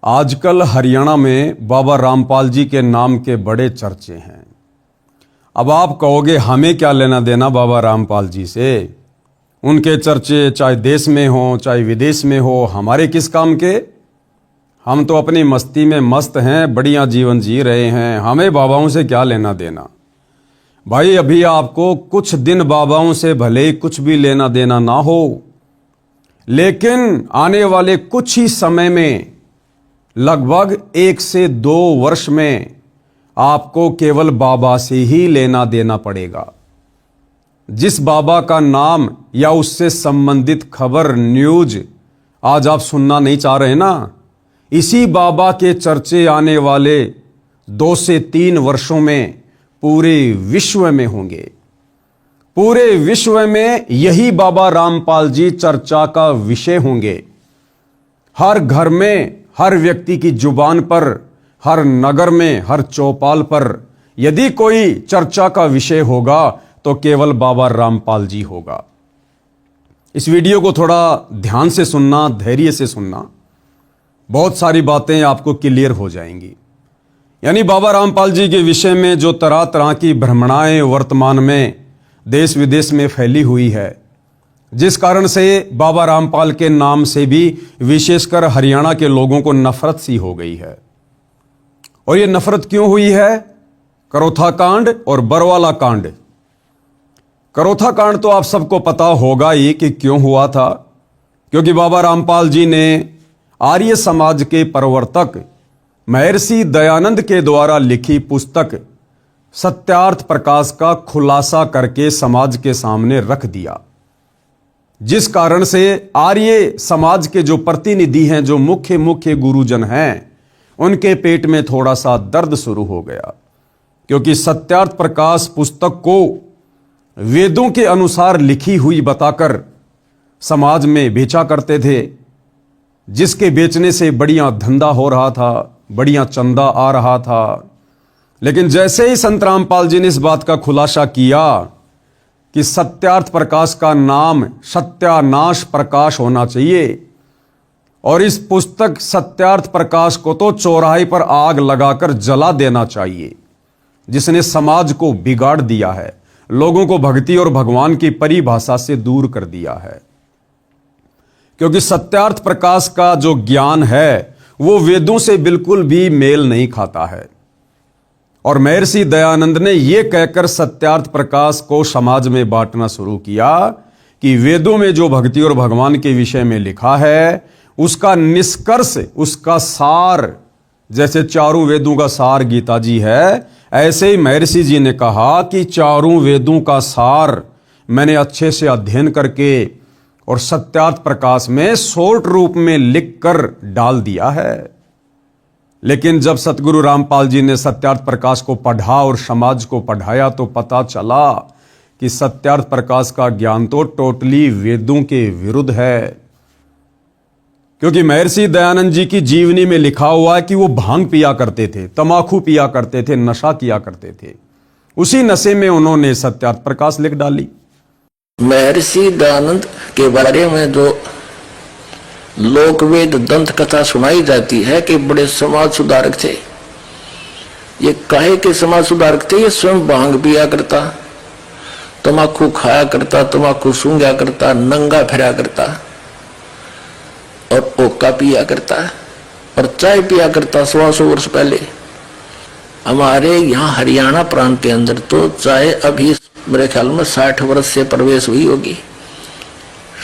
आजकल हरियाणा में बाबा रामपाल जी के नाम के बड़े चर्चे हैं। अब आप कहोगे हमें क्या लेना देना बाबा रामपाल जी से। उनके चर्चे चाहे देश में हो चाहे विदेश में हो, हमारे किस काम के। हम तो अपनी मस्ती में मस्त हैं, बढ़िया जीवन जी रहे हैं, हमें बाबाओं से क्या लेना देना। भाई अभी आपको कुछ दिन बाबाओं से भले ही कुछ भी लेना देना ना हो, लेकिन आने वाले कुछ ही समय में लगभग 1 से 2 वर्ष में आपको केवल बाबा से ही लेना देना पड़ेगा। जिस बाबा का नाम या उससे संबंधित खबर न्यूज आज आप सुनना नहीं चाह रहे ना, इसी बाबा के चर्चे आने वाले 2 से 3 वर्षों में पूरे विश्व में होंगे। पूरे विश्व में यही बाबा रामपाल जी चर्चा का विषय होंगे। हर घर में, हर व्यक्ति की जुबान पर, हर नगर में, हर चौपाल पर यदि कोई चर्चा का विषय होगा तो केवल बाबा रामपाल जी होगा। इस वीडियो को थोड़ा ध्यान से सुनना, धैर्य से सुनना, बहुत सारी बातें आपको क्लियर हो जाएंगी। यानी बाबा रामपाल जी के विषय में जो तरह तरह की भ्रमणाएं वर्तमान में देश विदेश में फैली हुई है, जिस कारण से बाबा रामपाल के नाम से भी विशेषकर हरियाणा के लोगों को नफरत सी हो गई है। और ये नफरत क्यों हुई है? करोथा कांड और बरवाला कांड। करोथा कांड तो आप सबको पता होगा ही कि क्यों हुआ था, क्योंकि बाबा रामपाल जी ने आर्य समाज के प्रवर्तक महर्षि दयानंद के द्वारा लिखी पुस्तक सत्यार्थ प्रकाश का खुलासा करके समाज के सामने रख दिया, जिस कारण से आर्य समाज के जो प्रतिनिधि हैं, जो मुख्य गुरुजन हैं, उनके पेट में थोड़ा सा दर्द शुरू हो गया। क्योंकि सत्यार्थ प्रकाश पुस्तक को वेदों के अनुसार लिखी हुई बताकर समाज में बेचा करते थे, जिसके बेचने से बढ़िया धंधा हो रहा था, बढ़िया चंदा आ रहा था। लेकिन जैसे ही संत रामपाल जी ने इस बात का खुलासा किया कि सत्यार्थ प्रकाश का नाम सत्यानाश प्रकाश होना चाहिए, और इस पुस्तक सत्यार्थ प्रकाश को तो चौराहे पर आग लगाकर जला देना चाहिए, जिसने समाज को बिगाड़ दिया है, लोगों को भक्ति और भगवान की परिभाषा से दूर कर दिया है। क्योंकि सत्यार्थ प्रकाश का जो ज्ञान है वो वेदों से बिल्कुल भी मेल नहीं खाता है। और महर्षि दयानंद ने यह कहकर सत्यार्थ प्रकाश को समाज में बांटना शुरू किया कि वेदों में जो भक्ति और भगवान के विषय में लिखा है उसका निष्कर्ष, उसका सार, जैसे चारों वेदों का सार गीता जी है, ऐसे ही महर्षि जी ने कहा कि चारों वेदों का सार मैंने अच्छे से अध्ययन करके और सत्यार्थ प्रकाश में शॉर्ट रूप में लिखकर डाल दिया है। लेकिन जब सतगुरु रामपाल जी ने सत्यार्थ प्रकाश को पढ़ा और समाज को पढ़ाया तो पता चला कि सत्यार्थ प्रकाश का ज्ञान तो टोटली वेदों के विरुद्ध है। क्योंकि महर्षि दयानंद जी की जीवनी में लिखा हुआ है कि वो भांग पिया करते थे, तमाकू पिया करते थे, नशा किया करते थे। उसी नशे में उन्होंने सत्यार्थ प्रकाश लिख डाली। महर्षि दयानंद के बारे में जो लोकवेद दंत कथा सुनाई जाती है कि बड़े समाज सुधारक थे। ये काहे के समाज सुधारक थे? ये स्वयं भांग पिया करता, तमाकू खाया करता, तमाकू सूंघा करता, नंगा फिरा करता और ओका पिया करता और चाय पिया करता। 100 वर्ष पहले हमारे यहाँ हरियाणा प्रांत के अंदर तो चाय अभी मेरे ख्याल में 60 वर्ष से प्रवेश हुई होगी।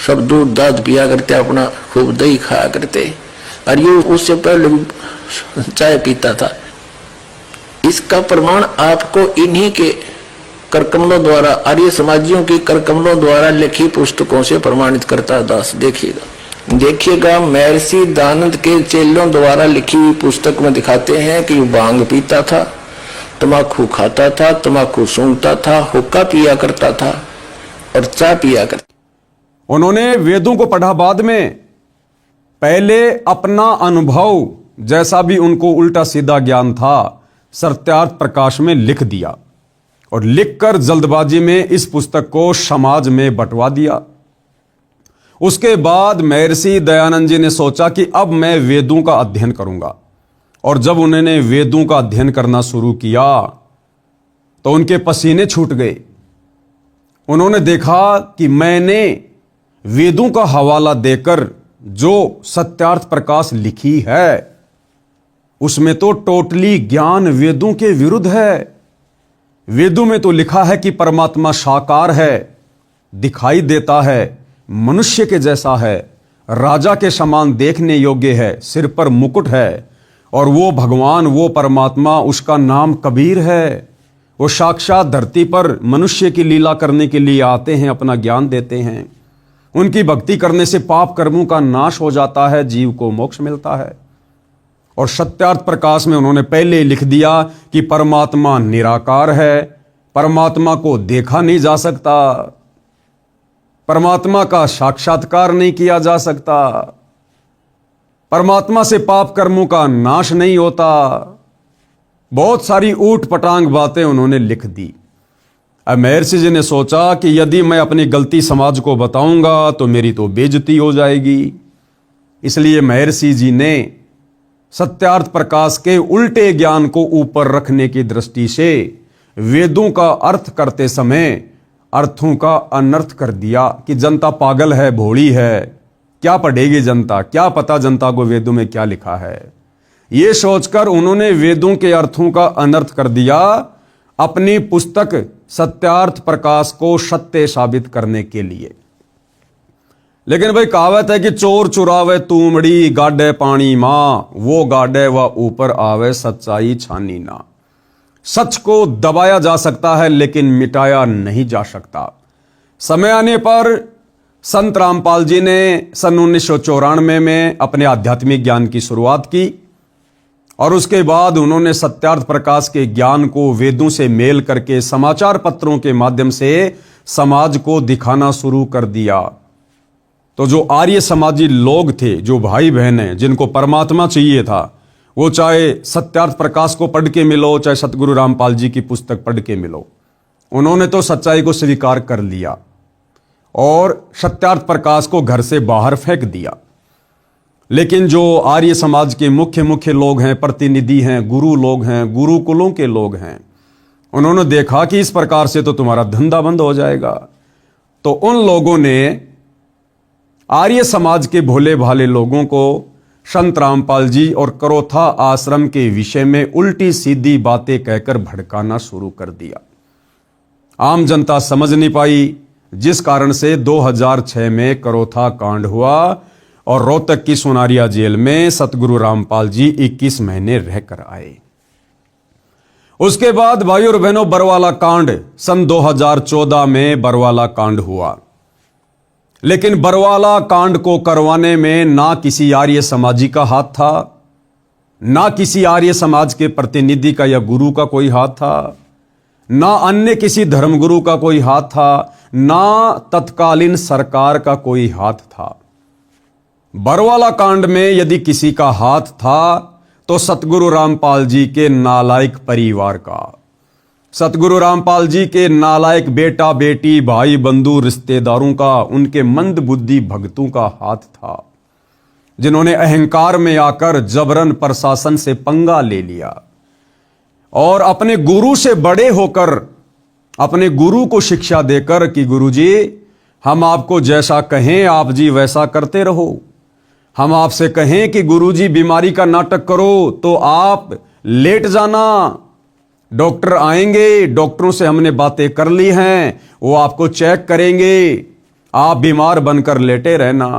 सब दूध दाद पिया करते, अपना खूब दही खाया करते, और ये उससे पहले चाय पीता था। इसका प्रमाण आपको इन्हीं के करकमलों द्वारा, आर्य समाजियों की करकमलों द्वारा लिखी पुस्तकों से प्रमाणित करता है। दास देखिएगा महर्षि दयानंद के चेलों द्वारा लिखी हुई पुस्तक में दिखाते हैं कि भांग पीता था, तमाकू खाता था, तमाकू सूंघता था, हुक्का पिया करता था और चाय पिया करता। उन्होंने वेदों को पढ़ा बाद में, पहले अपना अनुभव जैसा भी उनको उल्टा सीधा ज्ञान था सत्यार्थ प्रकाश में लिख दिया, और लिखकर जल्दबाजी में इस पुस्तक को समाज में बंटवा दिया। उसके बाद महर्षि दयानंद जी ने सोचा कि अब मैं वेदों का अध्ययन करूंगा। और जब उन्होंने वेदों का अध्ययन करना शुरू किया तो उनके पसीने छूट गए। उन्होंने देखा कि मैंने वेदों का हवाला देकर जो सत्यार्थ प्रकाश लिखी है उसमें तो टोटली ज्ञान वेदों के विरुद्ध है। वेदों में तो लिखा है कि परमात्मा साकार है, दिखाई देता है, मनुष्य के जैसा है, राजा के समान देखने योग्य है, सिर पर मुकुट है, और वो भगवान, वो परमात्मा, उसका नाम कबीर है। वो साक्षात धरती पर मनुष्य की लीला करने के लिए आते हैं, अपना ज्ञान देते हैं। उनकी भक्ति करने से पाप कर्मों का नाश हो जाता है, जीव को मोक्ष मिलता है। और सत्यार्थ प्रकाश में उन्होंने पहले लिख दिया कि परमात्मा निराकार है, परमात्मा को देखा नहीं जा सकता, परमात्मा का साक्षात्कार नहीं किया जा सकता, परमात्मा से पाप कर्मों का नाश नहीं होता। बहुत सारी ऊट पटांग बातें उन्होंने लिख दी। अब महर्षि जी ने सोचा कि यदि मैं अपनी गलती समाज को बताऊंगा तो मेरी तो बेइज्जती हो जाएगी। इसलिए महर्षि जी ने सत्यार्थ प्रकाश के उल्टे ज्ञान को ऊपर रखने की दृष्टि से वेदों का अर्थ करते समय अर्थों का अनर्थ कर दिया कि जनता पागल है, भोली है, क्या पढ़ेगी जनता, क्या पता जनता को वेदों में क्या लिखा है। ये सोचकर उन्होंने वेदों के अर्थों का अनर्थ कर दिया अपनी पुस्तक सत्यार्थ प्रकाश को सत्य साबित करने के लिए। लेकिन भाई कहावत है कि चोर चुरावे तूमड़ी, गाडे पानी मां, वो गाडे व ऊपर आवे, सच्चाई छानी ना। सच को दबाया जा सकता है लेकिन मिटाया नहीं जा सकता। समय आने पर संत रामपाल जी ने सन 1994 में अपने आध्यात्मिक ज्ञान की शुरुआत की और उसके बाद उन्होंने सत्यार्थ प्रकाश के ज्ञान को वेदों से मेल करके समाचार पत्रों के माध्यम से समाज को दिखाना शुरू कर दिया। तो जो आर्य समाजी लोग थे, जो भाई बहन हैं, जिनको परमात्मा चाहिए था, वो चाहे सत्यार्थ प्रकाश को पढ़ के मिलो, चाहे सतगुरु रामपाल जी की पुस्तक पढ़ के मिलो, उन्होंने तो सच्चाई को स्वीकार कर लिया और सत्यार्थ प्रकाश को घर से बाहर फेंक दिया। लेकिन जो आर्य समाज के मुख्य लोग हैं, प्रतिनिधि हैं, गुरु लोग हैं, गुरुकुलों के लोग हैं, उन्होंने देखा कि इस प्रकार से तो तुम्हारा धंधा बंद हो जाएगा। तो उन लोगों ने आर्य समाज के भोले भाले लोगों को संत रामपाल जी और करोथा आश्रम के विषय में उल्टी सीधी बातें कहकर भड़काना शुरू कर दिया। आम जनता समझ नहीं पाई, जिस कारण से 2006 में करोथा कांड हुआ और रोहतक की सोनारिया जेल में सतगुरु रामपाल जी 21 महीने रहकर आए। उसके बाद भाइयों और बहनों, बरवाला कांड सन 2014 में बरवाला कांड हुआ। लेकिन बरवाला कांड को करवाने में ना किसी आर्य समाजी का हाथ था, ना किसी आर्य समाज के प्रतिनिधि का या गुरु का कोई हाथ था, ना अन्य किसी धर्मगुरु का कोई हाथ था, ना तत्कालीन सरकार का कोई हाथ था। बरवाला कांड में यदि किसी का हाथ था तो सतगुरु रामपाल जी के नालायक परिवार का, सतगुरु रामपाल जी के नालायक बेटा बेटी भाई बंधु रिश्तेदारों का, उनके मंद बुद्धि भक्तों का हाथ था, जिन्होंने अहंकार में आकर जबरन प्रशासन से पंगा ले लिया और अपने गुरु से बड़े होकर अपने गुरु को शिक्षा देकर कि गुरुजी हम आपको जैसा कहें आप जी वैसा करते रहो, हम आपसे कहें कि गुरुजी बीमारी का नाटक करो तो आप लेट जाना, डॉक्टर आएंगे, डॉक्टरों से हमने बातें कर ली हैं, वो आपको चेक करेंगे, आप बीमार बनकर लेटे रहना,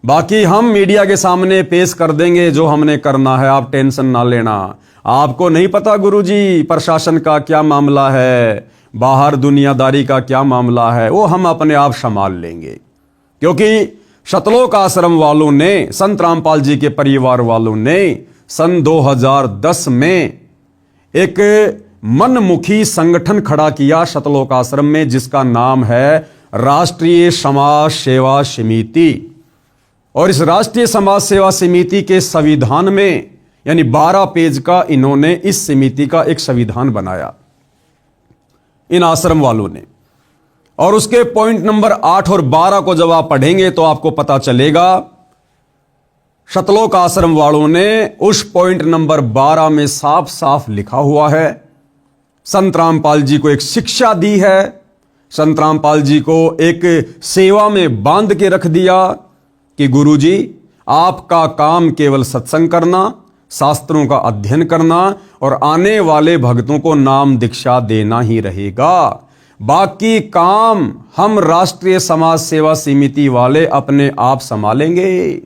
बाकी हम मीडिया के सामने पेश कर देंगे जो हमने करना है, आप टेंशन ना लेना। आपको नहीं पता गुरुजी प्रशासन का क्या मामला है, बाहर दुनियादारी का क्या मामला है, वो हम अपने आप संभाल लेंगे। क्योंकि शतलोक आश्रम वालों ने, संत रामपाल जी के परिवार वालों ने सन 2010 में एक मनमुखी संगठन खड़ा किया शतलोक आश्रम में, जिसका नाम है राष्ट्रीय समाज सेवा समिति। और इस राष्ट्रीय समाज सेवा समिति के संविधान में यानी 12 पेज का इन्होंने इस समिति का एक संविधान बनाया इन आश्रम वालों ने। और उसके पॉइंट नंबर 8 और 12 को जब आप पढ़ेंगे तो आपको पता चलेगा शतलोक आश्रम वालों ने उस पॉइंट नंबर 12 में साफ साफ लिखा हुआ है, संत रामपाल जी को एक शिक्षा दी है, संत रामपाल जी को एक सेवा में बांध के रख दिया कि गुरुजी आपका काम केवल सत्संग करना, शास्त्रों का अध्ययन करना और आने वाले भक्तों को नाम दीक्षा देना ही रहेगा। बाकी काम हम राष्ट्रीय समाज सेवा समिति वाले अपने आप संभालेंगे।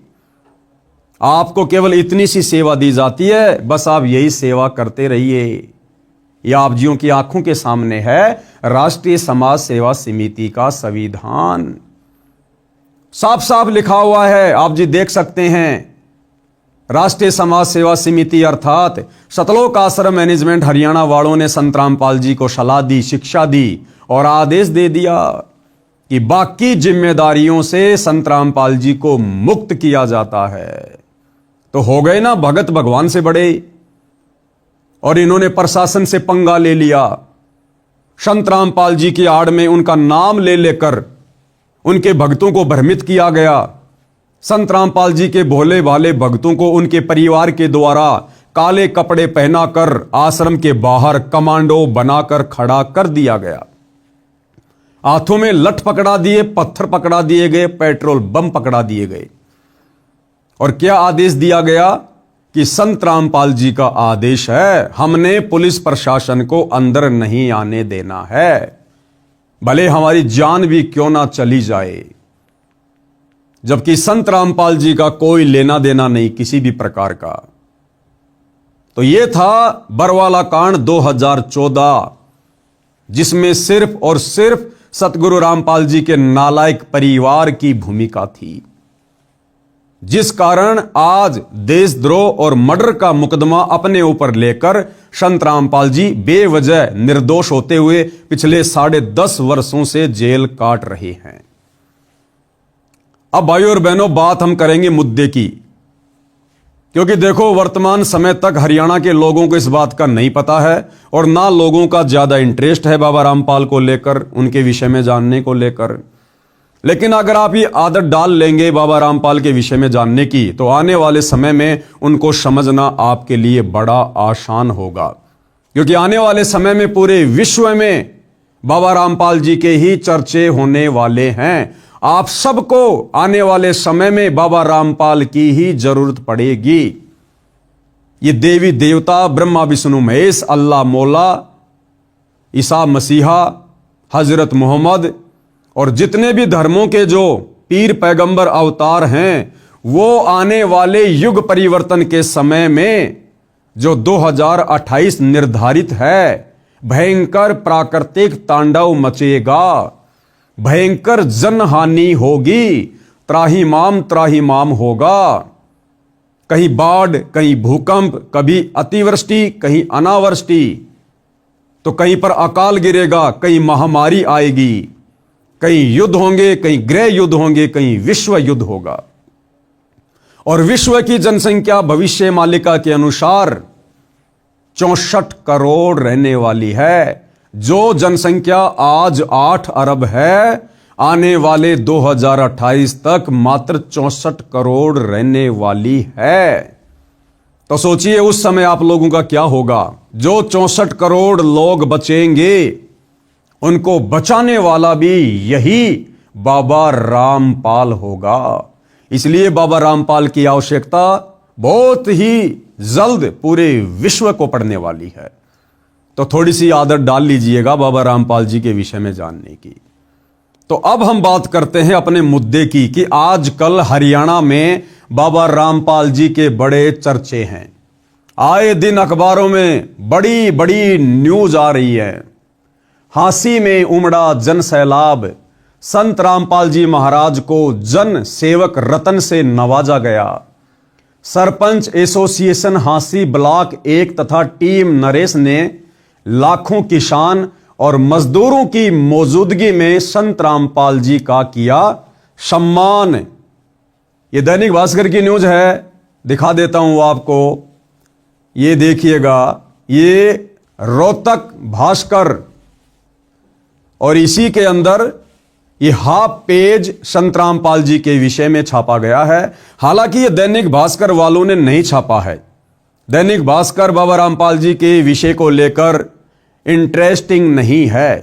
आपको केवल इतनी सी सेवा दी जाती है, बस आप यही सेवा करते रहिए। यह आप जियों की आंखों के सामने है राष्ट्रीय समाज सेवा समिति का संविधान, साफ साफ लिखा हुआ है, आप जी देख सकते हैं। राष्ट्रीय समाज सेवा समिति अर्थात शतलोक आश्रम मैनेजमेंट हरियाणा वालों ने संत रामपाल जी को सलाह दी, शिक्षा दी और आदेश दे दिया कि बाकी जिम्मेदारियों से संत रामपाल जी को मुक्त किया जाता है। तो हो गए ना भगत भगवान से बड़े, और इन्होंने प्रशासन से पंगा ले लिया। संत रामपाल जी की आड़ में उनका नाम ले लेकर उनके भक्तों को भ्रमित किया गया। संत रामपाल जी के भोले भाले भक्तों को उनके परिवार के द्वारा काले कपड़े पहनाकर आश्रम के बाहर कमांडो बनाकर खड़ा कर दिया गया। हाथों में लठ पकड़ा दिए, पत्थर पकड़ा दिए गए, पेट्रोल बम पकड़ा दिए गए। और क्या आदेश दिया गया कि संत रामपाल जी का आदेश है, हमने पुलिस प्रशासन को अंदर नहीं आने देना है, भले हमारी जान भी क्यों ना चली जाए। जबकि संत रामपाल जी का कोई लेना देना नहीं किसी भी प्रकार का। तो यह था बरवाला कांड 2014, जिसमें सिर्फ और सिर्फ सतगुरु रामपाल जी के नालायक परिवार की भूमिका थी, जिस कारण आज देशद्रोह और मर्डर का मुकदमा अपने ऊपर लेकर संत रामपाल जी बेवजह निर्दोष होते हुए पिछले 10.5 वर्षों से जेल काट रहे हैं। अब भाइयों और बहनों, बात हम करेंगे मुद्दे की, क्योंकि देखो वर्तमान समय तक हरियाणा के लोगों को इस बात का नहीं पता है और ना लोगों का ज्यादा इंटरेस्ट है बाबा रामपाल को लेकर, उनके विषय में जानने को लेकर। लेकिन अगर आप ये आदत डाल लेंगे बाबा रामपाल के विषय में जानने की, तो आने वाले समय में उनको समझना आपके लिए बड़ा आसान होगा, क्योंकि आने वाले समय में पूरे विश्व में बाबा रामपाल जी के ही चर्चे होने वाले हैं। आप सबको आने वाले समय में बाबा रामपाल की ही जरूरत पड़ेगी। ये देवी देवता ब्रह्मा विष्णु महेश, अल्लाह मौला, ईसा मसीहा, हजरत मोहम्मद और जितने भी धर्मों के जो पीर पैगंबर अवतार हैं, वो आने वाले युग परिवर्तन के समय में जो 2028 निर्धारित है, भयंकर प्राकृतिक तांडव मचेगा, भयंकर जनहानि होगी, त्राहिमाम होगा। कहीं बाढ़, कहीं भूकंप, कभी अतिवृष्टि, कहीं अनावृष्टि, तो कहीं पर अकाल गिरेगा, कहीं महामारी आएगी, कहीं युद्ध होंगे, कहीं गृह युद्ध होंगे, कहीं विश्व युद्ध होगा। और विश्व की जनसंख्या भविष्य मालिका के अनुसार 64 करोड़ रहने वाली है। जो जनसंख्या आज 8 अरब है, आने वाले 2028 तक मात्र 64 करोड़ रहने वाली है। तो सोचिए उस समय आप लोगों का क्या होगा। जो 64 करोड़ लोग बचेंगे, उनको बचाने वाला भी यही बाबा रामपाल होगा। इसलिए बाबा रामपाल की आवश्यकता बहुत ही जल्द पूरे विश्व को पड़ने वाली है। तो थोड़ी सी आदत डाल लीजिएगा बाबा रामपाल जी के विषय में जानने की। तो अब हम बात करते हैं अपने मुद्दे की कि आजकल हरियाणा में बाबा रामपाल जी के बड़े चर्चे हैं। आए दिन अखबारों में बड़ी बड़ी न्यूज आ रही है। हांसी में उमड़ा जन सैलाब, संत रामपाल जी महाराज को जन सेवक रतन से नवाजा गया। सरपंच एसोसिएशन हांसी ब्लॉक 1 तथा टीम नरेश ने लाखों किसान और मजदूरों की मौजूदगी में संत रामपाल जी का किया सम्मान। ये दैनिक भास्कर की न्यूज है, दिखा देता हूं आपको, ये देखिएगा। ये रोहतक भास्कर और इसी के अंदर ये हाफ पेज संत रामपाल जी के विषय में छापा गया है। हालांकि ये दैनिक भास्कर वालों ने नहीं छापा है। दैनिक भास्कर बाबा रामपाल जी के विषय को लेकर इंटरेस्टिंग नहीं है।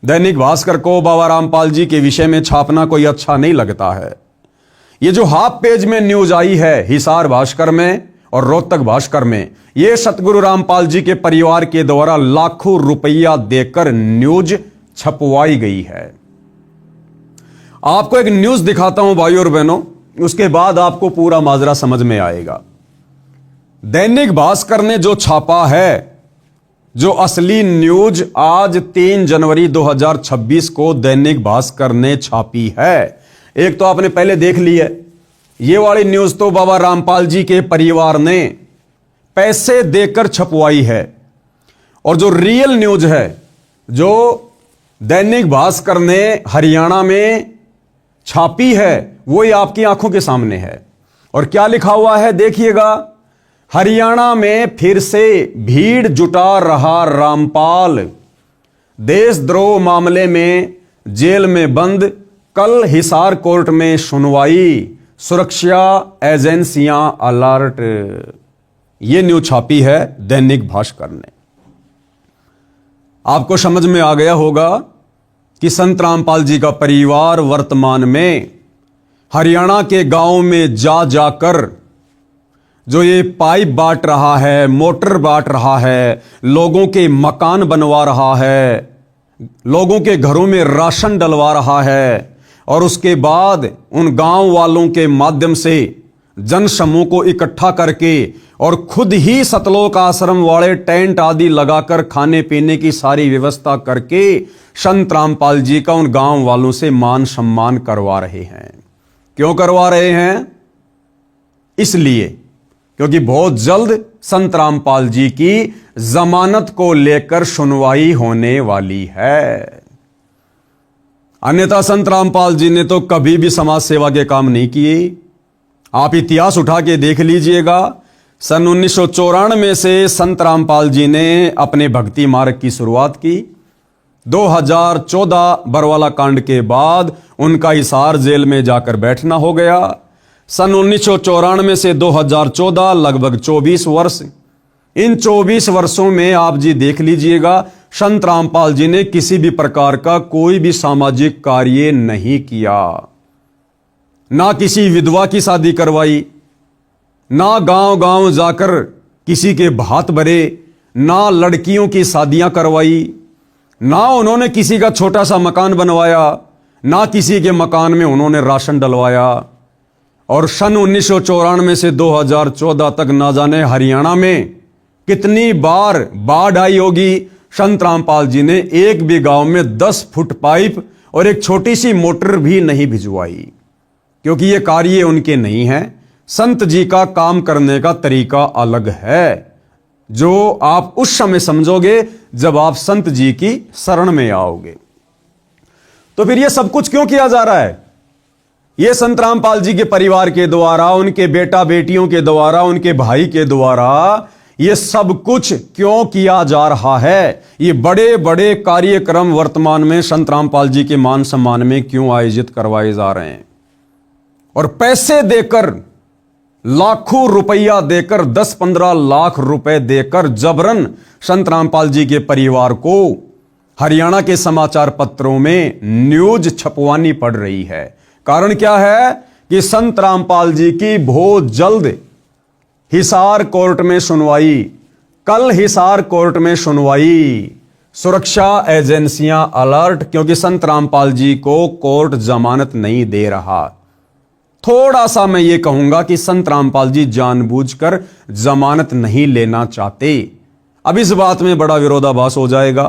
दैनिक भास्कर को बाबा रामपाल जी के विषय में छापना कोई अच्छा नहीं लगता है। ये जो हाफ पेज में न्यूज आई है हिसार भास्कर में और रोहतक भास्कर में, ये सतगुरु रामपाल जी के परिवार के द्वारा लाखों रुपया देकर न्यूज छपवाई गई है। आपको एक न्यूज दिखाता हूं भाइयों और बहनों, उसके बाद आपको पूरा माजरा समझ में आएगा। दैनिक भास्कर ने जो छापा है, जो असली न्यूज आज 3 जनवरी 2026 को दैनिक भास्कर ने छापी है, एक तो आपने पहले देख ली है। ये वाली न्यूज तो बाबा रामपाल जी के परिवार ने पैसे देकर छपवाई है, और जो रियल न्यूज है, जो दैनिक भास्कर ने हरियाणा में छापी है, वो ही आपकी आंखों के सामने है। और क्या लिखा हुआ है देखिएगा, हरियाणा में फिर से भीड़ जुटा रहा रामपाल, देशद्रोह मामले में जेल में बंद, कल हिसार कोर्ट में सुनवाई, सुरक्षा एजेंसियां अलर्ट। यह न्यूज छापी है दैनिक भास्कर ने। आपको समझ में आ गया होगा कि संत रामपाल जी का परिवार वर्तमान में हरियाणा के गांव में जा जाकर जो ये पाइप बांट रहा है, मोटर बांट रहा है, लोगों के मकान बनवा रहा है, लोगों के घरों में राशन डलवा रहा है, और उसके बाद उन गांव वालों के माध्यम से जन समूह को इकट्ठा करके और खुद ही सतलोक आश्रम वाले टेंट आदि लगाकर खाने पीने की सारी व्यवस्था करके संत रामपाल जी का उन गांव वालों से मान सम्मान करवा रहे हैं। क्यों करवा रहे हैं? इसलिए क्योंकि बहुत जल्द संत रामपाल जी की जमानत को लेकर सुनवाई होने वाली है। अन्यथा संत रामपाल जी ने तो कभी भी समाज सेवा के काम नहीं किए। आप इतिहास उठा के देख लीजिएगा, सन 1994 से संत रामपाल जी ने अपने भक्ति मार्ग की शुरुआत की। 2014 बरवाला कांड के बाद उनका हिसार जेल में जाकर बैठना हो गया। सन 1994 से 2014 लगभग 24 वर्ष। इन 24 वर्षों में आप जी देख लीजिएगा, संत रामपाल जी ने किसी भी प्रकार का कोई भी सामाजिक कार्य नहीं किया। ना किसी विधवा की शादी करवाई, ना गांव गांव जाकर किसी के भात भरे, ना लड़कियों की शादियां करवाई, ना उन्होंने किसी का छोटा सा मकान बनवाया, ना किसी के मकान में उन्होंने राशन डलवाया। और सन 1994 से 2014 तक ना जाने हरियाणा में कितनी बार बाढ़ आई होगी, संत रामपाल जी ने एक भी गांव में 10 फुट पाइप और एक छोटी सी मोटर भी नहीं भिजवाई, क्योंकि ये कार्य उनके नहीं है। संत जी का काम करने का तरीका अलग है, जो आप उस समय समझोगे जब आप संत जी की शरण में आओगे। तो फिर ये सब कुछ क्यों किया जा रहा है? ये संत रामपाल जी के परिवार के द्वारा, उनके बेटा बेटियों के द्वारा, उनके भाई के द्वारा ये सब कुछ क्यों किया जा रहा है? ये बड़े बड़े कार्यक्रम वर्तमान में संत रामपाल जी के मान सम्मान में क्यों आयोजित करवाए जा रहे हैं? और पैसे देकर, लाखों रुपया देकर, 10-15 लाख रुपए देकर जबरन संत रामपाल जी के परिवार को हरियाणा के समाचार पत्रों में न्यूज छपवानी पड़ रही है। कारण क्या है कि संत रामपाल जी की बहुत जल्द हिसार कोर्ट में सुनवाई, कल हिसार कोर्ट में सुनवाई, सुरक्षा एजेंसियां अलर्ट, क्योंकि संत रामपाल जी को कोर्ट जमानत नहीं दे रहा। थोड़ा सा मैं ये कहूंगा कि संत रामपाल जी जानबूझकर जमानत नहीं लेना चाहते। अब इस बात में बड़ा विरोधाभास हो जाएगा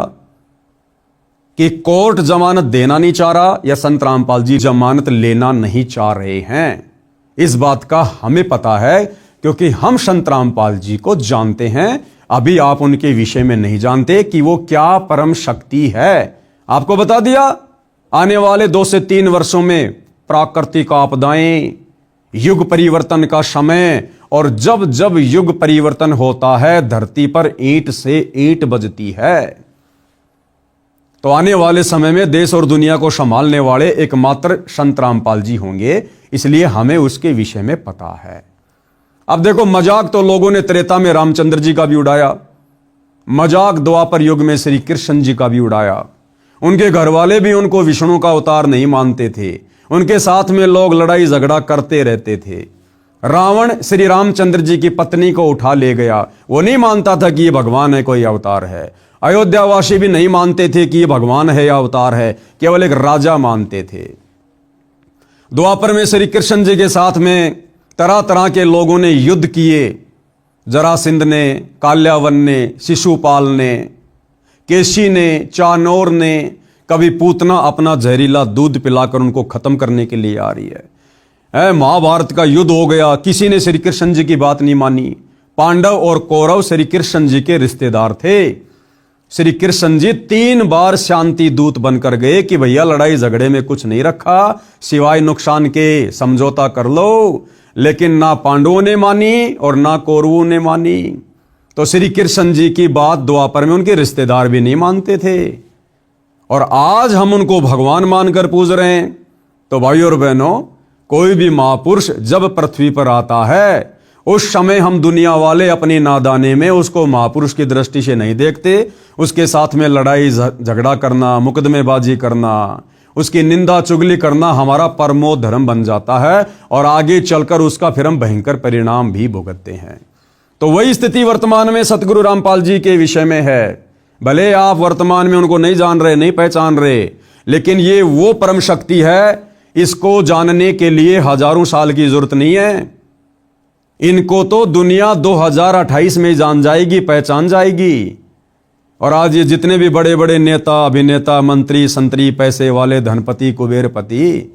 कि कोर्ट जमानत देना नहीं चाह रहा या संत रामपाल जी जमानत लेना नहीं चाह रहे हैं। इस बात का हमें पता है, क्योंकि हम संत रामपाल जी को जानते हैं। अभी आप उनके विषय में नहीं जानते कि वो क्या परम शक्ति है। आपको बता दिया, आने वाले 2 से 3 वर्षों में प्राकृतिक आपदाएं, युग परिवर्तन का समय, और जब जब युग परिवर्तन होता है धरती पर ईंट से ईंट बजती है। तो आने वाले समय में देश और दुनिया को संभालने वाले एकमात्र संत रामपाल जी होंगे, इसलिए हमें उसके विषय में पता है। अब देखो, मजाक तो लोगों ने त्रेता में रामचंद्र जी का भी उड़ाया, मजाक द्वापर युग में श्री कृष्ण जी का भी उड़ाया। उनके घर वाले भी उनको विष्णु का अवतार नहीं मानते थे, उनके साथ में लोग लड़ाई झगड़ा करते रहते थे। रावण श्री रामचंद्र जी की पत्नी को उठा ले गया, वो नहीं मानता था कि ये भगवान है, कोई अवतार है। अयोध्यावासी भी नहीं मानते थे कि ये भगवान है या अवतार है, केवल एक राजा मानते थे। द्वापर में श्री कृष्ण जी के साथ में तरह तरह के लोगों ने युद्ध किए, जरासिंध ने, काल्यावन ने, शिशुपाल ने, केशी ने, चानोर ने, कभी पूतना अपना जहरीला दूध पिलाकर उनको खत्म करने के लिए आ रही है। महाभारत का युद्ध हो गया, किसी ने श्री कृष्ण जी की बात नहीं मानी। पांडव और कौरव श्री कृष्ण जी के रिश्तेदार थे। श्री कृष्ण जी 3 बार शांति दूत बनकर गए कि भैया लड़ाई झगड़े में कुछ नहीं रखा सिवाय नुकसान के, समझौता कर लो। लेकिन ना पांडवों ने मानी और ना कौरवों ने मानी। तो श्री कृष्ण जी की बात द्वापर में उनके रिश्तेदार भी नहीं मानते थे, और आज हम उनको भगवान मानकर पूज रहे हैं। तो भाई और बहनों, कोई भी महापुरुष जब पृथ्वी पर आता है, उस समय हम दुनिया वाले अपनी नादाने में उसको महापुरुष की दृष्टि से नहीं देखते। उसके साथ में लड़ाई झगड़ा करना, मुकदमेबाजी करना, उसकी निंदा चुगली करना हमारा परमो धर्म बन जाता है, और आगे चलकर उसका फिर हम भयंकर परिणाम भी भुगतते हैं। तो वही स्थिति वर्तमान में सतगुरु रामपाल जी के विषय में है। भले आप वर्तमान में उनको नहीं जान रहे, नहीं पहचान रहे, लेकिन ये वो परम शक्ति है, इसको जानने के लिए हजारों साल की जरूरत नहीं है। इनको तो दुनिया 2028 में जान जाएगी, पहचान जाएगी। और आज ये जितने भी बड़े बड़े नेता, अभिनेता, मंत्री, संतरी, पैसे वाले, धनपति, कुबेरपति,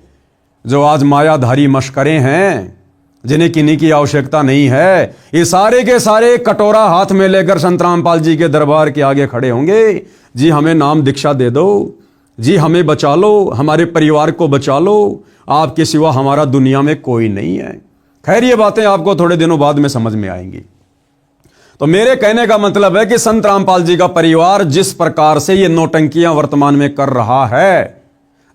जो आज मायाधारी मशकरे हैं, जिन्हें किन्हीं की आवश्यकता नहीं है, ये सारे के सारे कटोरा हाथ में लेकर संत रामपाल जी के दरबार के आगे खड़े होंगे। जी हमें नाम दीक्षा दे दो, जी हमें बचा लो, हमारे परिवार को बचा लो, आपके सिवा हमारा दुनिया में कोई नहीं है। खैर, ये बातें आपको थोड़े दिनों बाद में समझ में आएंगी। तो मेरे कहने का मतलब है कि संत रामपाल जी का परिवार जिस प्रकार से ये नौटंकियां वर्तमान में कर रहा है,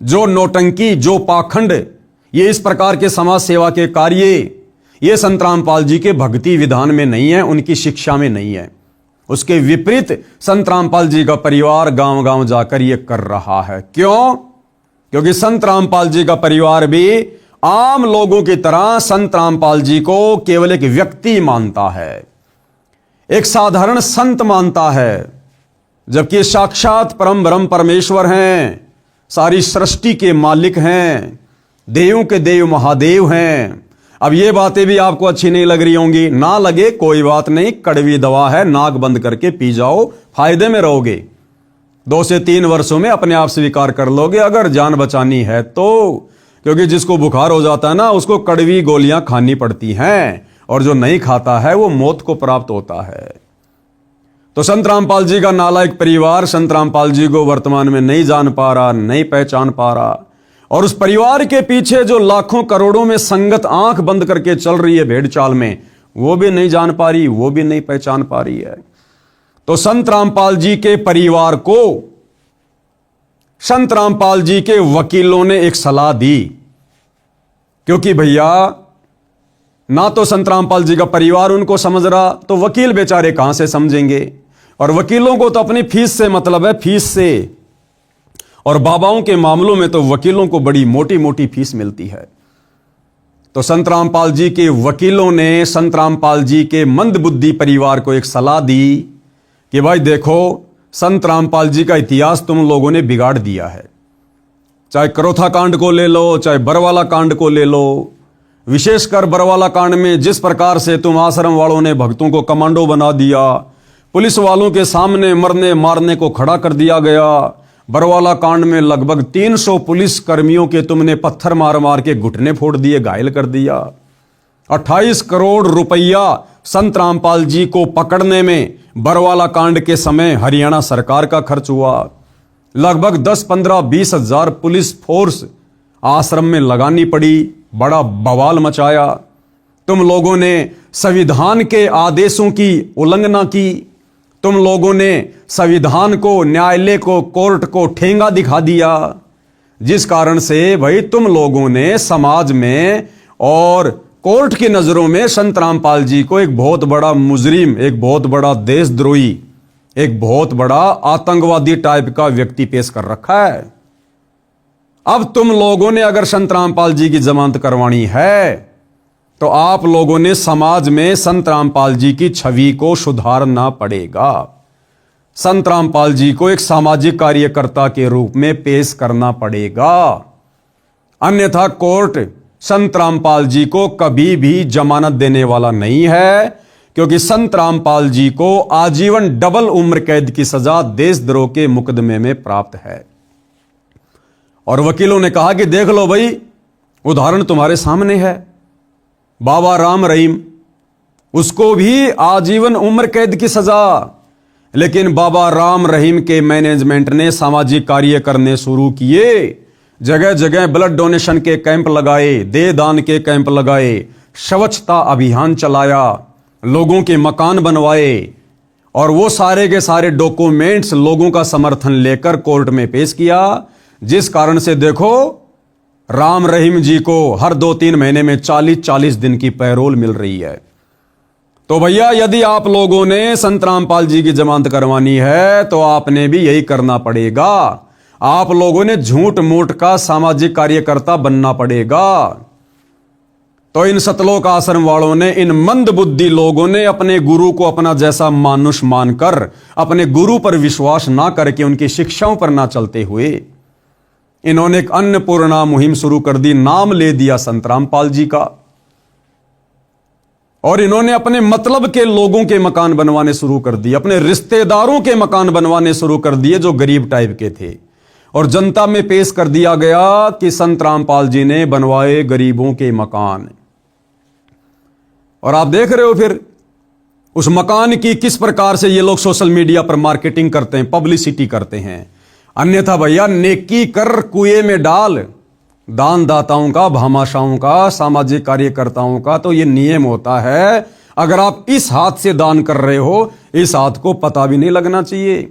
जो नौटंकी, जो पाखंड, ये इस प्रकार के समाज सेवा के कार्य, ये संत रामपाल जी के भक्ति विधान में नहीं है, उनकी शिक्षा में नहीं है। उसके विपरीत संत रामपाल जी का परिवार गांव गांव जाकर ये कर रहा है। क्यों? क्योंकि संत रामपाल जी का परिवार भी आम लोगों की तरह संत रामपाल जी को केवल एक व्यक्ति मानता है, एक साधारण संत मानता है, जबकि साक्षात परम ब्रह्म परमेश्वर हैं, सारी सृष्टि के मालिक हैं, देवों के देव महादेव हैं। अब ये बातें भी आपको अच्छी नहीं लग रही होंगी, ना लगे कोई बात नहीं, कड़वी दवा है, नाक बंद करके पी जाओ, फायदे में रहोगे। 2 से 3 वर्षों में अपने आप स्वीकार कर लोगे, अगर जान बचानी है तो। क्योंकि जिसको बुखार हो जाता है ना, उसको कड़वी गोलियां खानी पड़ती हैं, और जो नहीं खाता है वो मौत को प्राप्त होता है। तो संत रामपाल जी का नालायक परिवार संत रामपाल जी को वर्तमान में नहीं जान पा रहा, नहीं पहचान पा रहा, और उस परिवार के पीछे जो लाखों करोड़ों में संगत आंख बंद करके चल रही है भेड़ चाल में, वो भी नहीं जान पा रही, वो भी नहीं पहचान पा रही है। तो संत रामपाल जी के परिवार को संत रामपाल जी के वकीलों ने एक सलाह दी, क्योंकि भैया ना तो संत रामपाल जी का परिवार उनको समझ रहा, तो वकील बेचारे कहां से समझेंगे। और वकीलों को तो अपनी फीस से मतलब है, फीस से। और बाबाओं के मामलों में तो वकीलों को बड़ी मोटी मोटी फीस मिलती है। तो संत रामपाल जी के वकीलों ने संत रामपाल जी के मंदबुद्धि परिवार को एक सलाह दी कि भाई देखो, संत रामपाल जी का इतिहास तुम लोगों ने बिगाड़ दिया है। चाहे करोथा कांड को ले लो, चाहे बरवाला कांड को ले लो, विशेषकर बरवाला कांड में जिस प्रकार से तुम आश्रम वालों ने भक्तों को कमांडो बना दिया, पुलिस वालों के सामने मरने मारने को खड़ा कर दिया गया। बरवाला कांड में लगभग 300 पुलिस कर्मियों के तुमने पत्थर मार मार के घुटने फोड़ दिए, घायल कर दिया। 28 करोड़ रुपया संत रामपाल जी को पकड़ने में बरवाला कांड के समय हरियाणा सरकार का खर्च हुआ। लगभग 10, 15, 20 हजार पुलिस फोर्स आश्रम में लगानी पड़ी, बड़ा बवाल मचाया। तुम लोगों ने संविधान के आदेशों की उल्लंघना की, तुम लोगों ने संविधान को, न्यायालय को, कोर्ट को ठेंगा दिखा दिया, जिस कारण से भाई तुम लोगों ने समाज में और कोर्ट की नजरों में संत रामपाल जी को एक बहुत बड़ा मुजरिम, एक बहुत बड़ा देशद्रोही, एक बहुत बड़ा आतंकवादी टाइप का व्यक्ति पेश कर रखा है। अब तुम लोगों ने अगर संत रामपाल जी की जमानत करवानी है तो आप लोगों ने समाज में संत रामपाल जी की छवि को सुधारना पड़ेगा। संत रामपाल जी को एक सामाजिक कार्यकर्ता के रूप में पेश करना पड़ेगा, अन्यथा कोर्ट संत रामपाल जी को कभी भी जमानत देने वाला नहीं है, क्योंकि संत रामपाल जी को आजीवन डबल उम्र कैद की सजा देशद्रोह के मुकदमे में प्राप्त है। और वकीलों ने कहा कि देख लो भाई, उदाहरण तुम्हारे सामने है, बाबा राम रहीम, उसको भी आजीवन उम्र कैद की सजा, लेकिन बाबा राम रहीम के मैनेजमेंट ने सामाजिक कार्य करने शुरू किए, जगह जगह ब्लड डोनेशन के कैंप लगाए, देह दान के कैंप लगाए, स्वच्छता अभियान चलाया, लोगों के मकान बनवाए, और वो सारे के सारे डॉक्यूमेंट्स लोगों का समर्थन लेकर कोर्ट में पेश किया, जिस कारण से देखो राम रहीम जी को हर 2-3 महीने में 40-40 दिन की पैरोल मिल रही है। तो भैया, यदि आप लोगों ने संत रामपाल जी की जमानत करवानी है तो आपने भी यही करना पड़ेगा। आप लोगों ने झूठ मूठ का सामाजिक कार्यकर्ता बनना पड़ेगा। तो इन सतलोक आश्रम वालों ने, इन मंद बुद्धि लोगों ने अपने गुरु को अपना जैसा मानुष मानकर, अपने गुरु पर विश्वास ना करके, उनकी शिक्षाओं पर ना चलते हुए, इन्होंने एक अन्नपूर्णा मुहिम शुरू कर दी, नाम ले दिया संत रामपाल जी का, और इन्होंने अपने मतलब के लोगों के मकान बनवाने शुरू कर दिए, अपने रिश्तेदारों के मकान बनवाने शुरू कर दिए जो गरीब टाइप के थे, और जनता में पेश कर दिया गया कि संत रामपाल जी ने बनवाए गरीबों के मकान। और आप देख रहे हो फिर उस मकान की किस प्रकार से ये लोग सोशल मीडिया पर मार्केटिंग करते हैं, पब्लिसिटी करते हैं। अन्यथा भैया, नेकी कर कुएं में डाल, दान दाताओं का, भामाशाहों का, सामाजिक कार्यकर्ताओं का तो ये नियम होता है, अगर आप इस हाथ से दान कर रहे हो, इस हाथ को पता भी नहीं लगना चाहिए।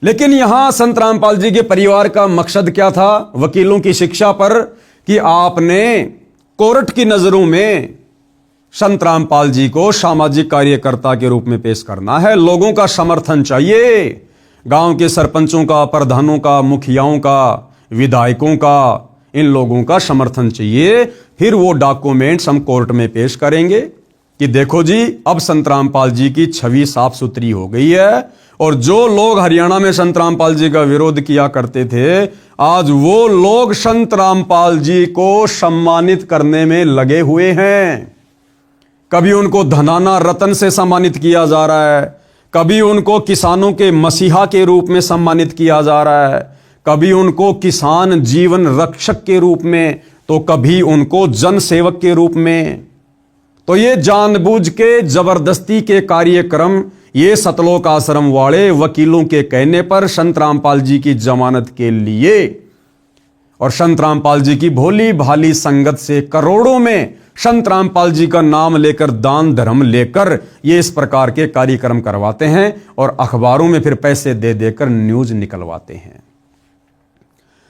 लेकिन यहां संत रामपाल जी के परिवार का मकसद क्या था? वकीलों की शिक्षा पर कि आपने कोर्ट की नजरों में संत रामपाल जी को सामाजिक कार्यकर्ता के रूप में पेश करना है। लोगों का समर्थन चाहिए, गांव के सरपंचों का, प्रधानों का, मुखियाओं का, विधायकों का, इन लोगों का समर्थन चाहिए। फिर वो डॉक्यूमेंट्स हम कोर्ट में पेश करेंगे कि देखो जी, अब संत रामपाल जी की छवि साफ सुथरी हो गई है, और जो लोग हरियाणा में संत रामपाल जी का विरोध किया करते थे, आज वो लोग संत रामपाल जी को सम्मानित करने में लगे हुए हैं। कभी उनको धनाना रतन से सम्मानित किया जा रहा है, कभी उनको किसानों के मसीहा के रूप में सम्मानित किया जा रहा है, कभी उनको किसान जीवन रक्षक के रूप में, तो कभी उनको जन सेवक के रूप में। तो ये जानबूझ के जबरदस्ती के कार्यक्रम ये सतलोक आश्रम वाले वकीलों के कहने पर संत रामपाल जी की जमानत के लिए, और संत रामपाल जी की भोली भाली संगत से करोड़ों में संत रामपाल जी का नाम लेकर, दान धर्म लेकर ये इस प्रकार के कार्यक्रम करवाते हैं, और अखबारों में फिर पैसे दे देकर न्यूज निकलवाते हैं।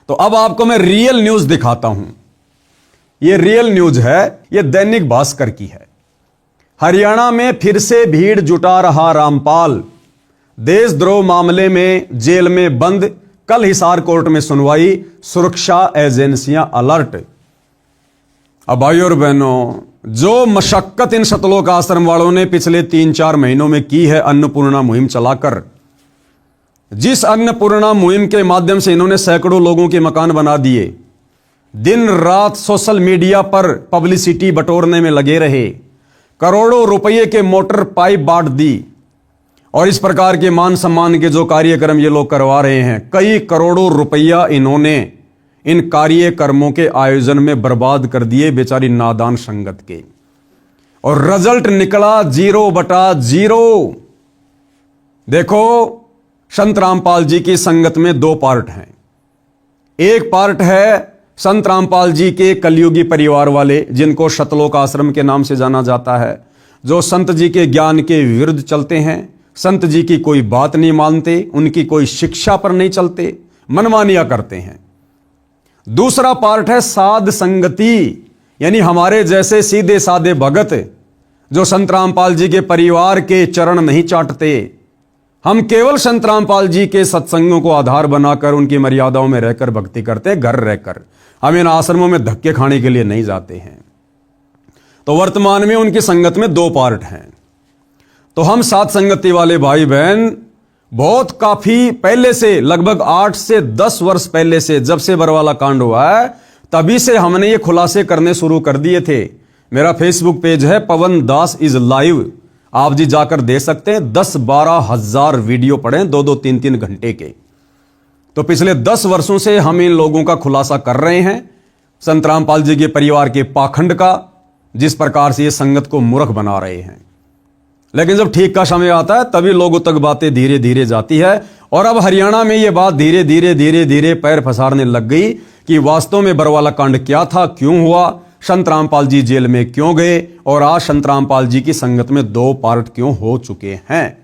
तो अब आपको मैं रियल न्यूज दिखाता हूं। ये रियल न्यूज है, ये दैनिक भास्कर की है। हरियाणा में फिर से भीड़ जुटा रहा रामपाल, देशद्रोह मामले में जेल में बंद, कल हिसार कोर्ट में सुनवाई, सुरक्षा एजेंसियां अलर्ट। अब भाइयों और बहनों, जो मशक्कत इन सतलोक आश्रम वालों ने पिछले 3-4 महीनों में की है अन्नपूर्णा मुहिम चलाकर, जिस अन्नपूर्णा मुहिम के माध्यम से इन्होंने सैकड़ों लोगों के मकान बना दिए, दिन रात सोशल मीडिया पर पब्लिसिटी बटोरने में लगे रहे, करोड़ों रुपए के मोटर पाइप बांट दी, और इस प्रकार के मान सम्मान के जो कार्यक्रम ये लोग करवा रहे हैं, कई करोड़ों रुपया इन्होंने इन कार्यक्रमों के आयोजन में बर्बाद कर दिए बेचारी नादान संगत के, और रिजल्ट निकला 0/0। देखो, संत रामपाल जी की संगत में 2 पार्ट हैं। एक पार्ट है संत रामपाल जी के कलयुगी परिवार वाले, जिनको सतलोक आश्रम के नाम से जाना जाता है, जो संत जी के ज्ञान के विरुद्ध चलते हैं, संत जी की कोई बात नहीं मानते, उनकी कोई शिक्षा पर नहीं चलते, मनमानियां करते हैं। दूसरा पार्ट है साध संगति, यानी हमारे जैसे सीधे साधे भगत जो संत रामपाल जी के परिवार के चरण नहीं चाटते। हम केवल संत रामपाल जी के सत्संगों को आधार बनाकर उनकी मर्यादाओं में रहकर भक्ति करते हैं, घर रहकर। हम इन आश्रमों में धक्के खाने के लिए नहीं जाते हैं। तो वर्तमान में उनकी संगत में 2 पार्ट हैं। तो हम साथ संगति वाले भाई बहन बहुत काफी पहले से, लगभग 8 से 10 वर्ष पहले से, जब से बरवाला कांड हुआ है तभी से हमने ये खुलासे करने शुरू कर दिए थे। मेरा फेसबुक पेज है पवन दास इज लाइव, आप जी जाकर दे सकते हैं। 10-12 हजार वीडियो पड़े, 2-2, 3-3 घंटे के। तो पिछले 10 वर्षों से हम इन लोगों का खुलासा कर रहे हैं, संत रामपाल जी के परिवार के पाखंड का, जिस प्रकार से ये संगत को मूर्ख बना रहे हैं। लेकिन जब ठीक का समय आता है तभी लोगों तक बातें धीरे धीरे जाती है। और अब हरियाणा में ये बात धीरे धीरे पैर पसारने लग गई कि वास्तव में बरवाला कांड क्या था, क्यों हुआ, संत रामपाल जी जेल में क्यों गए, और आज संत रामपाल जी की संगत में 2 पार्ट क्यों हो चुके हैं।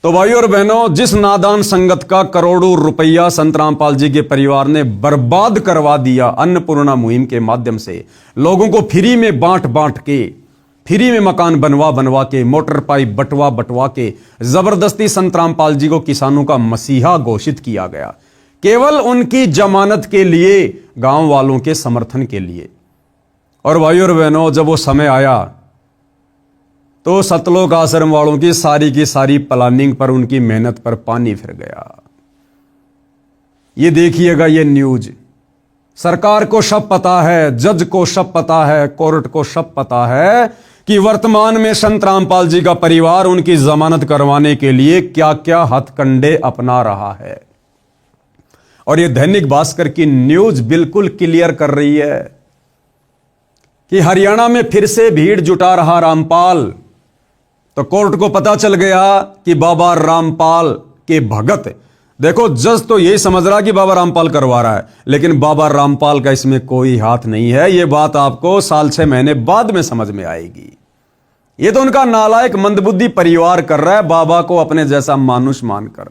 तो भाइयों और बहनों, जिस नादान संगत का करोड़ों रुपया संत रामपाल जी के परिवार ने बर्बाद करवा दिया अन्नपूर्णा मुहिम के माध्यम से, लोगों को फ्री में बांट के, फ्री में मकान बनवा के, मोटर पाइप बटवा के जबरदस्ती संत रामपाल जी को किसानों का मसीहा घोषित किया गया, केवल उनकी जमानत के लिए, गांव वालों के समर्थन के लिए। और भाइयों और बहनों, जब वो समय आया तो सतलोक आश्रम वालों की सारी प्लानिंग पर, उनकी मेहनत पर पानी फिर गया। ये देखिएगा, ये न्यूज सरकार को सब पता है, जज को सब पता है, कोर्ट को सब पता है कि वर्तमान में संत रामपाल जी का परिवार उनकी जमानत करवाने के लिए क्या क्या हथकंडे अपना रहा है। और ये दैनिक भास्कर की न्यूज बिल्कुल क्लियर कर रही है कि हरियाणा में फिर से भीड़ जुटा रहा रामपाल। तो कोर्ट को पता चल गया कि बाबा रामपाल के भगत, देखो जज तो यही समझ रहा कि बाबा रामपाल करवा रहा है, लेकिन बाबा रामपाल का इसमें कोई हाथ नहीं है। यह बात आपको 6 महीने बाद में समझ में आएगी। यह तो उनका नालायक मंदबुद्धि परिवार कर रहा है, बाबा को अपने जैसा मानुष मानकर।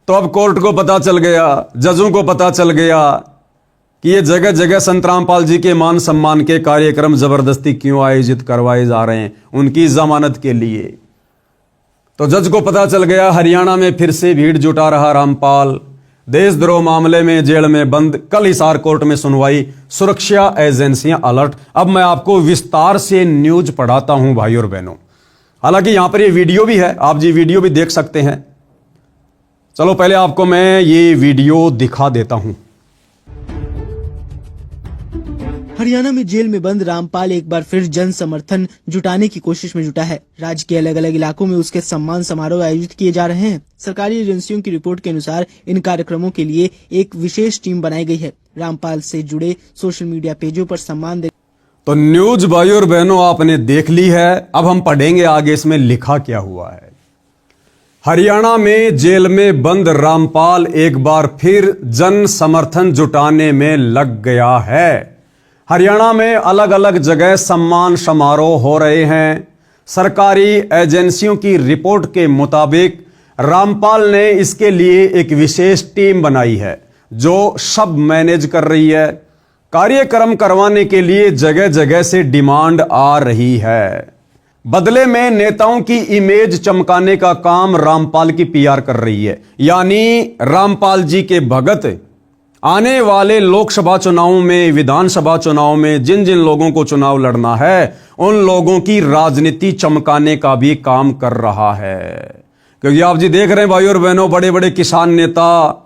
तो अब कोर्ट को पता चल गया, जजों को पता चल गया कि ये जगह जगह संत रामपाल जी के मान सम्मान के कार्यक्रम जबरदस्ती क्यों आयोजित करवाए जा रहे हैं, उनकी जमानत के लिए। तो जज को पता चल गया हरियाणा में फिर से भीड़ जुटा रहा रामपाल, देशद्रोह मामले में जेल में बंद, कल हिसार कोर्ट में सुनवाई, सुरक्षा एजेंसियां अलर्ट। अब मैं आपको विस्तार से न्यूज पढ़ाता हूं भाई और बहनों। हालांकि यहां पर ये वीडियो भी है, आप जी वीडियो भी देख सकते हैं। चलो पहले आपको मैं ये वीडियो दिखा देता हूं। हरियाणा में जेल में बंद रामपाल एक बार फिर जन समर्थन जुटाने की कोशिश में जुटा है। राज्य के अलग अलग इलाकों में उसके सम्मान समारोह आयोजित किए जा रहे हैं। सरकारी एजेंसियों की रिपोर्ट के अनुसार इन कार्यक्रमों के लिए एक विशेष टीम बनाई गई है। रामपाल से जुड़े सोशल मीडिया पेजों पर सम्मान दे। तो न्यूज भाइयों और बहनों आपने देख ली है। अब हम पढ़ेंगे आगे इसमें लिखा क्या हुआ है। हरियाणा में जेल में बंद रामपाल एक बार फिर जन समर्थन जुटाने में लग गया है। हरियाणा में अलग अलग जगह सम्मान समारोह हो रहे हैं। सरकारी एजेंसियों की रिपोर्ट के मुताबिक रामपाल ने इसके लिए एक विशेष टीम बनाई है जो सब मैनेज कर रही है। कार्यक्रम करवाने के लिए जगह जगह से डिमांड आ रही है। बदले में नेताओं की इमेज चमकाने का काम रामपाल की पीआर कर रही है। यानी रामपाल जी के भगत आने वाले लोकसभा चुनावों में, विधानसभा चुनाव में जिन जिन लोगों को चुनाव लड़ना है उन लोगों की राजनीति चमकाने का भी काम कर रहा है। क्योंकि आप जी देख रहे हैं भाइयों और बहनों, बड़े बड़े किसान नेता,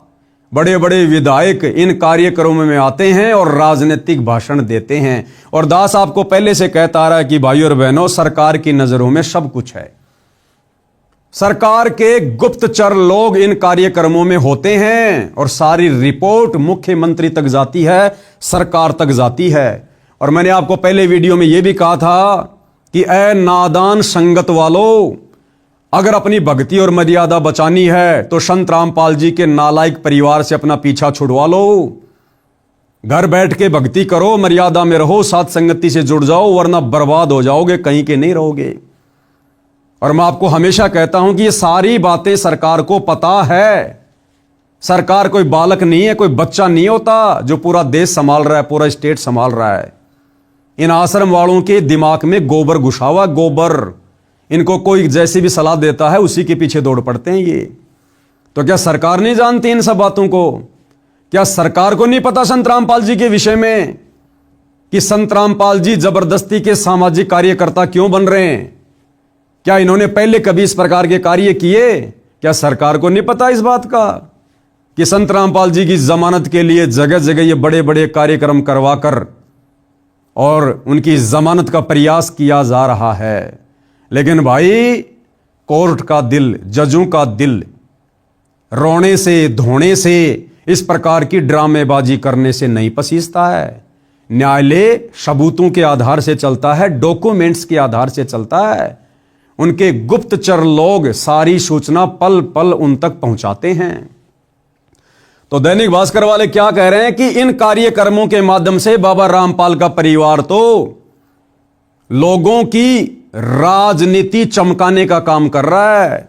बड़े बड़े विधायक इन कार्यक्रमों में आते हैं और राजनीतिक भाषण देते हैं। और दास आपको पहले से कहता आ रहा है कि भाइयों और बहनों, सरकार की नजरों में सब कुछ है। सरकार के गुप्तचर लोग इन कार्यक्रमों में होते हैं और सारी रिपोर्ट मुख्यमंत्री तक जाती है, सरकार तक जाती है। और मैंने आपको पहले वीडियो में यह भी कहा था कि ऐ नादान संगत वालों, अगर अपनी भक्ति और मर्यादा बचानी है तो संत रामपाल जी के नालायक परिवार से अपना पीछा छुड़वा लो। घर बैठ के भक्ति करो, मर्यादा में रहो, साथ संगति से जुड़ जाओ, वरना बर्बाद हो जाओगे, कहीं के नहीं रहोगे। और मैं आपको हमेशा कहता हूं कि ये सारी बातें सरकार को पता है। सरकार कोई बालक नहीं है, कोई बच्चा नहीं होता जो पूरा देश संभाल रहा है, पूरा स्टेट संभाल रहा है। इन आश्रम वालों के दिमाग में गोबर घुसा हुआ, गोबर। इनको कोई जैसी भी सलाह देता है उसी के पीछे दौड़ पड़ते हैं ये। तो क्या सरकार नहीं जानती इन सब बातों को? क्या सरकार को नहीं पता संत रामपाल जी के विषय में कि संत रामपाल जी जबरदस्ती के सामाजिक कार्यकर्ता क्यों बन रहे हैं? क्या इन्होंने पहले कभी इस प्रकार के कार्य किए? क्या सरकार को नहीं पता इस बात का कि संत रामपाल जी की जमानत के लिए जगह जगह ये बड़े बड़े कार्यक्रम करवाकर और उनकी जमानत का प्रयास किया जा रहा है? लेकिन भाई, कोर्ट का दिल, जजों का दिल रोने से धोने से, इस प्रकार की ड्रामेबाजी करने से नहीं पसीजता है। न्यायालय सबूतों के आधार से चलता है, डॉक्यूमेंट्स के आधार से चलता है। उनके गुप्तचर लोग सारी सूचना पल पल उन तक पहुंचाते हैं। तो दैनिक भास्कर वाले क्या कह रहे हैं कि इन कार्यक्रमों के माध्यम से बाबा रामपाल का परिवार तो लोगों की राजनीति चमकाने का काम कर रहा है।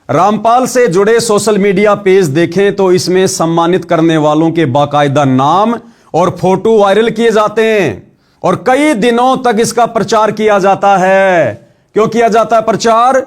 रामपाल से जुड़े सोशल मीडिया पेज देखें तो इसमें सम्मानित करने वालों के बाकायदा नाम और फोटो वायरल किए जाते हैं और कई दिनों तक इसका प्रचार किया जाता है। क्यों किया जाता है प्रचार?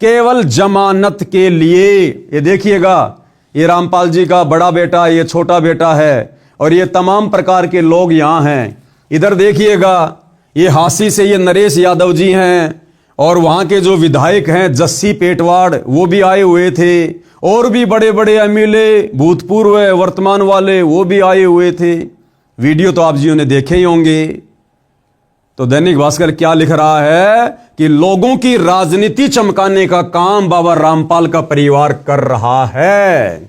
केवल जमानत के लिए। ये देखिएगा, ये रामपाल जी का बड़ा बेटा, ये छोटा बेटा है और ये तमाम प्रकार के लोग यहां हैं। इधर देखिएगा, ये हांसी से ये नरेश यादव जी हैं और वहां के जो विधायक हैं जस्सी पेटवाड़, वो भी आए हुए थे और भी बड़े बड़े एमएलए, भूतपूर्व वर्तमान वाले, वो भी आए हुए थे। वीडियो तो आप जियों ने देखे ही होंगे। तो दैनिक भास्कर क्या लिख रहा है कि लोगों की राजनीति चमकाने का काम बाबा रामपाल का परिवार कर रहा है।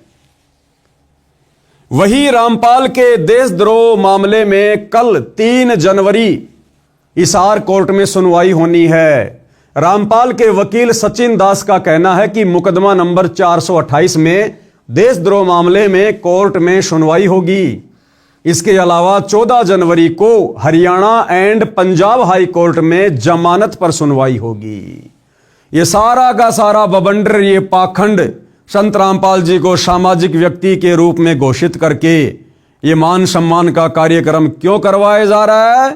वही रामपाल के देशद्रोह मामले में कल 3 जनवरी हिसार कोर्ट में सुनवाई होनी है। रामपाल के वकील सचिन दास का कहना है कि मुकदमा नंबर 428 में देशद्रोह मामले में कोर्ट में सुनवाई होगी। इसके अलावा 14 जनवरी को Haryana and Punjab high court में जमानत पर सुनवाई होगी। ये सारा का सारा बवंडर, ये पाखंड संत रामपाल जी को सामाजिक व्यक्ति के रूप में घोषित करके ये मान सम्मान का कार्यक्रम क्यों करवाया जा रहा है?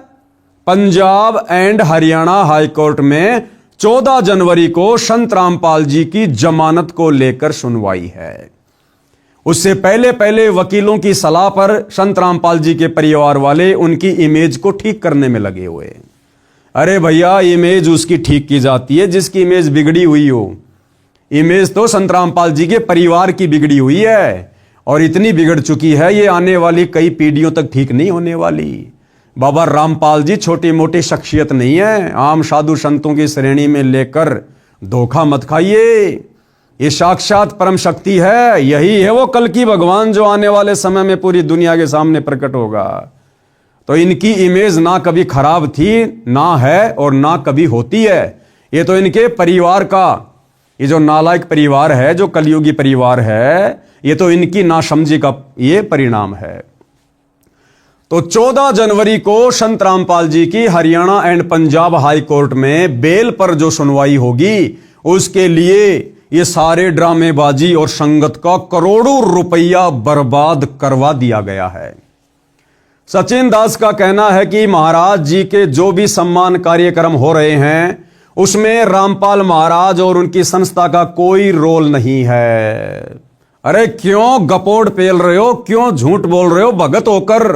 Punjab and Haryana high court में 14 जनवरी को संत रामपाल जी की जमानत को लेकर सुनवाई है। उससे पहले पहले वकीलों की सलाह पर संत रामपाल जी के परिवार वाले उनकी इमेज को ठीक करने में लगे हुए। अरे भैया, इमेज उसकी ठीक की जाती है जिसकी इमेज बिगड़ी हुई हो। इमेज तो संत रामपाल जी के परिवार की बिगड़ी हुई है और इतनी बिगड़ चुकी है ये आने वाली कई पीढ़ियों तक ठीक नहीं होने वाली। बाबा रामपाल जी छोटी मोटी शख्सियत नहीं है, आम साधु संतों की श्रेणी में लेकर धोखा मत खाइए। ये साक्षात परम शक्ति है, यही है वो कल की भगवान जो आने वाले समय में पूरी दुनिया के सामने प्रकट होगा। तो इनकी इमेज ना कभी खराब थी, ना है और ना कभी होती है। ये तो इनके परिवार का, ये जो नालायक परिवार है, जो कलयुगी परिवार है, ये तो इनकी नासमझी का ये परिणाम है। तो 14 जनवरी को संत रामपाल जी की Haryana and Punjab high court में बेल पर जो सुनवाई होगी, उसके लिए ये सारे ड्रामेबाजी और संगत का करोड़ों रुपया बर्बाद करवा दिया गया है। सचिन दास का कहना है कि महाराज जी के जो भी सम्मान कार्यक्रम हो रहे हैं उसमें रामपाल महाराज और उनकी संस्था का कोई रोल नहीं है। अरे क्यों गपोड़ पेल रहे हो, क्यों झूठ बोल रहे हो भगत होकर?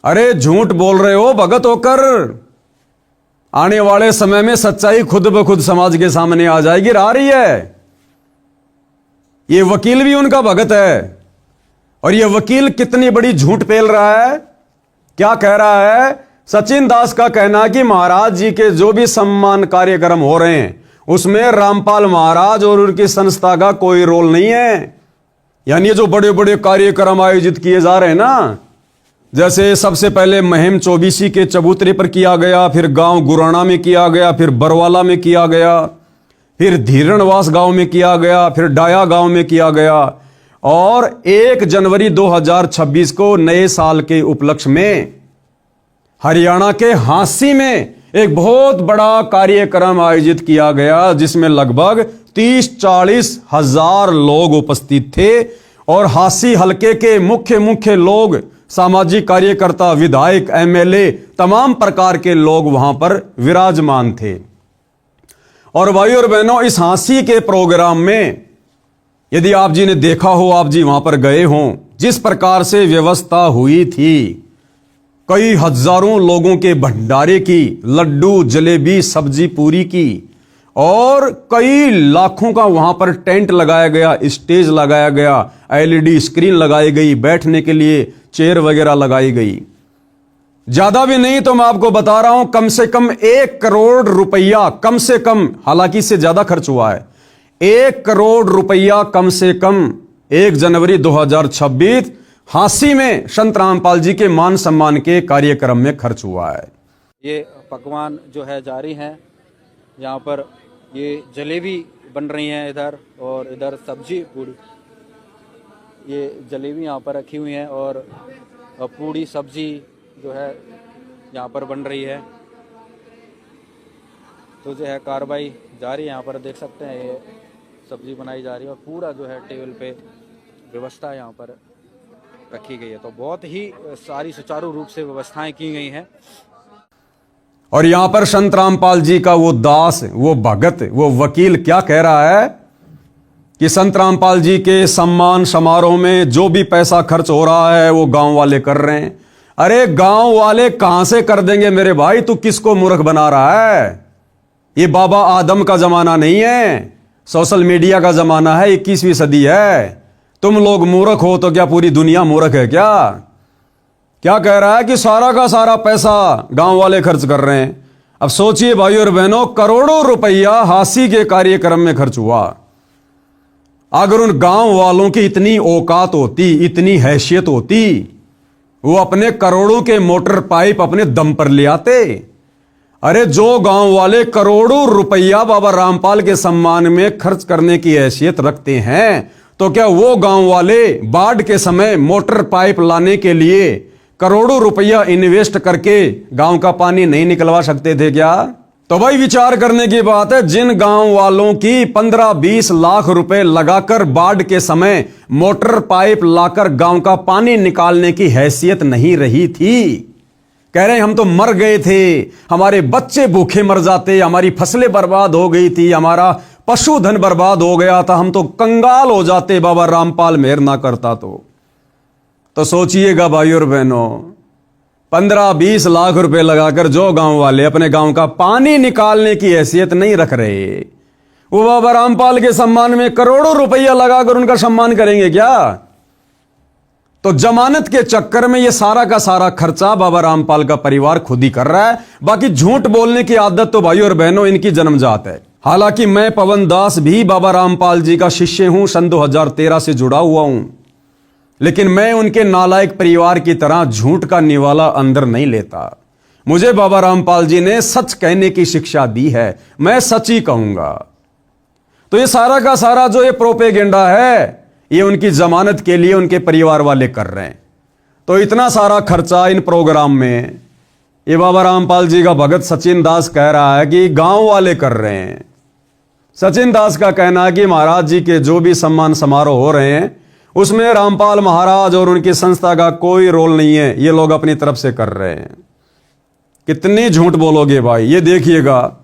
अरे झूठ बोल रहे हो भगत होकर। आने वाले समय में सच्चाई खुद ब खुद समाज के सामने आ जाएगी, आ रही है। ये वकील भी उनका भगत है और ये वकील कितनी बड़ी झूठ पेल रहा है। क्या कह रहा है? सचिन दास का कहना है कि महाराज जी के जो भी सम्मान कार्यक्रम हो रहे हैं उसमें रामपाल महाराज और उनकी संस्था का कोई रोल नहीं है। यानी जो बड़े बड़े कार्यक्रम आयोजित किए जा रहे हैं ना, जैसे सबसे पहले महिम चौबीसी के चबूतरे पर किया गया, फिर गांव गुराना में किया गया, फिर बरवाला में किया गया, फिर धीरणवास गांव में किया गया, फिर डाया गांव में किया गया और 1 जनवरी 2026 को नए साल के उपलक्ष्य में हरियाणा के हांसी में एक बहुत बड़ा कार्यक्रम आयोजित किया गया जिसमें लगभग 30-40 हजार लोग उपस्थित थे और हासी हलके के मुख्य लोग, सामाजिक कार्यकर्ता, विधायक, एमएलए, तमाम प्रकार के लोग वहां पर विराजमान थे। और भाइयों और बहनों, इस हासी के प्रोग्राम में यदि आप जी ने देखा हो, आप जी वहां पर गए हों, जिस प्रकार से व्यवस्था हुई थी, कई हजारों लोगों के भंडारे की, लड्डू, जलेबी, सब्जी पूरी की, और कई लाखों का वहां पर टेंट लगाया गया, स्टेज लगाया गया, एलईडी स्क्रीन लगाई गई, बैठने के लिए चेयर वगैरह लगाई गई। ज्यादा भी नहीं तो मैं आपको बता रहा हूं, कम से कम 1 करोड़ रुपया, कम से कम, हालांकि इससे ज्यादा खर्च हुआ है, 1 करोड़ रुपया कम से कम 1 जनवरी 2026 हांसी में संत रामपाल जी के मान सम्मान के कार्यक्रम में खर्च हुआ है। ये पकवान जो है जारी हैं, यहाँ पर ये जलेबी बन रही हैं इधर, और इधर सब्जी पूड़ी, ये जलेबी यहाँ पर रखी हुई हैं और पूड़ी सब्जी जो है यहाँ पर बन रही है। तो जो है कार्रवाई जारी है, यहाँ पर देख सकते हैं ये सब्जी बनाई जा रही है और पूरा जो है टेबल पे व्यवस्था यहाँ पर रखी गई है। तो बहुत ही सारी सुचारू रूप से व्यवस्थाएं की गई हैं। और यहां पर संत रामपाल जी का वो दास, वो भगत, वो वकील क्या कह रहा है कि संत रामपाल जी के सम्मान समारोह में जो भी पैसा खर्च हो रहा है वो गांव वाले कर रहे हैं। अरे गांव वाले कहां से कर देंगे मेरे भाई, तू किसको मूर्ख बना रहा है? ये बाबा आदम का जमाना नहीं है, सोशल मीडिया का जमाना है, 21वीं सदी है। तुम लोग मूर्ख हो तो क्या पूरी दुनिया मूर्ख है क्या? क्या कह रहा है कि सारा का सारा पैसा गांव वाले खर्च कर रहे हैं। अब सोचिए भाइयों और बहनों, करोड़ों रुपया हांसी के कार्यक्रम में खर्च हुआ। अगर उन गांव वालों की इतनी औकात होती, इतनी हैसियत होती, वो अपने करोड़ों के मोटर पाइप अपने दम पर ले आते। अरे जो गांव वाले करोड़ों रुपया बाबा रामपाल के सम्मान में खर्च करने की हैसियत रखते हैं, तो क्या वो गांव वाले बाढ़ के समय मोटर पाइप लाने के लिए करोड़ों रुपया इन्वेस्ट करके गांव का पानी नहीं निकलवा सकते थे क्या? तो भाई विचार करने की बात है। जिन गांव वालों की 15-20 लाख रुपए लगाकर बाढ़ के समय मोटर पाइप लाकर गांव का पानी निकालने की हैसियत नहीं रही थी, कह रहे हैं हम तो मर गए थे, हमारे बच्चे भूखे मर जाते, हमारी फसलें बर्बाद हो गई थी, हमारा पशुधन बर्बाद हो गया था, हम तो कंगाल हो जाते बाबा रामपाल मेहर ना करता तो सोचिएगा भाइयों और बहनों, 15-20 लाख रुपए लगाकर जो गांव वाले अपने गांव का पानी निकालने की हैसियत नहीं रख रहे, वो बाबा रामपाल के सम्मान में करोड़ों रुपया लगाकर उनका सम्मान करेंगे क्या? तो जमानत के चक्कर में ये सारा का सारा खर्चा बाबा रामपाल का परिवार खुद ही कर रहा है। बाकी झूठ बोलने की आदत तो भाइयों और बहनों इनकी जन्मजात है। हालांकि मैं पवन दास भी बाबा रामपाल जी का शिष्य हूं, सन 2013 से जुड़ा हुआ हूं, लेकिन मैं उनके नालायक परिवार की तरह झूठ का निवाला अंदर नहीं लेता। मुझे बाबा रामपाल जी ने सच कहने की शिक्षा दी है, मैं सच ही कहूंगा। तो ये सारा का सारा जो ये प्रोपेगेंडा है, ये उनकी जमानत के लिए उनके परिवार वाले कर रहे हैं। तो इतना सारा खर्चा इन प्रोग्राम में ये बाबा रामपाल जी का भगत सचिन दास कह रहा है कि गांव वाले कर रहे हैं। सचिन दास का कहना है कि महाराज जी के जो भी सम्मान समारोह हो रहे हैं उसमें रामपाल महाराज और उनकी संस्था का कोई रोल नहीं है, ये लोग अपनी तरफ से कर रहे हैं। कितनी झूठ बोलोगे भाई? ये देखिएगा,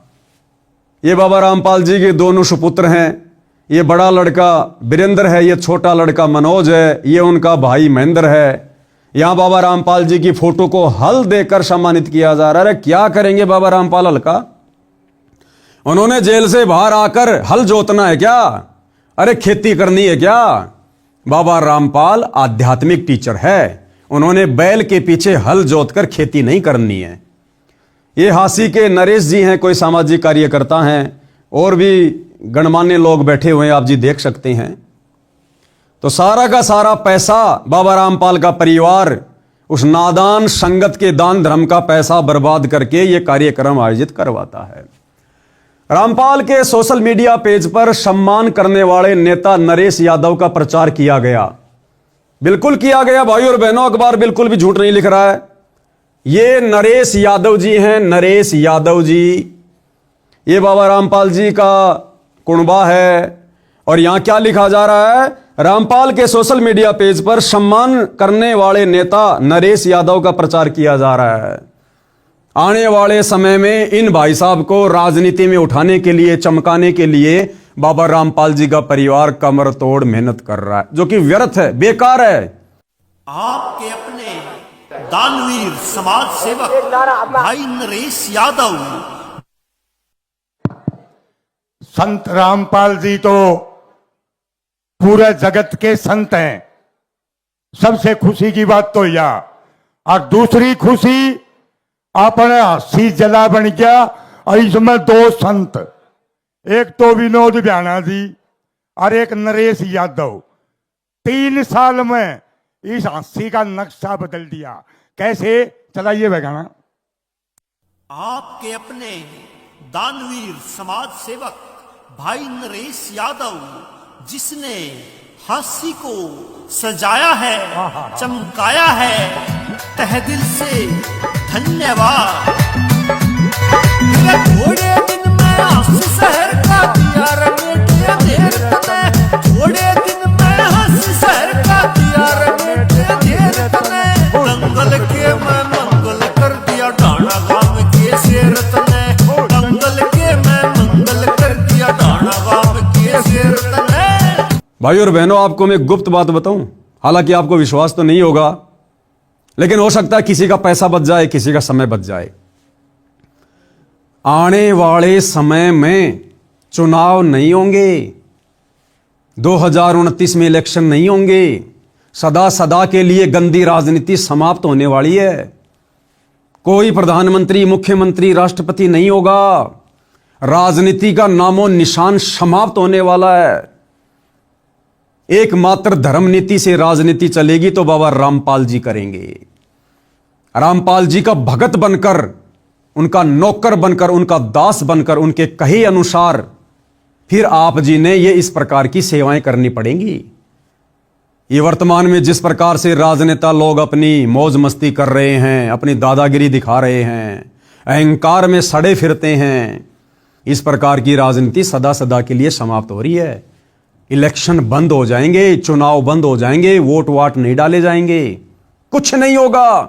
ये बाबा रामपाल जी के दोनों सुपुत्र हैं। ये बड़ा लड़का वीरेंद्र है, ये छोटा लड़का मनोज है, ये उनका भाई महेंद्र है। यहां बाबा रामपाल जी की फोटो को हल देकर सम्मानित किया जा रहा है। क्या करेंगे बाबा रामपाल हल का? उन्होंने जेल से बाहर आकर हल जोतना है क्या? अरे खेती करनी है क्या? बाबा रामपाल आध्यात्मिक टीचर है, उन्होंने बैल के पीछे हल जोतकर खेती नहीं करनी है। ये हांसी के नरेश जी हैं, कोई सामाजिक कार्यकर्ता हैं, और भी गणमान्य लोग बैठे हुए हैं, आप जी देख सकते हैं। तो सारा का सारा पैसा बाबा रामपाल का परिवार उस नादान संगत के दान धर्म का पैसा बर्बाद करके ये कार्यक्रम आयोजित करवाता है। रामपाल के सोशल मीडिया पेज पर सम्मान करने वाले नेता नरेश यादव का प्रचार किया गया, बिल्कुल किया गया भाई और बहनों। अखबार बिल्कुल भी झूठ नहीं लिख रहा है। ये नरेश यादव जी हैं, नरेश यादव जी। ये बाबा रामपाल जी का कुणबा है। और यहां क्या लिखा जा रहा है? रामपाल के सोशल मीडिया पेज पर सम्मान करने वाले नेता नरेश यादव का प्रचार किया जा रहा है। आने वाले समय में इन भाई साहब को राजनीति में उठाने के लिए, चमकाने के लिए बाबा रामपाल जी का परिवार कमर तोड़ मेहनत कर रहा है, जो कि व्यर्थ है, बेकार है। आपके अपने दानवीर समाज सेवक भाई नरेश यादव। संत रामपाल जी तो पूरे जगत के संत हैं। सबसे खुशी की बात तो यह, और दूसरी खुशी अपने हस्सी जला बन गया। और इसमें दो संत, एक तो विनोद ब्याना जी और एक नरेश यादव, 3 साल में इस हस्सी का नक्शा बदल दिया। कैसे? चलाइए गाना। आपके अपने दानवीर समाज सेवक भाई नरेश यादव, जिसने हंसी को सजाया है, चमकाया है, तहे दिल से धन्यवाद। थोड़े दिन में हंसी शहर का दिया रंगेटिया देर तने, थोड़े दिन में हंसी शहर का दिया रंगेटिया देर तने, दंगल के मैं मंगल कर दिया डाना गांव के शेर तने, दंगल के मैं मंगल कर दिया डाना गांव के शेर तने। भाई और बहनों, आपको मैं गुप्त बात बताऊं, हालांकि आपको विश्वास तो नहीं होगा, लेकिन हो सकता है किसी का पैसा बच जाए, किसी का समय बच जाए। आने वाले समय में चुनाव नहीं होंगे, 2029 में इलेक्शन नहीं होंगे। सदा सदा के लिए गंदी राजनीति समाप्त होने वाली है। कोई प्रधानमंत्री, मुख्यमंत्री, राष्ट्रपति नहीं होगा। राजनीति का नामो निशान समाप्त होने वाला है। एकमात्र धर्म नीति से राजनीति चलेगी तो बाबा रामपाल जी करेंगे। रामपाल जी का भगत बनकर, उनका नौकर बनकर, उनका दास बनकर, उनके कहे अनुसार फिर आप जी ने ये इस प्रकार की सेवाएं करनी पड़ेंगी। ये वर्तमान में जिस प्रकार से राजनेता लोग अपनी मौज मस्ती कर रहे हैं, अपनी दादागिरी दिखा रहे हैं, अहंकार में सड़े फिरते हैं, इस प्रकार की राजनीति सदा सदा के लिए समाप्त हो रही है। इलेक्शन बंद हो जाएंगे, चुनाव बंद हो जाएंगे, वोट वाट नहीं डाले जाएंगे, कुछ नहीं होगा।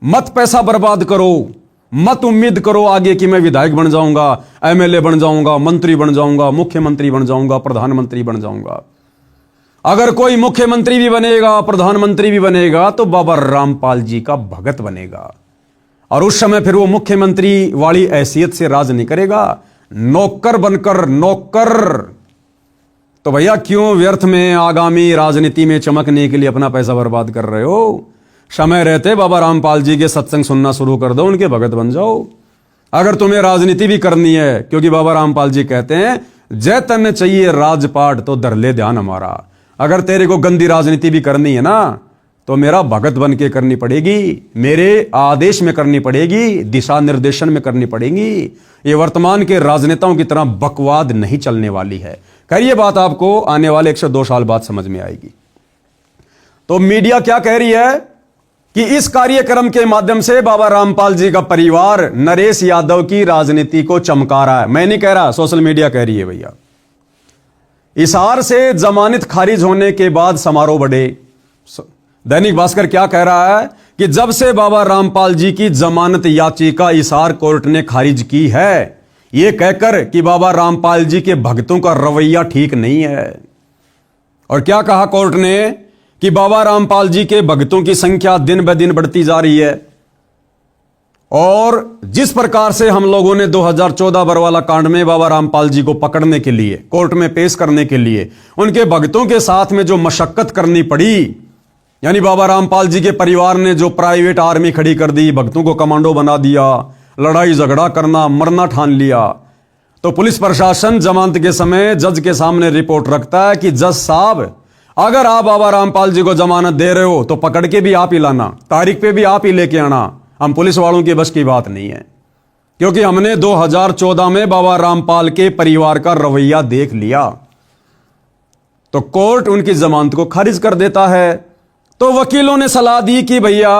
मत पैसा बर्बाद करो, मत उम्मीद करो आगे कि मैं विधायक बन जाऊंगा, एमएलए बन जाऊंगा, मंत्री बन जाऊंगा, मुख्यमंत्री बन जाऊंगा, प्रधानमंत्री बन जाऊंगा। अगर कोई मुख्यमंत्री भी बनेगा, प्रधानमंत्री भी बनेगा, तो बाबा रामपाल जी का भगत बनेगा। और उस समय फिर वो मुख्यमंत्री वाली हैसियत से राज नहीं करेगा, नौकर बनकर। नौकर तो भैया क्यों व्यर्थ में आगामी राजनीति में चमकने के लिए अपना पैसा बर्बाद कर रहे हो? समय रहते बाबा रामपाल जी के सत्संग सुनना शुरू कर दो, उनके भगत बन जाओ। अगर तुम्हें राजनीति भी करनी है, क्योंकि बाबा रामपाल जी कहते हैं जय तन चाहिए राजपाट तो धर ले ध्यान हमारा। अगर तेरे को गंदी राजनीति भी करनी है ना, तो मेरा भगत बन के करनी पड़ेगी, मेरे आदेश में करनी पड़ेगी, दिशा निर्देशन में करनी पड़ेगी। ये वर्तमान के राजनेताओं की तरह बकवाद नहीं चलने वाली है। खैर ये बात आपको आने वाले 102 साल बाद समझ में आएगी। तो मीडिया क्या कह रही है कि इस कार्यक्रम के माध्यम से बाबा रामपाल जी का परिवार नरेश यादव की राजनीति को चमका रहा है। मैं नहीं कह रहा, सोशल मीडिया कह रही है भैया। हिसार से जमानत खारिज होने के बाद समारोह बढ़े। दैनिक भास्कर क्या कह रहा है कि जब से बाबा रामपाल जी की जमानत याचिका हिसार कोर्ट ने खारिज की है, यह कहकर कि बाबा रामपाल जी के भक्तों का रवैया ठीक नहीं है। और क्या कहा कोर्ट ने कि बाबा रामपाल जी के भक्तों की संख्या दिन ब दिन बढ़ती जा रही है। और जिस प्रकार से हम लोगों ने 2014 बरवाला कांड में बाबा रामपाल जी को पकड़ने के लिए, कोर्ट में पेश करने के लिए उनके भक्तों के साथ में जो मशक्कत करनी पड़ी, यानी बाबा रामपाल जी के परिवार ने जो प्राइवेट आर्मी खड़ी कर दी, भक्तों को कमांडो बना दिया, लड़ाई झगड़ा करना, मरना ठान लिया, तो पुलिस प्रशासन जमानत के समय जज के सामने रिपोर्ट रखता है कि जज साहब, अगर आप बाबा रामपाल जी को जमानत दे रहे हो तो पकड़ के भी आप ही लाना, तारीख पे भी आप ही लेके आना। हम पुलिस वालों की बस की बात नहीं है, क्योंकि हमने 2014 में बाबा रामपाल के परिवार का रवैया देख लिया। तो कोर्ट उनकी जमानत को खारिज कर देता है। तो वकीलों ने सलाह दी कि भैया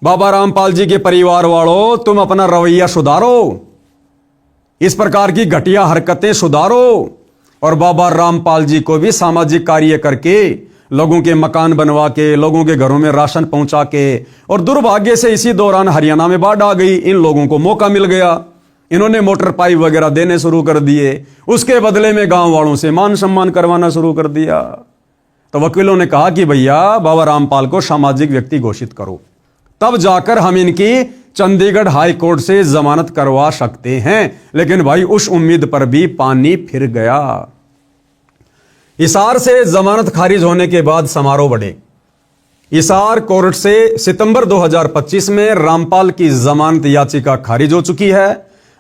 बाबा रामपाल जी के परिवार वालों, तुम अपना रवैया सुधारो, इस प्रकार की घटिया हरकतें सुधारो और बाबा रामपाल जी को भी सामाजिक कार्य करके, लोगों के मकान बनवा के, लोगों के घरों में राशन पहुंचा के, और दुर्भाग्य से इसी दौरान हरियाणा में बाढ़ आ गई, इन लोगों को मौका मिल गया, इन्होंने मोटर पाइप वगैरह देने शुरू कर दिए, उसके बदले में गांव वालों से मान सम्मान करवाना शुरू कर दिया। तो वकीलों ने कहा कि भैया बाबा रामपाल को सामाजिक व्यक्ति घोषित करो, तब जाकर हम इनकी चंडीगढ़ हाई कोर्ट से जमानत करवा सकते हैं। लेकिन भाई उस उम्मीद पर भी पानी फिर गया। हिसार से जमानत खारिज होने के बाद समारोह बढ़े। हिसार कोर्ट से सितंबर 2025 में रामपाल की जमानत याचिका खारिज हो चुकी है।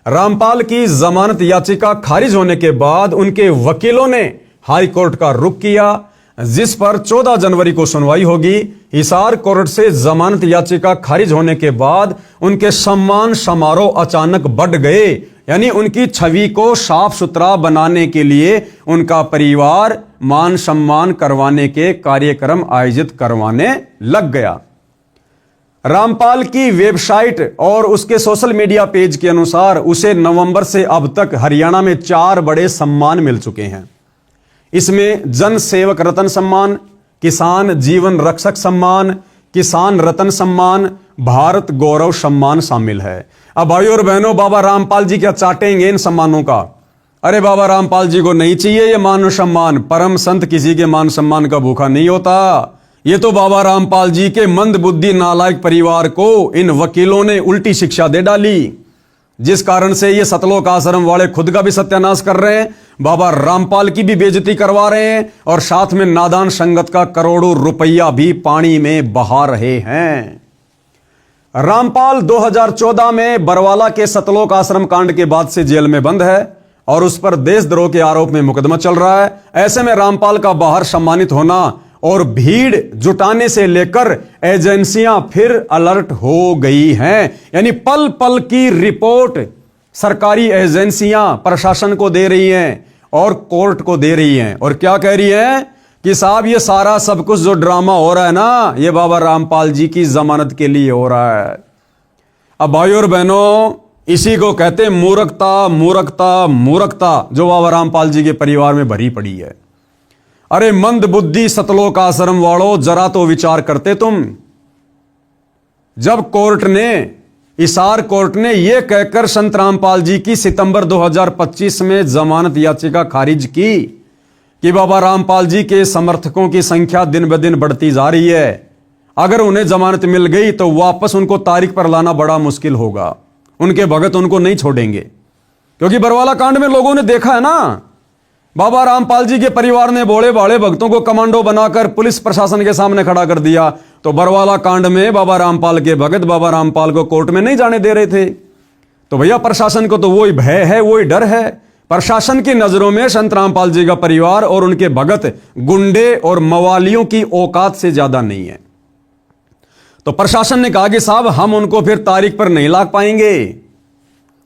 रामपाल की जमानत याचिका खारिज होने के बाद उनके वकीलों ने हाई कोर्ट का रुख किया, जिस पर 14 जनवरी को सुनवाई होगी। हिसार कोर्ट से जमानत याचिका खारिज होने के बाद उनके सम्मान समारोह अचानक बढ़ गए, यानी उनकी छवि को साफ सुथरा बनाने के लिए उनका परिवार मान सम्मान करवाने के कार्यक्रम आयोजित करवाने लग गया। रामपाल की वेबसाइट और उसके सोशल मीडिया पेज के अनुसार उसे नवंबर से अब तक हरियाणा में 4 बड़े सम्मान मिल चुके हैं। इसमें जन सेवक रत्न सम्मान, किसान जीवन रक्षक सम्मान, किसान रत्न सम्मान, भारत गौरव सम्मान शामिल है। अब भाइयों और बहनों, बाबा रामपाल जी क्या चाटेंगे इन सम्मानों का? अरे बाबा रामपाल जी को नहीं चाहिए ये मान सम्मान। परम संत किसी के मान सम्मान का भूखा नहीं होता। ये तो बाबा रामपाल जी के मंद बुद्धि नालायक परिवार को इन वकीलों ने उल्टी शिक्षा दे डाली, जिस कारण से ये सतलोक आश्रम वाले खुद का भी सत्यानाश कर रहे हैं, बाबा रामपाल की भी बेइज्जती करवा रहे हैं और साथ में नादान संगत का करोड़ों रुपया भी पानी में बहा रहे हैं। रामपाल 2014 में बरवाला के सतलोक आश्रम कांड के बाद से जेल में बंद है और उस पर देशद्रोह के आरोप में मुकदमा चल रहा है। ऐसे में रामपाल का बाहर सम्मानित होना और भीड़ जुटाने से लेकर एजेंसियां फिर अलर्ट हो गई हैं, यानी पल पल की रिपोर्ट सरकारी एजेंसियां प्रशासन को दे रही हैं और कोर्ट को दे रही हैं। और क्या कह रही हैं कि साहब ये सारा सब कुछ जो ड्रामा हो रहा है ना, ये बाबा रामपाल जी की जमानत के लिए हो रहा है। अब भाइयों और बहनों, इसी को कहते हैं मूर्खता, मूर्खता, मूर्खता जो बाबा रामपाल जी के परिवार में भरी पड़ी है। अरे मंद बुद्धि सतलोक आश्रम वालों, जरा तो विचार करते तुम। जब कोर्ट ने, हिसार कोर्ट ने यह कहकर संत रामपाल जी की सितंबर 2025 में जमानत याचिका खारिज की कि बाबा रामपाल जी के समर्थकों की संख्या दिन ब दिन बढ़ती जा रही है, अगर उन्हें जमानत मिल गई तो वापस उनको तारीख पर लाना बड़ा मुश्किल होगा, उनके भगत उनको नहीं छोड़ेंगे। क्योंकि बरवाला कांड में लोगों ने देखा है ना, बाबा रामपाल जी के परिवार ने भोले भाले भक्तों को कमांडो बनाकर पुलिस प्रशासन के सामने खड़ा कर दिया। तो बरवाला कांड में बाबा रामपाल के भगत बाबा रामपाल को कोर्ट में नहीं जाने दे रहे थे। तो भैया प्रशासन को तो वही भय है, वही डर है। प्रशासन की नजरों में संत रामपाल जी का परिवार और उनके भगत गुंडे और मवालियों की औकात से ज्यादा नहीं है। तो प्रशासन ने कहा कि साहब हम उनको फिर तारीख पर नहीं ला पाएंगे,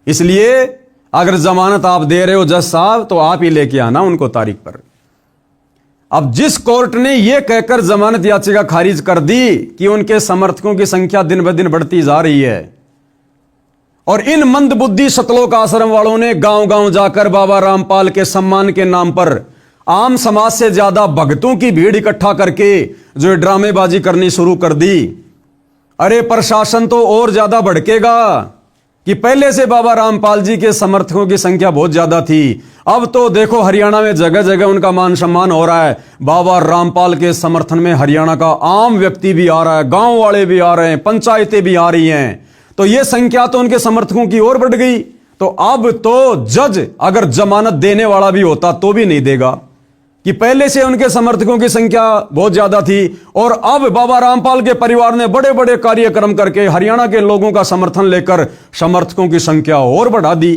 इसलिए अगर जमानत आप दे रहे हो जज साहब तो आप ही लेके आना उनको तारीख पर। अब जिस कोर्ट ने यह कहकर जमानत याचिका खारिज कर दी कि उनके समर्थकों की संख्या दिन ब दिन बढ़ती जा रही है और इन मंदबुद्धि सतलोक आश्रम वालों ने गांव गांव जाकर बाबा रामपाल के सम्मान के नाम पर आम समाज से ज्यादा भक्तों की भीड़ इकट्ठा करके जो ड्रामेबाजी करनी शुरू कर दी, अरे प्रशासन तो और ज्यादा भड़केगा कि पहले से बाबा रामपाल जी के समर्थकों की संख्या बहुत ज्यादा थी। अब तो देखो हरियाणा में जगह जगह उनका मान सम्मान हो रहा है। बाबा रामपाल के समर्थन में हरियाणा का आम व्यक्ति भी आ रहा है, गांव वाले भी आ रहे हैं, पंचायतें भी आ रही हैं। तो यह संख्या तो उनके समर्थकों की ओर बढ़ गई। तो अब तो जज अगर जमानत देने वाला भी होता तो भी नहीं देगा कि पहले से उनके समर्थकों की संख्या बहुत ज्यादा थी और अब बाबा रामपाल के परिवार ने बड़े बड़े कार्यक्रम करके हरियाणा के लोगों का समर्थन लेकर समर्थकों की संख्या और बढ़ा दी।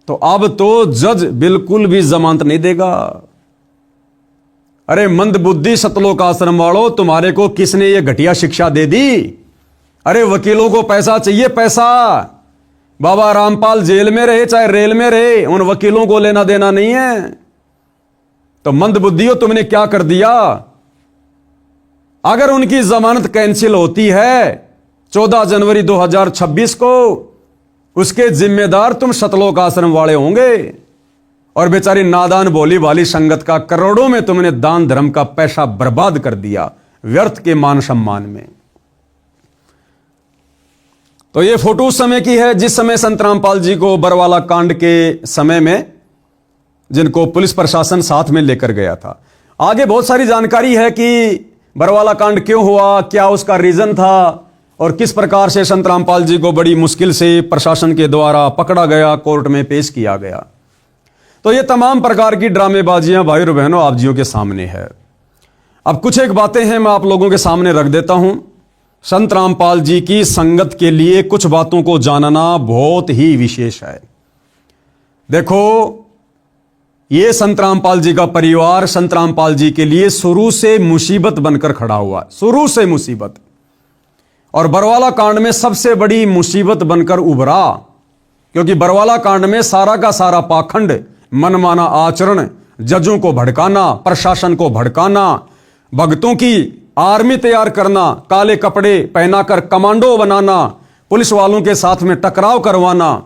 तो अब तो जज बिल्कुल भी जमानत नहीं देगा। अरे मंदबुद्धि सतलोक आश्रम वालों, तुम्हारे को किसने ये घटिया शिक्षा दे दी? अरे वकीलों को पैसा चाहिए, पैसा। बाबा रामपाल जेल में रहे चाहे रेल में रहे, उन वकीलों को लेना देना नहीं है। तो मंदबुद्धियों, तुमने क्या कर दिया? अगर उनकी जमानत कैंसिल होती है 14 जनवरी 2026 को उसके जिम्मेदार तुम सतलोक आश्रम वाले होंगे। और बेचारी नादान भोली वाली संगत का करोड़ों में तुमने दान धर्म का पैसा बर्बाद कर दिया व्यर्थ के मान सम्मान में। तो ये फोटो उस समय की है जिस समय संत रामपाल जी को बरवाला कांड के समय में जिनको पुलिस प्रशासन साथ में लेकर गया था। आगे बहुत सारी जानकारी है कि बरवाला कांड क्यों हुआ, क्या उसका रीजन था और किस प्रकार से संत रामपाल जी को बड़ी मुश्किल से प्रशासन के द्वारा पकड़ा गया, कोर्ट में पेश किया गया। तो ये तमाम प्रकार की ड्रामेबाजियां भाई और बहनों आप जियों के सामने है। अब कुछ एक बातें हैं मैं आप लोगों के सामने रख देता हूं। संत रामपाल जी की संगत के लिए कुछ बातों को जानना बहुत ही विशेष है। देखो, ये संत रामपाल जी का परिवार संत रामपाल जी के लिए शुरू से मुसीबत बनकर खड़ा हुआ, शुरू से मुसीबत। और बरवाला कांड में सबसे बड़ी मुसीबत बनकर उभरा, क्योंकि बरवाला कांड में सारा का सारा पाखंड, मनमाना आचरण, जजों को भड़काना, प्रशासन को भड़काना, भक्तों की आर्मी तैयार करना, काले कपड़े पहनाकर कमांडो बनाना, पुलिस वालों के साथ में टकराव करवाना,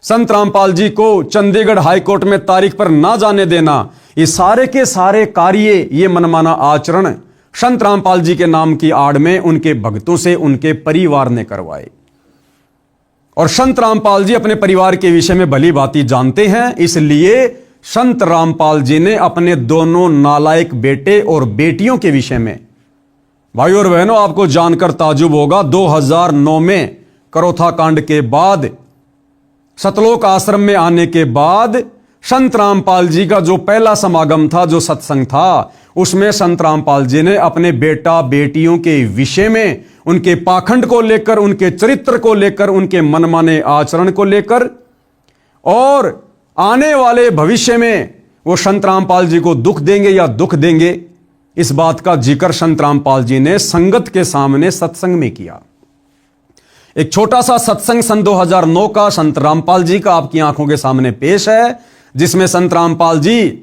संत रामपाल जी को चंडीगढ़ हाईकोर्ट में तारीख पर ना जाने देना, ये सारे के सारे कार्य, ये मनमाना आचरण संत रामपाल जी के नाम की आड़ में उनके भक्तों से उनके परिवार ने करवाए। और संत रामपाल जी अपने परिवार के विषय में भली भांति जानते हैं, इसलिए संत रामपाल जी ने अपने दोनों नालायक बेटे और बेटियों के विषय में, भाइयों और बहनों आपको जानकर ताजुब होगा, 2009 में करोथा कांड के बाद, सतलोक आश्रम में आने के बाद संत रामपाल जी का जो पहला समागम था, जो सत्संग था, उसमें संत रामपाल जी ने अपने बेटा बेटियों के विषय में, उनके पाखंड को लेकर, उनके चरित्र को लेकर, उनके मनमाने आचरण को लेकर और आने वाले भविष्य में वो संत रामपाल जी को दुख देंगे या दुख देंगे, इस बात का जिक्र संत रामपाल जी ने संगत के सामने सत्संग में किया। एक छोटा सा सत्संग सन 2009 का संत रामपाल जी का आपकी आंखों के सामने पेश है, जिसमें संत रामपाल जी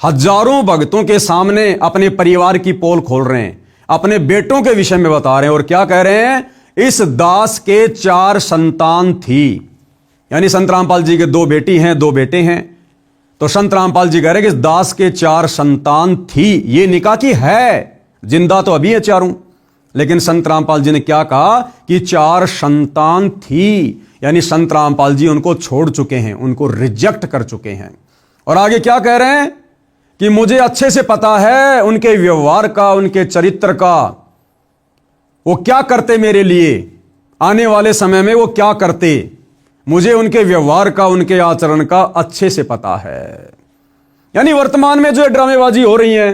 हजारों भक्तों के सामने अपने परिवार की पोल खोल रहे हैं, अपने बेटों के विषय में बता रहे हैं और क्या कह रहे हैं, इस दास के 4 संतान थी, यानी संत रामपाल जी के 2 बेटी हैं, 2 बेटे हैं। तो संत रामपाल जी कह रहे हैं कि इस दास के 4 संतान थी, ये निकाह की है, जिंदा तो अभी है चारों, लेकिन संत रामपाल जी ने क्या कहा कि 4 संतान थी, यानी संत रामपाल जी उनको छोड़ चुके हैं, उनको रिजेक्ट कर चुके हैं। और आगे क्या कह रहे हैं कि मुझे अच्छे से पता है उनके व्यवहार का, उनके चरित्र का, वो क्या करते मेरे लिए, आने वाले समय में वो क्या करते, मुझे उनके व्यवहार का, उनके आचरण का अच्छे से पता है। यानी वर्तमान में जो ड्रामेबाजी हो रही है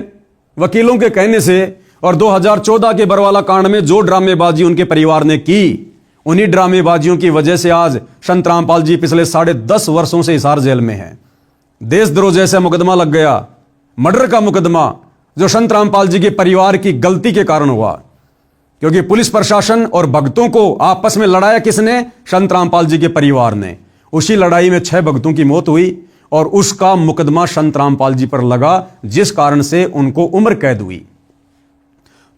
वकीलों के कहने से, और 2014 के बरवाला कांड में जो ड्रामेबाजी उनके परिवार ने की, उन्हीं ड्रामेबाजियों की वजह से आज संत रामपाल जी पिछले 10.5 वर्षों से हिसार जेल में हैं। देशद्रोह जैसा मुकदमा लग गया, मर्डर का मुकदमा, जो संत रामपाल जी के परिवार की गलती के कारण हुआ, क्योंकि पुलिस प्रशासन और भक्तों को आपस में लड़ाया किसने, संत रामपाल जी के परिवार ने। उसी लड़ाई में 6 भक्तों की मौत हुई और उसका मुकदमा संत रामपाल जी पर लगा, जिस कारण से उनको उम्र कैद हुई।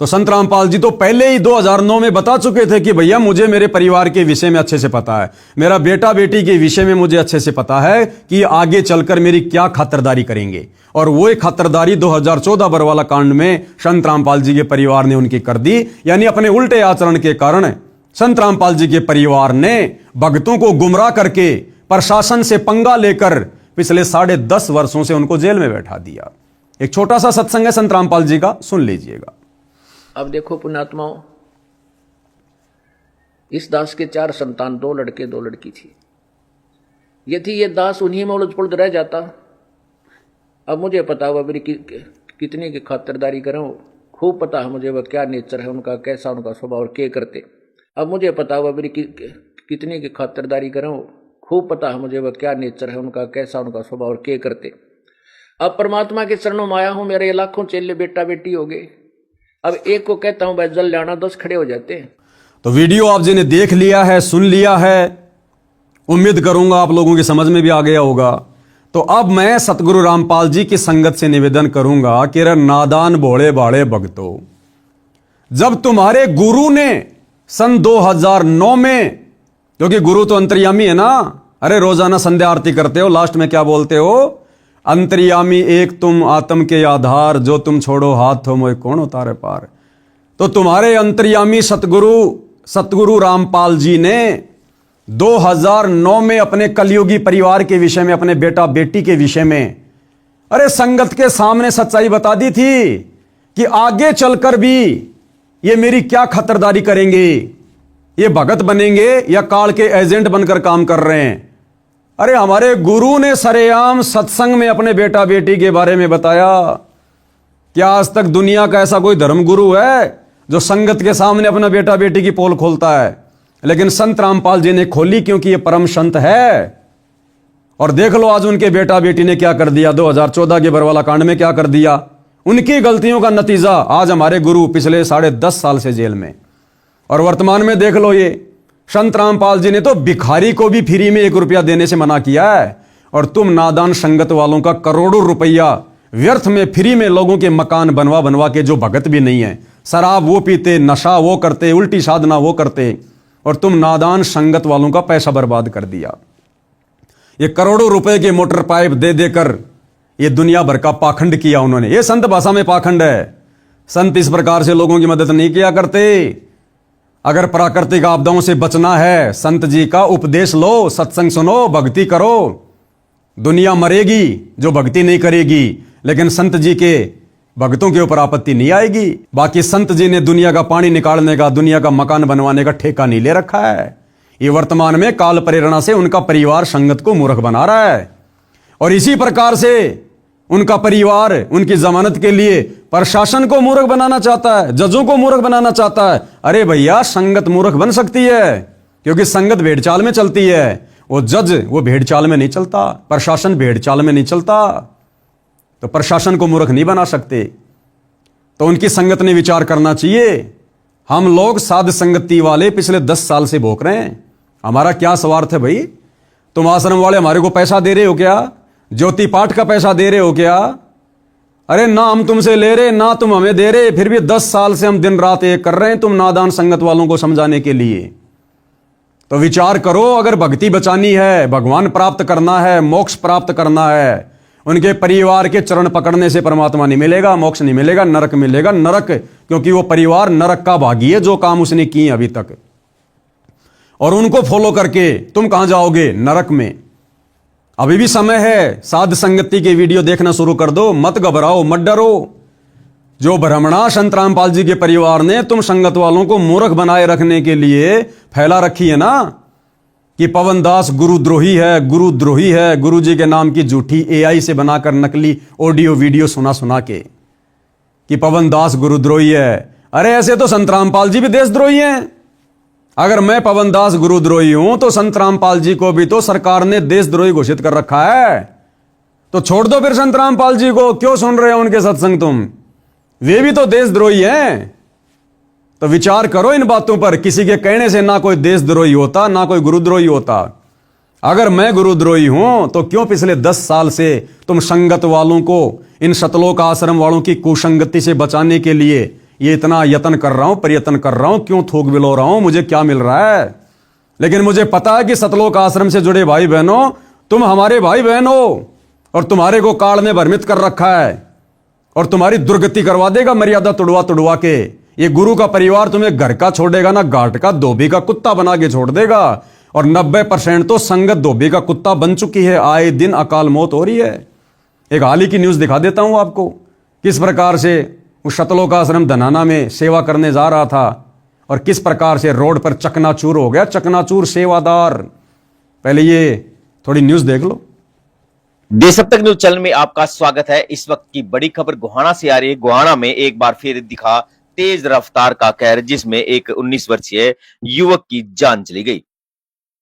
तो संत रामपाल जी तो पहले ही 2009 में बता चुके थे कि भैया मुझे मेरे परिवार के विषय में अच्छे से पता है, मेरा बेटा बेटी के विषय में मुझे अच्छे से पता है कि आगे चलकर मेरी क्या खातिरदारी करेंगे। और वो एक खातिरदारी 2014 बरवाला कांड में संत रामपाल जी के परिवार ने उनकी कर दी। यानी अपने उल्टे आचरण के कारण संत रामपाल जी के परिवार ने भक्तों को गुमराह करके प्रशासन से पंगा लेकर पिछले 10.5 वर्षों से उनको जेल में बैठा दिया। एक छोटा सा सत्संग है संत रामपाल जी का, सुन लीजिएगा। अब देखो पुण्यात्माओं, इस दास के 4 संतान, 2 लड़के 2 लड़की थी। यदि ये दास उन्हीं में उलझ पुलझ रह जाता, अब मुझे पता हुआ मेरी कितनी की खातिरदारी करूं, खूब पता है मुझे वह क्या नेचर है उनका, कैसा उनका स्वभाव और क्या करते। अब मुझे पता हुआ मेरी कितनी की खातिरदारी करूं, खूब पता है मुझे वह क्या नेचर है उनका, कैसा उनका स्वभाव और क्या करते। अब परमात्मा के चरणों में आया हूं, मेरे लाखों चेले बेटा बेटी हो गए। अब एक को कहता हूं भाई जल जाना, 10 खड़े हो जाते हैं। तो वीडियो आप जी ने देख लिया है, सुन लिया है, उम्मीद करूंगा आप लोगों की समझ में भी आ गया होगा। तो अब मैं सतगुरु रामपाल जी की संगत से निवेदन करूंगा कि रे नादान भोले भाले भक्तों, जब तुम्हारे गुरु ने सन 2009 में, क्योंकि गुरु तो अंतर्यामी है ना। अरे रोजाना संध्या आरती करते हो, लास्ट में क्या बोलते हो? अंतर्यामी एक तुम आत्म के आधार, जो तुम छोड़ो हाथ हो मोए कौन उतारे पार। तो तुम्हारे अंतर्यामी सतगुरु रामपाल जी ने 2009 में अपने कलयुगी परिवार के विषय में, अपने बेटा बेटी के विषय में, अरे संगत के सामने सच्चाई बता दी थी कि आगे चलकर भी ये मेरी क्या खतरदारी करेंगे, ये भगत बनेंगे या काल के एजेंट बनकर काम कर रहे हैं। अरे हमारे गुरु ने सरेआम सत्संग में अपने बेटा बेटी के बारे में बताया। क्या आज तक दुनिया का ऐसा कोई धर्म गुरु है जो संगत के सामने अपना बेटा बेटी की पोल खोलता है? लेकिन संत रामपाल जी ने खोली, क्योंकि ये परम संत है। और देख लो आज उनके बेटा बेटी ने क्या कर दिया। 2014 के बरवाला कांड में क्या कर दिया। उनकी गलतियों का नतीजा आज हमारे गुरु पिछले 10.5 साल से जेल में। और वर्तमान में देख लो, ये संत रामपाल जी ने तो भिखारी को भी फ्री में 1 रुपया देने से मना किया है। और तुम नादान संगत वालों का करोड़ों रुपया व्यर्थ में फ्री में लोगों के मकान बनवा बनवा के, जो भगत भी नहीं है, शराब वो पीते, नशा वो करते, उल्टी साधना वो करते, और तुम नादान संगत वालों का पैसा बर्बाद कर दिया। ये करोड़ों रुपए के मोटर पाइप दे देकर ये दुनिया भर का पाखंड किया उन्होंने। ये संत भाषा में पाखंड है। संत इस प्रकार से लोगों की मदद नहीं किया करते। अगर प्राकृतिक आपदाओं से बचना है, संत जी का उपदेश लो, सत्संग सुनो, भक्ति करो। दुनिया मरेगी जो भक्ति नहीं करेगी, लेकिन संत जी के भक्तों के ऊपर आपत्ति नहीं आएगी। बाकी संत जी ने दुनिया का पानी निकालने का, दुनिया का मकान बनवाने का ठेका नहीं ले रखा है। ये वर्तमान में काल प्रेरणा से उनका परिवार संगत को मूर्ख बना रहा है। और इसी प्रकार से उनका परिवार उनकी जमानत के लिए प्रशासन को मूर्ख बनाना चाहता है, जजों को मूर्ख बनाना चाहता है। अरे भैया, संगत मूर्ख बन सकती है, क्योंकि संगत भेड़ चाल में चलती है। वो जज वो भेड़ चाल में नहीं चलता, प्रशासन भेड़ चाल में नहीं चलता। तो प्रशासन को मूर्ख नहीं बना सकते। तो उनकी संगत ने विचार करना चाहिए। हम लोग साध संगति वाले पिछले 10 साल से भोग रहे हैं। हमारा क्या स्वार्थ है भाई? तुम आश्रम वाले हमारे को पैसा दे रहे हो क्या? ज्योति पाठ का पैसा दे रहे हो क्या? अरे ना हम तुमसे ले रहे, ना तुम हमें दे रहे, फिर भी 10 साल से हम दिन रात एक कर रहे हैं तुम नादान संगत वालों को समझाने के लिए। तो विचार करो, अगर भक्ति बचानी है, भगवान प्राप्त करना है, मोक्ष प्राप्त करना है, उनके परिवार के चरण पकड़ने से परमात्मा नहीं मिलेगा, मोक्ष नहीं मिलेगा, नरक मिलेगा। नरक, क्योंकि वो परिवार नरक का भागी है, जो काम उसने किए अभी तक। और उनको फॉलो करके तुम कहां जाओगे? नरक में। अभी भी समय है, साध संगति के वीडियो देखना शुरू कर दो। मत घबराओ, मत डरो। जो भ्रमणा संत रामपाल जी के परिवार ने तुम संगत वालों को मूर्ख बनाए रखने के लिए फैला रखी है ना, कि पवन दास गुरुद्रोही है, गुरुद्रोही है, गुरु जी के नाम की झूठी AI से बनाकर नकली ऑडियो वीडियो सुना सुना के कि पवन दास गुरुद्रोही है। अरे ऐसे तो संत रामपाल जी भी देशद्रोही हैं। अगर मैं पवन दास गुरुद्रोही हूं तो संत रामपाल जी को भी तो सरकार ने देशद्रोही घोषित कर रखा है। तो छोड़ दो फिर संत रामपाल जी को, क्यों सुन रहे हो उनके सत्संग तुम? वे भी तो देशद्रोही हैं। तो विचार करो इन बातों पर। किसी के कहने से ना कोई देशद्रोही होता, ना कोई गुरुद्रोही होता। अगर मैं गुरुद्रोही हूं तो क्यों पिछले 10 साल से तुम संगत वालों को, इन सतलोक आश्रम वालों की कुसंगति से बचाने के लिए ये इतना यत्न कर रहा हूं, प्रयत्न कर रहा हूं? क्यों थूक बिलो रहा हूं? मुझे क्या मिल रहा है? लेकिन मुझे पता है कि सतलोक आश्रम से जुड़े भाई बहनों, तुम हमारे भाई बहन हो, और तुम्हारे को काल ने भ्रमित कर रखा है और तुम्हारी दुर्गति करवा देगा मर्यादा तुड़वा तुड़वा के। ये गुरु का परिवार तुम्हें घर का छोड़ेगा ना, घाट का धोबी का कुत्ता बना के छोड़ देगा। और 90% तो संगत धोबी का कुत्ता बन चुकी है। आए दिन अकाल मौत हो रही है। एक हाल ही की न्यूज दिखा देता हूं आपको, किस प्रकार से उस सतलोक आश्रम धनाना में सेवा करने जा रहा था और किस प्रकार से रोड पर चकनाचूर हो गया। चकनाचूर सेवादार। पहले ये थोड़ी न्यूज देख लो। देश अब तक न्यूज चैनल में आपका स्वागत है। इस वक्त की बड़ी खबर गोहाना से आ रही है। गोहाना में एक बार फिर दिखा तेज रफ्तार का कहर, जिसमें एक 19 वर्षीय युवक की जान चली गई।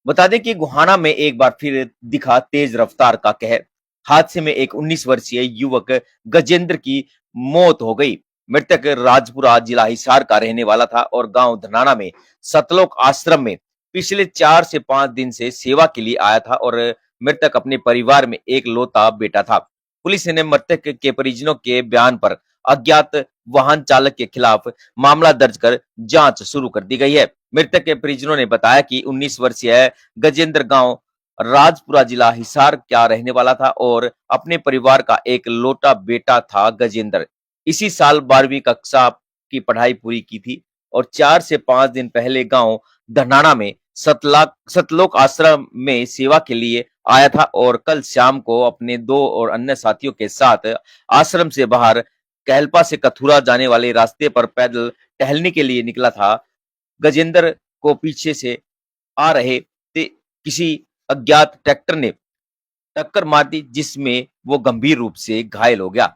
बता दें कि गोहाना में एक बार फिर दिखा तेज रफ्तार का कहर। हादसे में एक 19 वर्षीय युवक गजेंद्र की मौत हो गई। मृतक राजपुरा जिला हिसार का रहने वाला था और गांव धनाना में सतलोक आश्रम में पिछले 4 से 5 दिन से सेवा के लिए आया था और मृतक अपने परिवार में एक लौता बेटा था। पुलिस ने मृतक के परिजनों के बयान पर अज्ञात वाहन चालक के खिलाफ मामला दर्ज कर जांच शुरू कर दी गई है। मृतक के परिजनों ने बताया कि 19 वर्षीय गजेंद्र गांव राजपुरा जिला हिसार का रहने वाला था और अपने परिवार का एक लौटा बेटा था। गजेंद्र इसी साल 12वीं कक्षा की पढ़ाई पूरी की थी और 4 से 5 दिन पहले गांव धनाना में सतलोक आश्रम में सेवा के लिए आया था और कल शाम को अपने 2 और अन्य साथियों के साथ आश्रम से बाहर कहलपा से कथुरा जाने वाले रास्ते पर पैदल टहलने के लिए निकला था। गजेंद्र को पीछे से आ रहे किसी अज्ञात ट्रैक्टर ने टक्कर मार दी, जिसमें वो गंभीर रूप से घायल हो गया,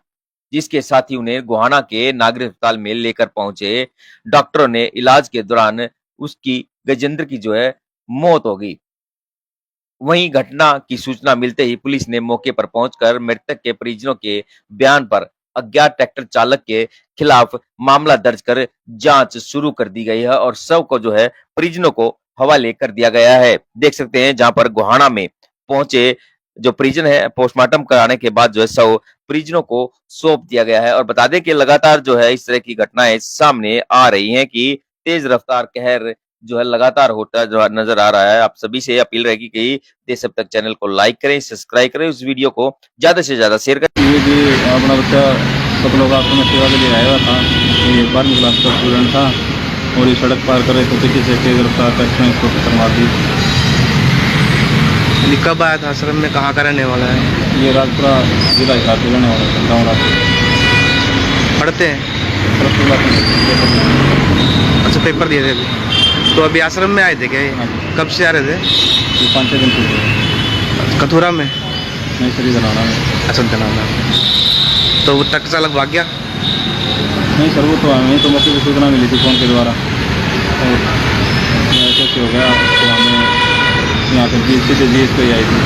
जिसके साथ ही उन्हें गोहाना के नागरिक अस्पताल में लेकर पहुंचे। डॉक्टरों ने इलाज के दौरान उसकी गजेंद्र की जो है मौत हो गई। वहीं घटना की सूचना मिलते ही पुलिस ने मौके पर पहुंचकर मृतक के परिजनों के बयान पर अज्ञात ट्रैक्टर चालक के खिलाफ मामला दर्ज कर जांच शुरू कर दी गई है और शव को जो है परिजनों को हवाले कर दिया गया है। देख सकते हैं जहां पर गोहाना में पहुंचे जो परिजन है, पोस्टमार्टम कराने के बाद जो है शव परिजनों को सौंप दिया गया है। और बता दें कि लगातार जो है इस तरह की घटनाएं सामने आ रही हैं कि तेज रफ्तार कहर जो है लगातार होता जो नजर आ रहा है। आप सभी से अपील रहेगी कि देश अब तक चैनल को लाइक करें, सब्सक्राइब करें, उस वीडियो को ज्यादा से ज्यादा शेयर करें। ये भी अपना बच्चा सतलोक आश्रम में सेवा के लिए आया हुआ था। ये 12वीं क्लास का स्टूडेंट था और ये सड़क पार कर रहे थे, पीछे से तेज रफ्तार ट्रैक्टर ने इसको टक्कर मार दी। कब आया था आश्रम में, कहाँ का रहने वाला है? ये राजपुरा जिला हिसार के रहने वाला है, गाँव राजपुरा। पढ़ते हैं? पेपर अच्छा, पेपर दिए थे अभी। तो अभी आश्रम में आए थे क्या? हाँ। कब से आ रहे थे? ये 5-6 दिन से। कथुरा में? नहीं सर, धनाना में। अच्छा, धनाना। तो वो ट्रक चालक भाग गया? नहीं सर, वो तो हमें तो मतलब की सूचना मिली थी फ़ोन के द्वारा और ऐसे हो गया तो हमें यहाँ पर सीधे जीएस पे आई थी।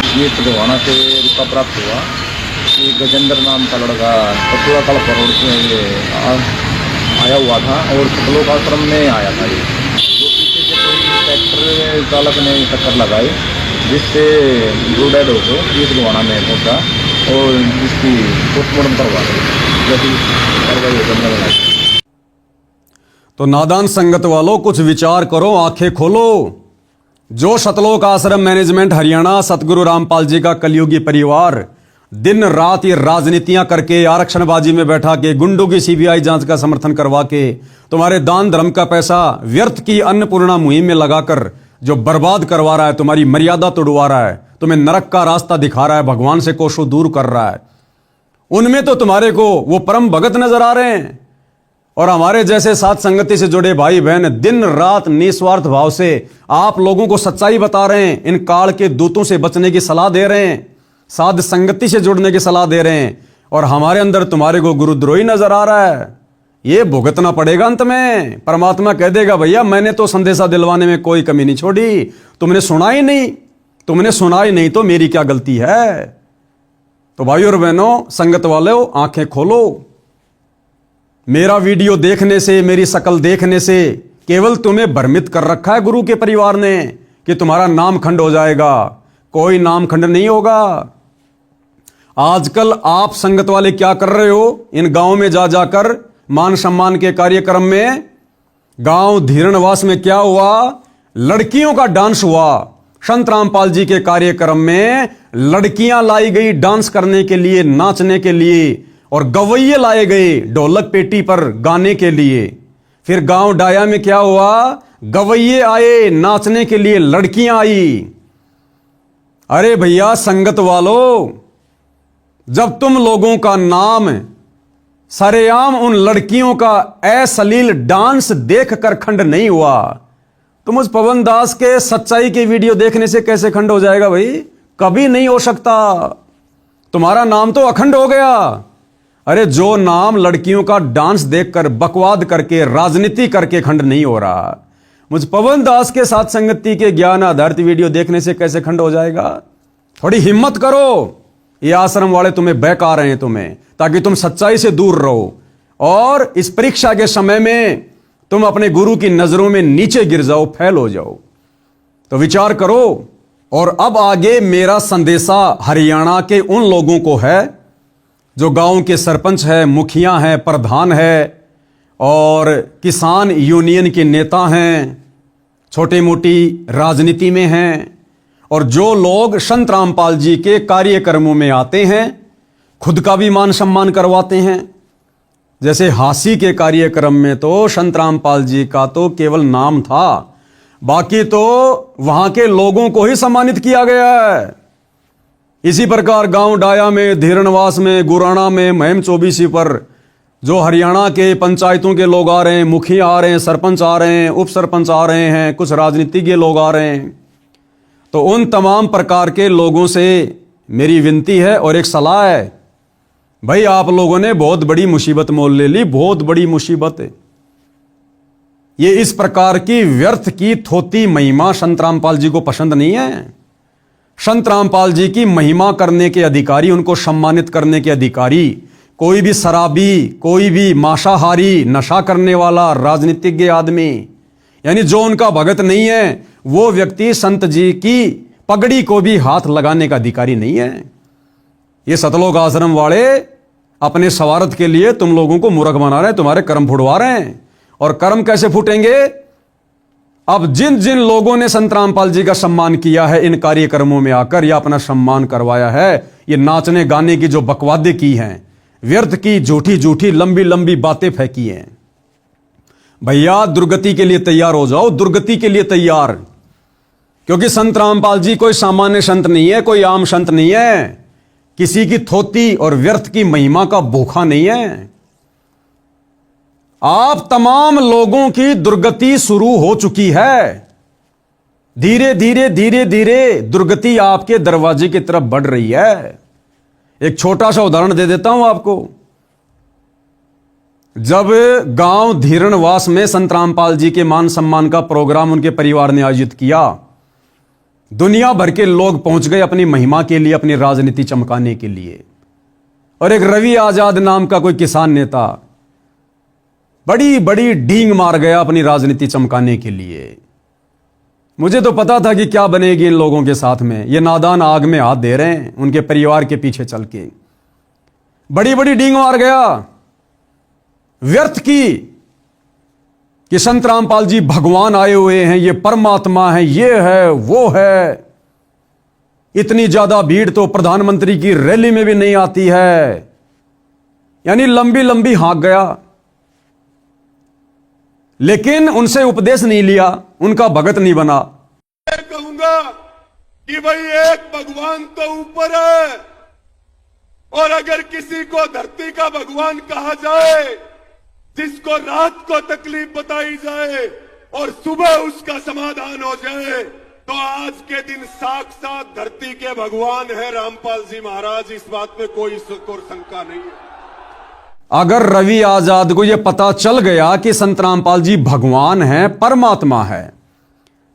जीएस पे गोहाना से रुपा प्राप्त हुआ कि गजेंद्र नाम का लड़का कथुरा कलपा रोड से ये आया हुआ था और सतलोक आश्रम में आया था। ये जो पीछे से कोई ट्रैक्टर चालक ने टक्कर लगाई, जिससे जो डेड हो गए इस गोहाना में पहुँचा और जिसकी पोस्टमार्टम करवा दी, जैसी कार्रवाई हो। तो नादान संगत वालों, कुछ विचार करो, आंखें खोलो। जो सतलोक आश्रम मैनेजमेंट हरियाणा सतगुरु रामपाल जी का कलयुगी परिवार दिन रात ये राजनीतियां करके, आरक्षणबाजी में बैठा के, गुंडों की सीबीआई जांच का समर्थन करवा के, तुम्हारे दान धर्म का पैसा व्यर्थ की अन्नपूर्णा मुहिम में लगाकर जो बर्बाद करवा रहा है, तुम्हारी मर्यादा तोड़वा रहा है, तुम्हें नरक का रास्ता दिखा रहा है, भगवान से कोसों दूर कर रहा है, उनमें तो तुम्हारे को वो परम भगत नजर आ रहे हैं। और हमारे जैसे साथ संगति से जुड़े भाई बहन दिन रात निस्वार्थ भाव से आप लोगों को सच्चाई बता रहे हैं, इन काल के दूतों से बचने की सलाह दे रहे हैं, साध संगति से जुड़ने की सलाह दे रहे हैं, और हमारे अंदर तुम्हारे को गुरुद्रोही नजर आ रहा है। ये भुगतना पड़ेगा अंत में। परमात्मा कह देगा भैया मैंने तो संदेशा दिलवाने में कोई कमी नहीं छोड़ी, तुमने सुना ही नहीं तो मेरी क्या गलती है। तो भाइयों और बहनों, संगत वालों, आंखें खोलो। मेरा वीडियो देखने से, मेरी शकल देखने से केवल तुम्हें भ्रमित कर रखा है गुरु के परिवार ने कि तुम्हारा नाम खंड हो जाएगा। कोई नाम खंड नहीं होगा। आजकल आप संगत वाले क्या कर रहे हो? इन गांव में जा जाकर मान सम्मान के कार्यक्रम में, गांव धीरणवास में क्या हुआ? लड़कियों का डांस हुआ। संत रामपाल जी के कार्यक्रम में लड़कियां लाई गई डांस करने के लिए, नाचने के लिए, और गवैये लाए गए ढोलक पेटी पर गाने के लिए। फिर गांव डाया में क्या हुआ? गवैये आए नाचने के लिए, लड़कियां आई। अरे भैया संगत वालों, जब तुम लोगों का नाम सरेआम उन लड़कियों का अश्लील डांस देखकर खंड नहीं हुआ, तुम उस पवन दास के सच्चाई के वीडियो देखने से कैसे खंड हो जाएगा भाई? कभी नहीं हो सकता। तुम्हारा नाम तो अखंड हो गया। अरे जो नाम लड़कियों का डांस देखकर बकवाद करके राजनीति करके खंड नहीं हो रहा, मुझ पवन दास के साथ संगति के ज्ञान आधारित वीडियो देखने से कैसे खंड हो जाएगा? थोड़ी हिम्मत करो। ये आश्रम वाले तुम्हें बहका रहे हैं तुम्हें, ताकि तुम सच्चाई से दूर रहो और इस परीक्षा के समय में तुम अपने गुरु की नजरों में नीचे गिर जाओ, फैल हो जाओ। तो विचार करो। और अब आगे मेरा संदेशा हरियाणा के उन लोगों को है जो गांव के सरपंच है, मुखिया हैं, प्रधान है और किसान यूनियन के नेता हैं, छोटी मोटी राजनीति में हैं, और जो लोग संत रामपाल जी के कार्यक्रमों में आते हैं खुद का भी मान सम्मान करवाते हैं। जैसे हासी के कार्यक्रम में तो संत रामपाल जी का तो केवल नाम था, बाकी तो वहां के लोगों को ही सम्मानित किया गया है। इसी प्रकार गांव डाया में, धीरणवास में, गुराना में, महम चौबीसी पर जो हरियाणा के पंचायतों के लोग आ रहे हैं, मुखिया आ रहे हैं, सरपंच आ रहे हैं, उप सरपंच आ रहे हैं, कुछ राजनीतिज्ञ लोग आ रहे हैं, तो उन तमाम प्रकार के लोगों से मेरी विनती है और एक सलाह है, भाई आप लोगों ने बहुत बड़ी मुसीबत मोल ले ली, बहुत बड़ी मुसीबत है। ये इस प्रकार की व्यर्थ की थोती महिमा संत रामपाल जी को पसंद नहीं है। संत रामपाल जी की महिमा करने के अधिकारी, उनको सम्मानित करने के अधिकारी कोई भी शराबी, कोई भी मांसाहारी, नशा करने वाला राजनीतिज्ञ आदमी, यानी जो उनका भगत नहीं है, वो व्यक्ति संत जी की पगड़ी को भी हाथ लगाने का अधिकारी नहीं है। ये सतलोक आश्रम वाले अपने स्वार्थ के लिए तुम लोगों को मूर्ख बना रहे हैं, तुम्हारे कर्म फुड़वा रहे हैं। और कर्म कैसे फूटेंगे? अब जिन जिन लोगों ने संत रामपाल जी का सम्मान किया है इन कार्यक्रमों में आकर या अपना सम्मान करवाया है, ये नाचने गाने की जो बकवादे की हैं, व्यर्थ की झूठी झूठी लंबी लंबी बातें फेंकी हैं, भैया दुर्गति के लिए तैयार हो जाओ, दुर्गति के लिए तैयार। क्योंकि संत रामपाल जी कोई सामान्य संत नहीं है, कोई आम संत नहीं है, किसी की थोती और व्यर्थ की महिमा का भूखा नहीं है। आप तमाम लोगों की दुर्गति शुरू हो चुकी है। धीरे धीरे धीरे धीरे दुर्गति आपके दरवाजे की तरफ बढ़ रही है। एक छोटा सा उदाहरण दे देता हूं आपको। जब गांव धीरणवास में संत रामपाल जी के मान सम्मान का प्रोग्राम उनके परिवार ने आयोजित किया, दुनिया भर के लोग पहुंच गए अपनी महिमा के लिए, अपनी राजनीति चमकाने के लिए। और एक रवि आजाद नाम का कोई किसान नेता बड़ी बड़ी डींग मार गया अपनी राजनीति चमकाने के लिए। मुझे तो पता था कि क्या बनेगी इन लोगों के साथ में। ये नादान आग में हाथ दे रहे हैं उनके परिवार के पीछे चल के। बड़ी बड़ी डींग मार गया व्यर्थ की कि संत रामपाल जी भगवान आए हुए हैं, ये परमात्मा है, ये है, वो है। इतनी ज्यादा भीड़ तो प्रधानमंत्री की रैली में भी नहीं आती है। यानी लंबी लंबी हाँक गया, लेकिन उनसे उपदेश नहीं लिया, उनका भगत नहीं बना। मैं कहूंगा कि भाई एक भगवान तो ऊपर है, और अगर किसी को धरती का भगवान कहा जाए, जिसको रात को तकलीफ बताई जाए और सुबह उसका समाधान हो जाए, तो आज के दिन साक्षात धरती के भगवान है रामपाल जी महाराज। इस बात में कोई शंका नहीं है। अगर रवि आजाद को यह पता चल गया कि संत रामपाल जी भगवान है, परमात्मा है,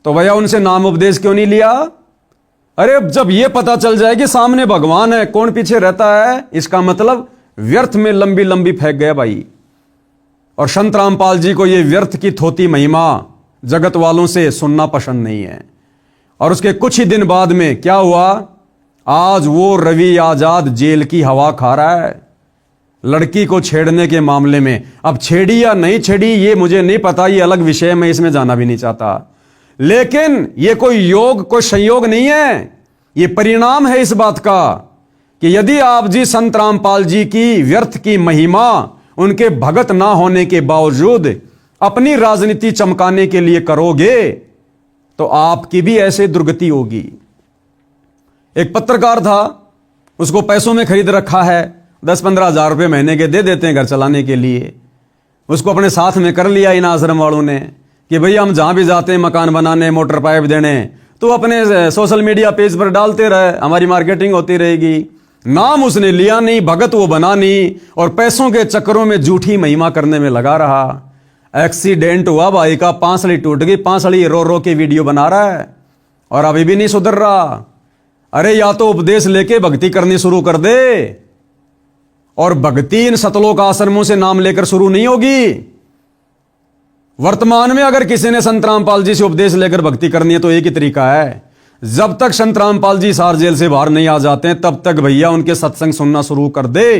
तो भैया उनसे नाम उपदेश क्यों नहीं लिया? अरे जब यह पता चल जाए कि सामने भगवान है, कौन पीछे रहता है, इसका मतलब व्यर्थ में लंबी लंबी फेंक गया भाई। और संत रामपाल जी को यह व्यर्थ की थोती महिमा जगत वालों से सुनना पसंद नहीं है। और उसके कुछ ही दिन बाद में क्या हुआ? आज वो रवि आजाद जेल की हवा खा रहा है लड़की को छेड़ने के मामले में। अब छेड़ी या नहीं छेड़ी ये मुझे नहीं पता, ये अलग विषय, मैं इसमें जाना भी नहीं चाहता। लेकिन ये कोई योग, कोई संयोग नहीं है, ये परिणाम है इस बात का कि यदि आप जी संत रामपाल जी की व्यर्थ की महिमा उनके भगत ना होने के बावजूद अपनी राजनीति चमकाने के लिए करोगे, तो आपकी भी ऐसे दुर्गति होगी। एक पत्रकार था, उसको पैसों में खरीद रखा है, 10-15 हजार रुपये महीने के दे देते हैं घर चलाने के लिए। उसको अपने साथ में कर लिया इन आश्रम वालों ने कि भैया हम जहां भी जाते हैं मकान बनाने, मोटर पाइप देने, तो अपने सोशल मीडिया पेज पर डालते रहे, हमारी मार्केटिंग होती रहेगी। नाम उसने लिया नहीं, भगत वो बना नहीं, और पैसों के चक्करों में झूठी महिमा करने में लगा रहा। एक्सीडेंट हुआ भाई का, पांसली टूट गई, पांसली रो रो के वीडियो बना रहा है और अभी भी नहीं सुधर रहा। अरे या तो उपदेश लेके भक्ति करनी शुरू कर दे, और भक्ति इन सतलोक आश्रमों से नाम लेकर शुरू नहीं होगी। वर्तमान में अगर किसी ने संत रामपाल जी से उपदेश लेकर भक्ति करनी है तो एक ही तरीका है, जब तक संत रामपाल जी सार जेल से बाहर नहीं आ जाते हैं तब तक भैया उनके सत्संग सुनना शुरू कर दे।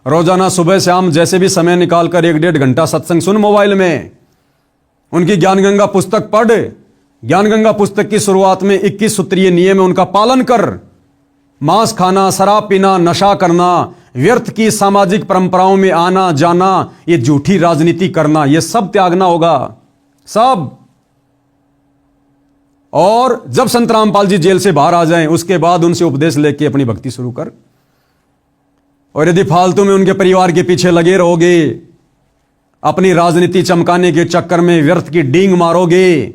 रोजाना सुबह शाम जैसे भी समय निकालकर 1-1.5 घंटा सत्संग सुन मोबाइल में, उनकी ज्ञान गंगा पुस्तक पढ़। ज्ञान गंगा पुस्तक की शुरुआत में 21 सूत्रीय नियम है, उनका पालन कर। मांस खाना, शराब पीना, नशा करना, व्यर्थ की सामाजिक परंपराओं में आना जाना, ये झूठी राजनीति करना, ये सब त्यागना होगा, सब। और जब संत रामपाल जी जेल से बाहर आ जाएं, उसके बाद उनसे उपदेश लेके अपनी भक्ति शुरू कर। और यदि फालतू में उनके परिवार के पीछे लगे रहोगे, अपनी राजनीति चमकाने के चक्कर में व्यर्थ की डींग मारोगे,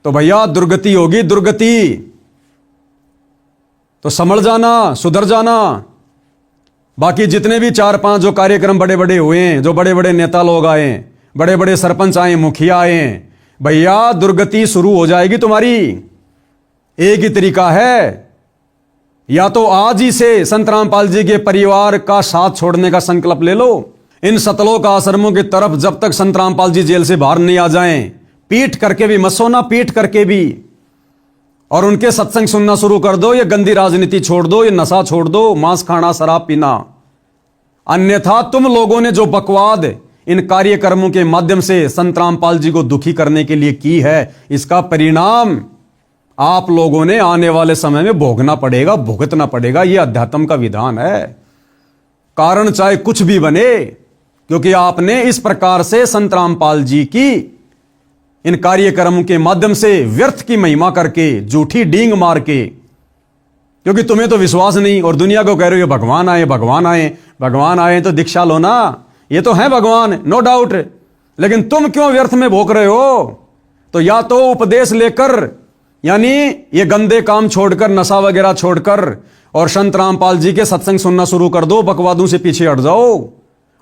तो भैया दुर्गति होगी, दुर्गति। तो समझ जाना, सुधर जाना। बाकी जितने भी 4-5 जो कार्यक्रम बड़े बड़े हुए हैं, जो बड़े बड़े नेता लोग आए, बड़े बड़े सरपंच आए, मुखिया आए, भैया दुर्गति शुरू हो जाएगी तुम्हारी। एक ही तरीका है, या तो आज ही से संत रामपाल जी के परिवार का साथ छोड़ने का संकल्प ले लो। इन सतलोक आश्रमों की तरफ जब तक संत रामपाल जी जेल से बाहर नहीं आ जाएं, पीट करके भी मत सोना, पीट करके भी, और उनके सत्संग सुनना शुरू कर दो। ये गंदी राजनीति छोड़ दो, ये नशा छोड़ दो, मांस खाना, शराब पीना। अन्यथा तुम लोगों ने जो बकवाद इन कार्यक्रमों के माध्यम से संत रामपाल जी को दुखी करने के लिए की है, इसका परिणाम आप लोगों ने आने वाले समय में भोगना पड़ेगा, भुगतना पड़ेगा। यह अध्यात्म का विधान है। कारण चाहे कुछ भी बने, क्योंकि आपने इस प्रकार से संत रामपाल जी की इन कार्यक्रमों के माध्यम से व्यर्थ की महिमा करके, झूठी डींग मार के, क्योंकि तुम्हें तो विश्वास नहीं और दुनिया को कह रहे हो भगवान आए, भगवान आए, भगवान आए तो दीक्षा लो ना। ये तो है भगवान, नो डाउट, लेकिन तुम क्यों व्यर्थ में भोग रहे हो? तो या तो उपदेश लेकर, यानी ये गंदे काम छोड़कर, नशा वगैरह छोड़कर, और संत रामपाल जी के सत्संग सुनना शुरू कर दो, बकवादों से पीछे हट जाओ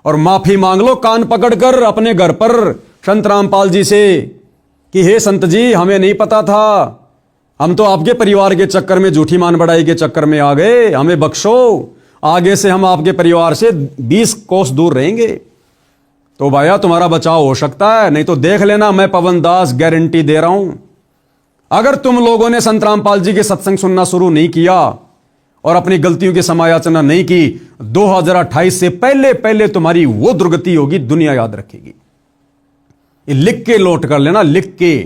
और माफी मांग लो कान पकड़कर अपने घर पर संत रामपाल जी से कि हे संत जी, हमें नहीं पता था, हम तो आपके परिवार के चक्कर में, झूठी मान बढ़ाई के चक्कर में आ गए, हमें बख्शो, आगे से हम आपके परिवार से 20 कोस दूर रहेंगे। तो भैया तुम्हारा बचाव हो सकता है, नहीं तो देख लेना, मैं पवन दास गारंटी दे रहा हूं। अगर तुम लोगों ने संत रामपाल जी के सत्संग सुनना शुरू नहीं किया और अपनी गलतियों की समायाचना नहीं की, 2028 से पहले पहले तुम्हारी वो दुर्गति होगी, दुनिया याद रखेगी। ये लिख के लौट कर लेना, लिख के,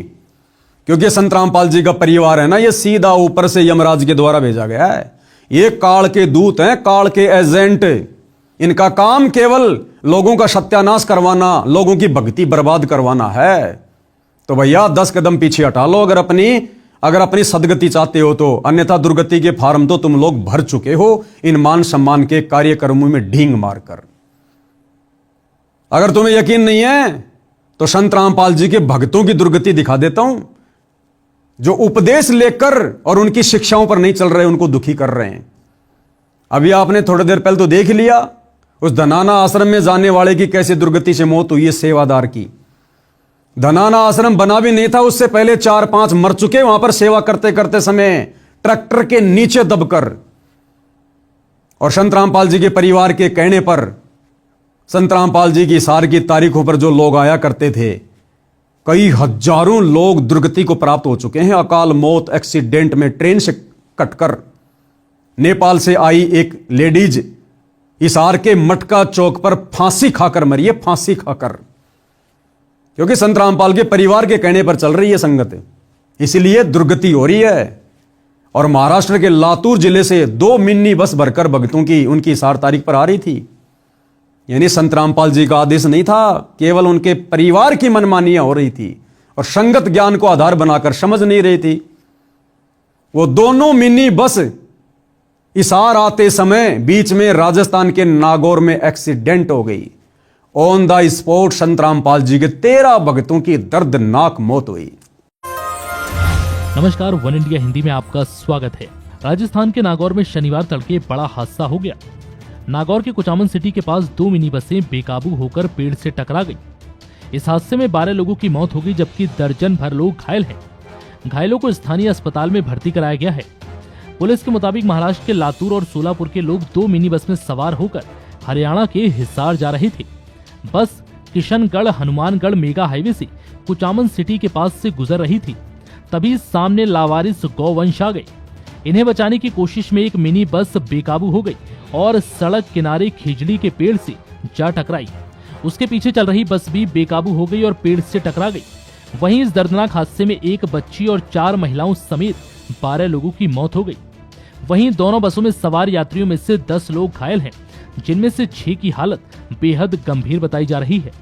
क्योंकि संत रामपाल जी का परिवार है ना, ये सीधा ऊपर से यमराज के द्वारा भेजा गया है। ये काल के दूत हैं, काल के एजेंट। इनका काम केवल लोगों का सत्यानाश करवाना, लोगों की भक्ति बर्बाद करवाना है। तो भैया 10 कदम पीछे हटा लो अगर अपनी सदगति चाहते हो तो, अन्यथा दुर्गति के फार्म तो तुम लोग भर चुके हो इन मान सम्मान के कार्यक्रमों में ढींग मारकर। अगर तुम्हें यकीन नहीं है तो संत रामपाल जी के भक्तों की दुर्गति दिखा देता हूं, जो उपदेश लेकर और उनकी शिक्षाओं पर नहीं चल रहे, उनको दुखी कर रहे हैं। अभी आपने थोड़ी देर पहले तो देख लिया उस धनाना आश्रम में जाने वाले की कैसे दुर्गति से मौत हुई है, सेवादार की। धनाना आश्रम बना भी नहीं था, उससे पहले 4-5 मर चुके वहां पर सेवा करते करते समय, ट्रैक्टर के नीचे दबकर। और संत रामपाल जी के परिवार के कहने पर, संत रामपाल जी की सार की तारीखों पर जो लोग आया करते थे, कई हजारों लोग दुर्गति को प्राप्त हो चुके हैं। अकाल मौत, एक्सीडेंट में ट्रेन से कटकर। नेपाल से आई एक लेडीज हिसार के मटका चौक पर फांसी खाकर मरी है, फांसी खाकर, क्योंकि संत रामपाल के परिवार के कहने पर चल रही है संगत, इसीलिए दुर्गति हो रही है। और महाराष्ट्र के लातूर जिले से 2 मिनी बस भरकर भक्तों की उनकी हिसार तारीख पर आ रही थी। यानी संत रामपाल जी का आदेश नहीं था, केवल उनके परिवार की मनमानियां हो रही थी और संगत ज्ञान को आधार बनाकर समझ नहीं रही थी। वो दोनों मिनी बस हिसार आते समय बीच में राजस्थान के नागौर में एक्सीडेंट हो गई। ऑन द स्पॉट संत रामपाल जी के 13 भक्तों की दर्दनाक मौत हुई। नमस्कार, वन इंडिया हिंदी में आपका स्वागत है। राजस्थान के नागौर में शनिवार तड़के बड़ा हादसा हो गया। नागौर के कुचामन सिटी के पास 2 मिनी बसें बेकाबू होकर पेड़ से टकरा गई। इस हादसे में 12 लोगों की मौत हो गई, जबकि दर्जन भर लोग घायल हैं। घायलों को स्थानीय अस्पताल में भर्ती कराया गया है। पुलिस के मुताबिक महाराष्ट्र के लातूर और सोलापुर के लोग 2 मिनी बस में सवार होकर हरियाणा के हिसार जा रहे थे। बस किशनगढ़ हनुमानगढ़ मेगा हाईवे से कुचामन सिटी के पास से गुजर रही थी, तभी सामने लावारिस गौवंश आ गए। इन्हें बचाने की कोशिश में एक मिनी बस बेकाबू हो गई और सड़क किनारे खिजड़ी के पेड़ से जा टकराई। उसके पीछे चल रही बस भी बेकाबू हो गई और पेड़ से टकरा गई। वहीं इस दर्दनाक हादसे में एक बच्ची और 4 महिलाओं समेत 12 लोगों की मौत हो गई। वहीं दोनों बसों में सवार यात्रियों में से 10 लोग घायल हैं, जिनमें से 6 की हालत बेहद गंभीर बताई जा रही है।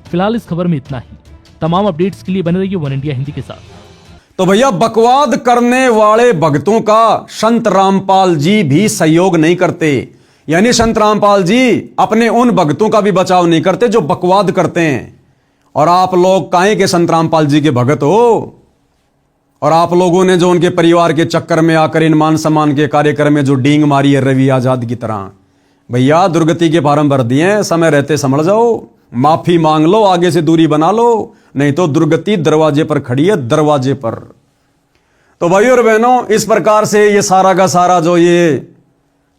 फिलहाल इस खबर में इतना ही। तमाम अपडेट्स के लिए बने रहिए वन इंडिया हिंदी के साथ। तो भैया, बकवाद करने वाले भक्तों का संत रामपाल जी भी सहयोग नहीं करते। यानी संत रामपाल जी अपने उन भक्तों का भी बचाव नहीं करते जो बकवाद करते हैं। और आप लोग काहे के संत रामपाल जी के भगत हो? और आप लोगों ने जो उनके परिवार के चक्कर में आकर इन मान सम्मान के कार्यक्रम में जो डींग मारी है रवि आजाद की तरह, भैया दुर्गति के फार्म भर दिए हैं, समय रहते संभल जाओ, माफी मांग लो, आगे से दूरी बना लो, नहीं तो दुर्गति दरवाजे पर खड़ी है, दरवाजे पर। तो भाइयों और बहनों, इस प्रकार से ये सारा का सारा जो ये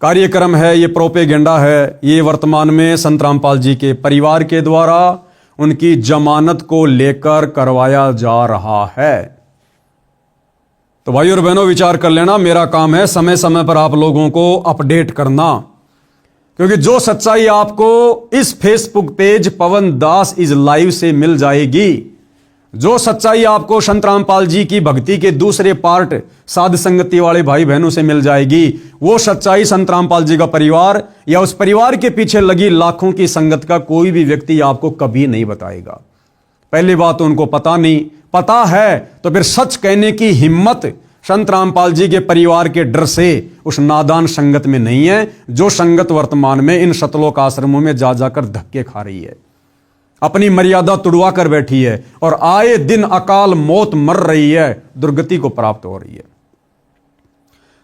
कार्यक्रम है, ये प्रोपेगेंडा है, ये वर्तमान में संत रामपाल जी के परिवार के द्वारा उनकी जमानत को लेकर करवाया जा रहा है। तो भाइयों और बहनों, विचार कर लेना, मेरा काम है समय समय पर आप लोगों को अपडेट करना, क्योंकि जो सच्चाई आपको इस Facebook page Pawan Das is live से मिल जाएगी, जो सच्चाई आपको संत रामपाल जी की भक्ति के दूसरे पार्ट साध संगति वाले भाई बहनों से मिल जाएगी, वो सच्चाई संत रामपाल जी का परिवार या उस परिवार के पीछे लगी लाखों की संगत का कोई भी व्यक्ति आपको कभी नहीं बताएगा। पहली बात तो उनको पता नहीं, पता है तो फिर सच कहने की हिम्मत संत रामपाल जी के परिवार के डर से उस नादान संगत में नहीं है, जो संगत वर्तमान में इन सतलोक आश्रमों में जा जाकर धक्के खा रही है, अपनी मर्यादा तुड़वा कर बैठी है और आए दिन अकाल मौत मर रही है, दुर्गति को प्राप्त हो रही है।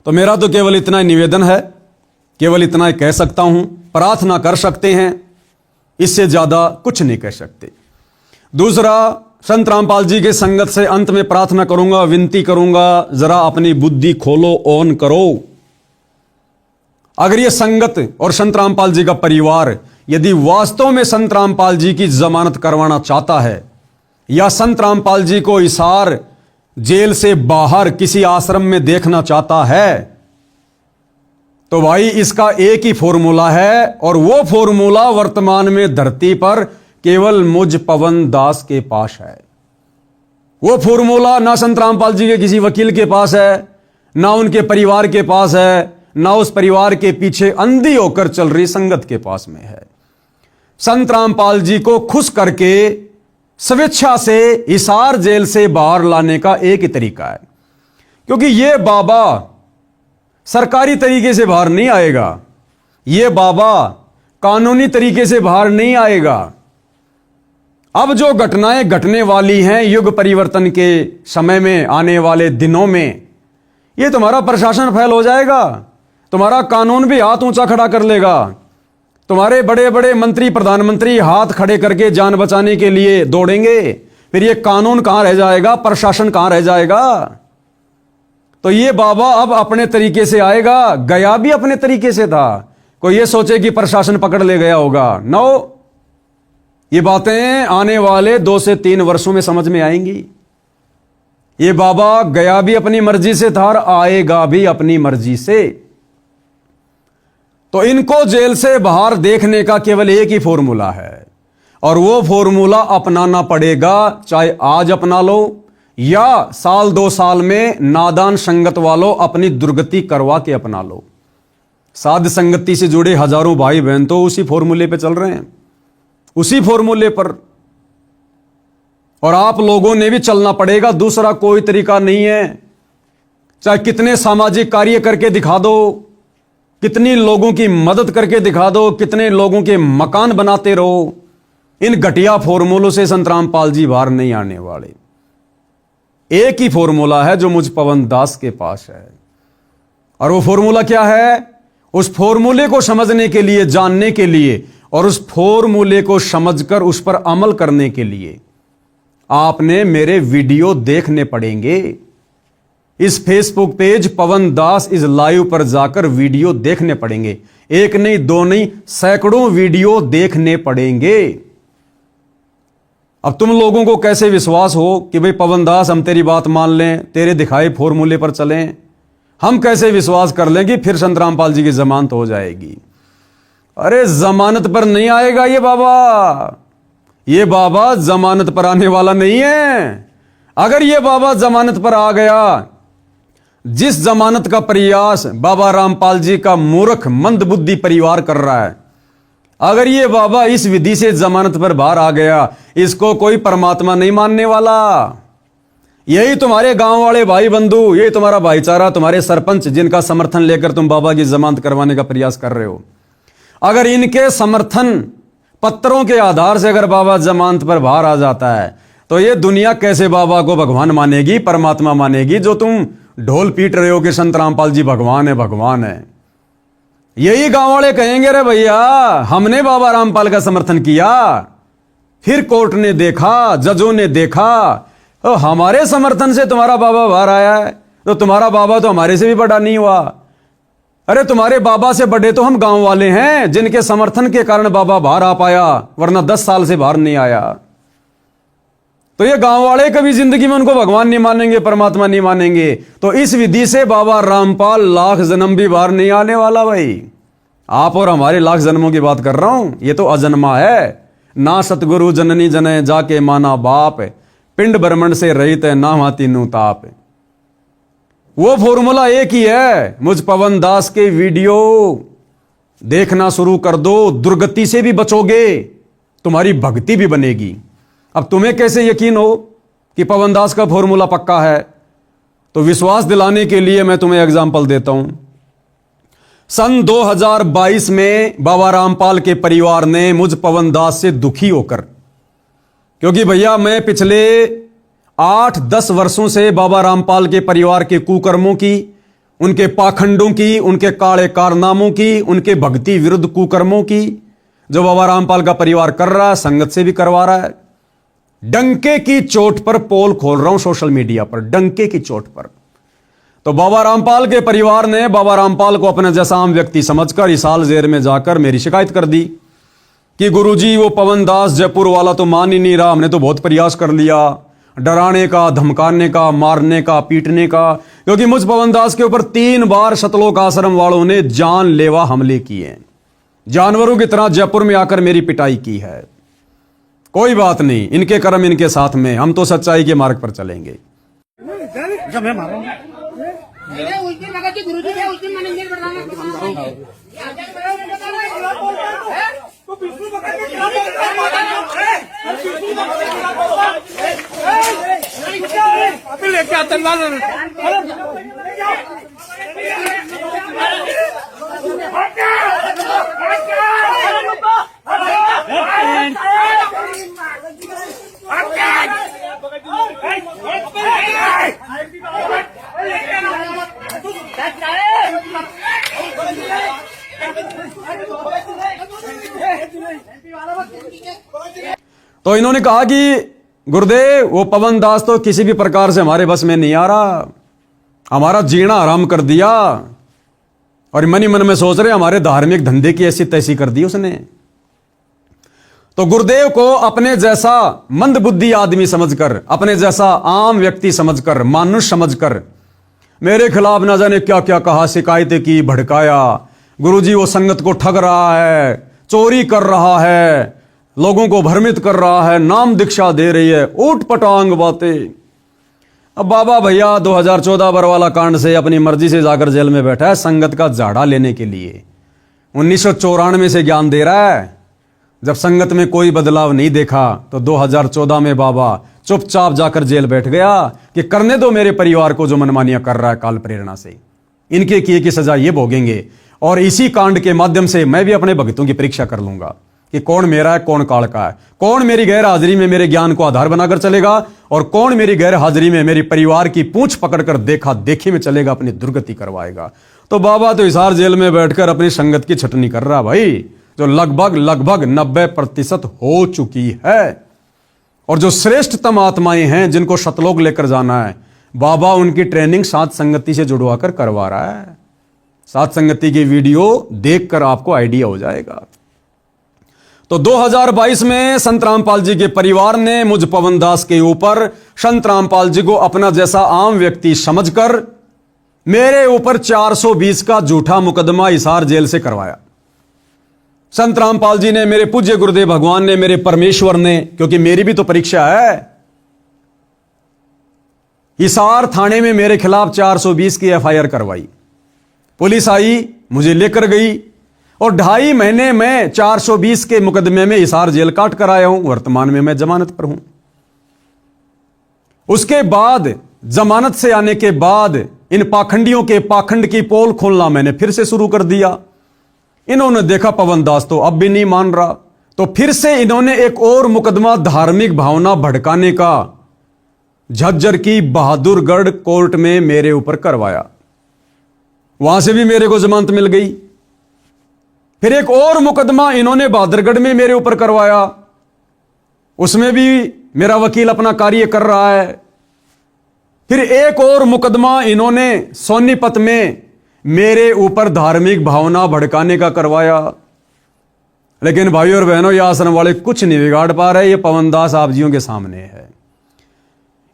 तो मेरा तो केवल इतना ही निवेदन है, केवल इतना ही कह सकता हूं, प्रार्थना कर सकते हैं, इससे ज्यादा कुछ नहीं कह सकते। दूसरा, संत रामपाल जी के संगत से अंत में प्रार्थना करूंगा, विनती करूंगा, जरा अपनी बुद्धि खोलो, ऑन करो। अगर ये संगत और संत रामपाल जी का परिवार यदि वास्तव में संत रामपाल जी की जमानत करवाना चाहता है या संत रामपाल जी को हिसार जेल से बाहर किसी आश्रम में देखना चाहता है, तो भाई इसका एक ही फॉर्मूला है, और वो फॉर्मूला वर्तमान में धरती पर केवल मुझ पवन दास के पास है। वो फॉर्मूला ना संत रामपाल जी के किसी वकील के पास है, ना उनके परिवार के पास है, ना उस परिवार के पीछे अंधी होकर चल रही संगत के पास में है। संत रामपाल जी को खुश करके स्वेच्छा से हिसार जेल से बाहर लाने का एक ही तरीका है, क्योंकि ये बाबा सरकारी तरीके से बाहर नहीं आएगा, ये बाबा कानूनी तरीके से बाहर नहीं आएगा। अब जो घटनाएं घटने वाली हैं युग परिवर्तन के समय में, आने वाले दिनों में, ये तुम्हारा प्रशासन फेल हो जाएगा, तुम्हारा कानून भी हाथ ऊंचा खड़ा कर लेगा, तुम्हारे बड़े बड़े मंत्री प्रधानमंत्री हाथ खड़े करके जान बचाने के लिए दौड़ेंगे, फिर ये कानून कहां रह जाएगा, प्रशासन कहां रह जाएगा। तो ये बाबा अब अपने तरीके से आएगा, गया भी अपने तरीके से था। कोई ये सोचे कि प्रशासन पकड़ ले गया होगा, नो, ये बातें आने वाले 2 से 3 वर्षों में समझ में आएंगी। ये बाबा गया भी अपनी मर्जी से था और आएगा भी अपनी मर्जी से। तो इनको जेल से बाहर देखने का केवल एक ही फॉर्मूला है, और वो फॉर्मूला अपनाना पड़ेगा, चाहे आज अपना लो या साल 2 साल में नादान संगत वालों अपनी दुर्गति करवा के अपना लो। साध संगति से जुड़े हजारों भाई बहन तो उसी फॉर्मूले पे चल रहे हैं, उसी फॉर्मूले पर, और आप लोगों ने भी चलना पड़ेगा, दूसरा कोई तरीका नहीं है। चाहे कितने सामाजिक कार्य करके दिखा दो, कितनी लोगों की मदद करके दिखा दो, कितने लोगों के मकान बनाते रहो, इन घटिया फॉर्मूलों से संत रामपाल जी बाहर नहीं आने वाले। एक ही फॉर्मूला है जो मुझ पवन दास के पास है, और वो फॉर्मूला क्या है? उस फॉर्मूले को समझने के लिए, जानने के लिए, और उस फॉर्मूले को समझकर उस पर अमल करने के लिए आपने मेरे वीडियो देखने पड़ेंगे। इस Facebook page Pawan Das is live पर जाकर वीडियो देखने पड़ेंगे, एक नहीं, 2 नहीं, सैकड़ों वीडियो देखने पड़ेंगे। अब तुम लोगों को कैसे विश्वास हो कि भाई पवन दास हम तेरी बात मान लें, तेरे दिखाए फॉर्मूले पर चलें? हम कैसे विश्वास कर लें कि फिर संत रामपाल जी की जमानत हो जाएगी? अरे जमानत पर नहीं आएगा ये बाबा जमानत पर आने वाला नहीं है। अगर ये बाबा जमानत पर आ गया, जिस जमानत का प्रयास बाबा रामपाल जी का मूर्ख मंदबुद्धि परिवार कर रहा है, अगर ये बाबा इस विधि से जमानत पर बाहर आ गया, इसको कोई परमात्मा नहीं मानने वाला। यही तुम्हारे गांव वाले भाई बंधु, यही तुम्हारा भाईचारा, तुम्हारे सरपंच जिनका समर्थन लेकर तुम बाबा की जमानत करवाने का प्रयास कर रहे हो, अगर इनके समर्थन पत्रों के आधार से अगर बाबा जमानत पर बाहर आ जाता है, तो ये दुनिया कैसे बाबा को भगवान मानेगी, परमात्मा मानेगी, जो तुम ढोल पीट रहे हो कि संत रामपाल जी भगवान है, भगवान है। यही गांव वाले कहेंगे, रे भैया हमने बाबा रामपाल का समर्थन किया, फिर कोर्ट ने देखा, जजों ने देखा, तो हमारे समर्थन से तुम्हारा बाबा बाहर आया है, तो तुम्हारा बाबा तो हमारे से भी बड़ा नहीं हुआ। अरे तुम्हारे बाबा से बड़े तो हम गांव वाले हैं, जिनके समर्थन के कारण बाबा बाहर आ पाया, वरना 10 साल से बाहर नहीं आया। तो ये गांव वाले कभी जिंदगी में उनको भगवान नहीं मानेंगे, परमात्मा नहीं मानेंगे। तो इस विधि से बाबा रामपाल लाख जन्म भी बाहर नहीं आने वाला। भाई आप और हमारे लाख जन्मों की बात कर रहा हूं, ये तो अजन्मा है। ना सतगुरु जननी जने जाके माना बाप, पिंड ब्रह्मंड से रहित है ना माती नु ताप। वो फॉर्मूला एक ही है। मुझ पवन दास के वीडियो देखना शुरू कर दो, दुर्गति से भी बचोगे, तुम्हारी भक्ति भी बनेगी। अब तुम्हें कैसे यकीन हो कि पवन दास का फॉर्मूला पक्का है? तो विश्वास दिलाने के लिए मैं तुम्हें एग्जांपल देता हूं। सन 2022 में बाबा रामपाल के परिवार ने मुझ पवन दास से दुखी होकर, क्योंकि भैया मैं पिछले 8-10 वर्षों से बाबा रामपाल के परिवार के कुकर्मों की, उनके पाखंडों की, उनके काले कारनामों की, उनके भक्ति विरुद्ध कुकर्मों की जो बाबा रामपाल का परिवार कर रहा है, संगत से भी करवा रहा है, डंके की चोट पर पोल खोल रहा हूं सोशल मीडिया पर, डंके की चोट पर। तो बाबा रामपाल के परिवार ने बाबा रामपाल को अपने जैसा आम व्यक्ति समझकर हिसार जेल में जाकर मेरी शिकायत कर दी कि गुरुजी वो पवन दास जयपुर वाला तो मान ही नहीं रहा, हमने तो बहुत प्रयास कर लिया, डराने का, धमकाने का, मारने का, पीटने का, क्योंकि मुझ पवन दास के ऊपर 3 बार सतलोक आश्रम वालों ने जानलेवा हमले किए, जानवरों की तरह जयपुर में आकर मेरी पिटाई की है। कोई बात नहीं, इनके कर्म इनके साथ में, हम तो सच्चाई के मार्ग पर चलेंगे। तो इन्होंने कहा कि गुरुदेव वो पवन दास तो किसी भी प्रकार से हमारे बस में नहीं आ रहा, हमारा जीना आराम कर दिया, और मन ही मन में सोच रहे हमारे धार्मिक धंधे की ऐसी तैसी कर दी उसने। तो गुरुदेव को अपने जैसा मंदबुद्धि आदमी समझकर, अपने जैसा आम व्यक्ति समझकर, मानुष समझकर मेरे खिलाफ न जाने क्या क्या कहा, शिकायतें की, भड़काया। गुरुजी वो संगत को ठग रहा है, चोरी कर रहा है, लोगों को भ्रमित कर रहा है, नाम दीक्षा दे रही है, ऊट पटांग बातें। अब बाबा भैया 2014 बरवाला कांड से अपनी मर्जी से जाकर जेल में बैठा है संगत का झाड़ा लेने के लिए। 1994 से ज्ञान दे रहा है। जब संगत में कोई बदलाव नहीं देखा तो 2014 में बाबा चुपचाप जाकर जेल बैठ गया कि करने दो मेरे परिवार को जो मनमानियां कर रहा है काल प्रेरणा से, इनके किए की सजा ये भोगेंगे। और इसी कांड के माध्यम से मैं भी अपने भक्तों की परीक्षा कर लूंगा कि कौन मेरा है, कौन काल का है, कौन मेरी गैर हाजिरी में मेरे ज्ञान को आधार बनाकर चलेगा और कौन मेरी गैर हाजिरी में मेरी परिवार की पूंछ पकड़कर देखा देखी में चलेगा, अपनी दुर्गति करवाएगा। तो बाबा तो हिसार जेल में बैठकर अपनी संगत की छटनी कर रहा भाई, जो लगभग 90% हो चुकी है। और जो श्रेष्ठतम आत्माएं हैं जिनको शतलोक लेकर जाना है, बाबा उनकी ट्रेनिंग सात संगति से जुड़वाकर करवा रहा है। सात संगति की वीडियो देखकर आपको आइडिया हो जाएगा। तो 2022 में संत रामपाल जी के परिवार ने मुझ पवन दास के ऊपर संत रामपाल जी को अपना जैसा आम व्यक्ति समझकर मेरे ऊपर 420 का झूठा मुकदमा हिसार जेल से करवाया। संत रामपाल जी ने, मेरे पूज्य गुरुदेव भगवान ने, मेरे परमेश्वर ने, क्योंकि मेरी भी तो परीक्षा है। हिसार थाने में मेरे खिलाफ 420 की एफआईआर करवाई। पुलिस आई, मुझे लेकर गई और 2.5 महीने में 420 के मुकदमे में हिसार जेल काट कर आया हूं। वर्तमान में मैं जमानत पर हूं। उसके बाद जमानत से आने के बाद इन पाखंडियों के पाखंड की पोल खोलना मैंने फिर से शुरू कर दिया। इन्होंने देखा पवन दास तो अब भी नहीं मान रहा, तो फिर से इन्होंने एक और मुकदमा धार्मिक भावना भड़काने का झज्जर की बहादुरगढ़ कोर्ट में मेरे ऊपर करवाया। वहां से भी मेरे को जमानत मिल गई। फिर एक और मुकदमा इन्होंने बहादुरगढ़ में मेरे ऊपर करवाया, उसमें भी मेरा वकील अपना कार्य कर रहा है। फिर एक और मुकदमा इन्होंने सोनीपत में मेरे ऊपर धार्मिक भावना भड़काने का करवाया। लेकिन भाइयों और बहनों, ये आश्रम वाले कुछ नहीं बिगाड़ पा रहे। ये पवन दास आप जियों के सामने है।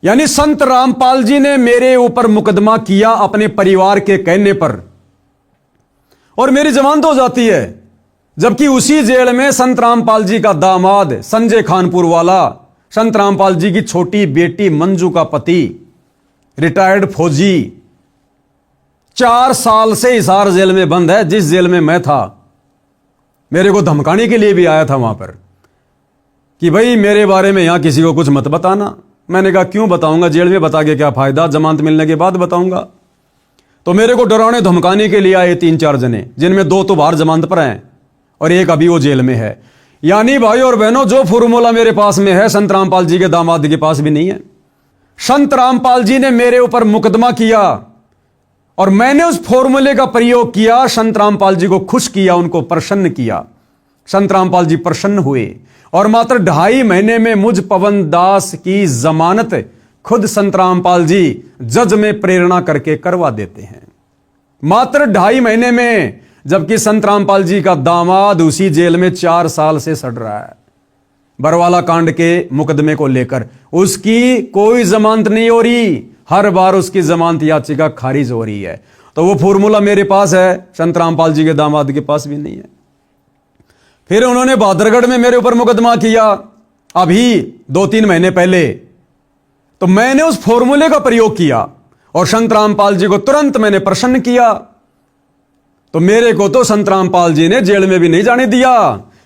यानी संत रामपाल जी ने मेरे ऊपर मुकदमा किया अपने परिवार के कहने पर, और मेरी जमानत हो जाती है। जबकि उसी जेल में संत रामपाल जी का दामाद संजय खानपुर वाला, संत रामपाल जी की छोटी बेटी मंजू का पति रिटायर्ड फौजी 4 साल से हिसार जेल में बंद है। जिस जेल में मैं था, मेरे को धमकाने के लिए भी आया था वहां पर कि भाई मेरे बारे में यहां किसी को कुछ मत बताना। मैंने कहा क्यों बताऊंगा, जेल में बता के क्या फायदा, जमानत मिलने के बाद बताऊंगा। तो मेरे को डराने धमकाने के लिए आए 3-4 जने, जिनमें 2 तो बाहर जमानत पर हैं और एक अभी वो जेल में है। यानी भाई और बहनों, जो फॉर्मूला मेरे पास में है संत रामपाल जी के दामाद के पास भी नहीं है। संत रामपाल जी ने मेरे ऊपर मुकदमा किया और मैंने उस फॉर्मूले का प्रयोग किया। संत रामपाल जी को खुश किया, उनको प्रसन्न किया। संत रामपाल जी प्रसन्न हुए और मात्र 2.5 महीने में मुझ पवन दास की जमानत खुद संत रामपाल जी जज में प्रेरणा करके करवा देते हैं। मात्र 2.5 महीने में, जबकि संत रामपाल जी का दामाद उसी जेल में 4 साल से सड़ रहा है बरवाला कांड के मुकदमे को लेकर। उसकी कोई जमानत नहीं हो रही, हर बार उसकी जमानत याचिका खारिज हो रही है। तो वो फॉर्मूला मेरे पास है, संत रामपाल जी के दामाद के पास भी नहीं है। फिर उन्होंने बहादुरगढ़ में मेरे ऊपर मुकदमा किया अभी 2-3 महीने पहले। तो मैंने उस फॉर्मूले का प्रयोग किया और संत रामपाल जी को तुरंत मैंने प्रसन्न किया। तो मेरे को तो संत रामपाल जी ने जेल में भी नहीं जाने दिया,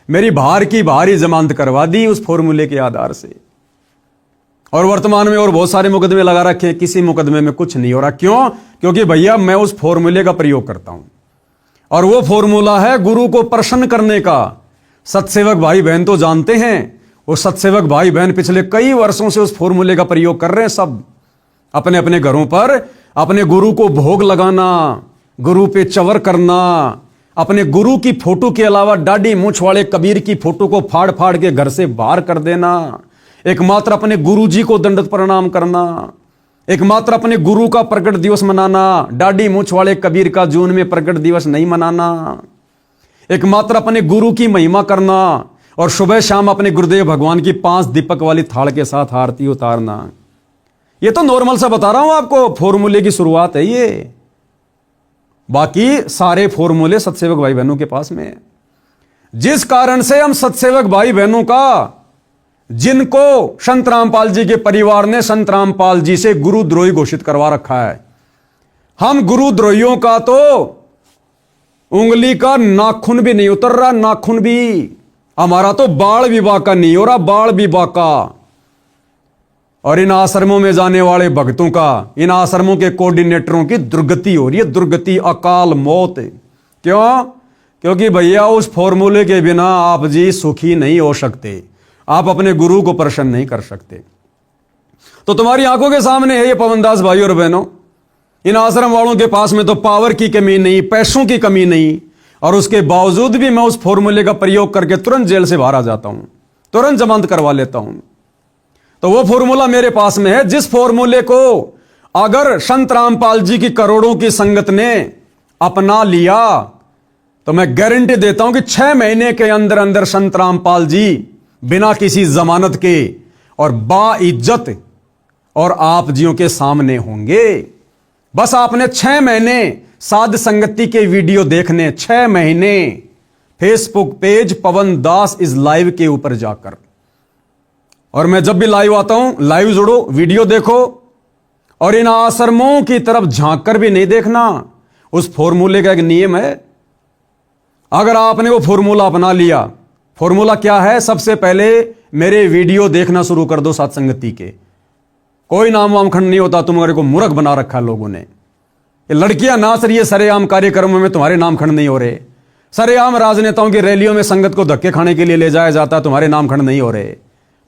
मेरी बाहर की बाहरी जमानत करवा दी उस फॉर्मूले के आधार से। और वर्तमान में और बहुत सारे मुकदमे लगा रखे, किसी मुकदमे में कुछ नहीं हो रहा। क्यों? क्योंकि भैया मैं उस फॉर्मूले का प्रयोग करता हूं और वो फॉर्मूला है गुरु को प्रसन्न करने का। सत्सेवक भाई बहन तो जानते हैं, वो सत्सेवक भाई बहन पिछले कई वर्षों से उस फॉर्मूले का प्रयोग कर रहे हैं। सब अपने अपने घरों पर अपने गुरु को भोग लगाना, गुरु पे चवर करना, अपने गुरु की फोटो के अलावा दाढ़ी मूंछ वाले कबीर की फोटो को फाड़ फाड़ के घर से बाहर कर देना, एकमात्र अपने गुरु जी को दंडवत प्रणाम करना, एकमात्र अपने गुरु का प्रकट दिवस मनाना, दाढ़ी मूंछ वाले कबीर का जून में प्रकट दिवस नहीं मनाना, एकमात्र अपने गुरु की महिमा करना और सुबह शाम अपने गुरुदेव भगवान की 5 दीपक वाली थाल के साथ आरती उतारना। ये तो नॉर्मल सा बता रहा हूं आपको, फॉर्मूले की शुरुआत है ये। बाकी सारे फॉर्मूले सत्सेवक भाई बहनों के पास में है। जिस कारण से हम सत्सेवक भाई बहनों का, जिनको संत रामपाल जी के परिवार ने संत रामपाल जी से गुरुद्रोही घोषित करवा रखा है, हम गुरुद्रोहियों का तो उंगली का नाखून भी नहीं उतर रहा, नाखून भी। हमारा तो बाल विवाह का नहीं हो रहा, बाल विवाह का। और इन आश्रमों में जाने वाले भक्तों का, इन आश्रमों के कोऑर्डिनेटरों की दुर्गति हो रही है, दुर्गति, अकाल मौत। क्यों? क्योंकि भैया उस फॉर्मूले के बिना आप जी सुखी नहीं हो सकते, आप अपने गुरु को प्रसन्न नहीं कर सकते। तो तुम्हारी आंखों के सामने है ये पवन दास भाई और बहनों। इन आश्रम वालों के पास में तो पावर की कमी नहीं, पैसों की कमी नहीं, और उसके बावजूद भी मैं उस फॉर्मूले का प्रयोग करके तुरंत जेल से बाहर आ जाता हूं, तुरंत जमानत करवा लेता हूं। तो वो फॉर्मूला मेरे पास में है, जिस फॉर्मूले को अगर संत रामपाल जी की करोड़ों की संगत ने अपना लिया तो मैं गारंटी देता हूं कि 6 महीने के अंदर अंदर संत रामपाल जी बिना किसी जमानत के और बाइज्जत और आप जियों के सामने होंगे। बस आपने 6 महीने साध संगति के वीडियो देखने, 6 महीने Facebook page Pawan Das is live के ऊपर जाकर। और मैं जब भी लाइव आता हूं, लाइव जुड़ो, वीडियो देखो और इन आश्रमों की तरफ झांक कर भी नहीं देखना। उस फॉर्मूले का एक नियम है, अगर आपने वो फॉर्मूला अपना लिया, फॉर्मूला क्या है? सबसे पहले मेरे वीडियो देखना शुरू कर दो सत्संगति के। कोई नाम वामखंड नहीं होता, तुम्हारे को मूर्ख बना रखा है लोगों ने। ये लड़कियां नाच रही है सरेआम कार्यक्रमों में, तुम्हारे नामखंड नहीं हो रहे। सरेआम राजनेताओं की रैलियों में संगत को धक्के खाने के लिए ले जाया जाता, तुम्हारे नामखंड नहीं हो रहे।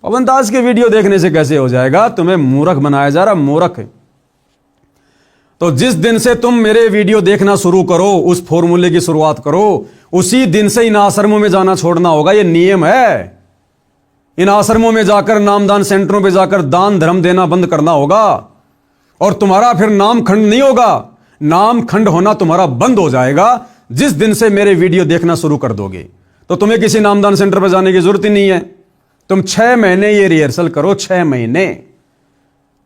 पवन दास के वीडियो देखने से कैसे हो जाएगा? तुम्हें मूर्ख बनाया जा रहा, मूर्ख। तो जिस दिन से तुम मेरे वीडियो देखना शुरू करो, उस फॉर्मूले की शुरुआत करो, उसी दिन से इन आश्रमों में जाना छोड़ना होगा। यह नियम है। इन आश्रमों में जाकर, नामदान सेंटरों में जाकर दान धर्म देना बंद करना होगा और तुम्हारा फिर नामखंड नहीं होगा। नामखंड होना तुम्हारा बंद हो जाएगा जिस दिन से मेरे वीडियो देखना शुरू कर दोगे। तो तुम्हें किसी नामदान सेंटर पर जाने की जरूरत ही नहीं है। तुम 6 महीने ये रिहर्सल करो, 6 महीने।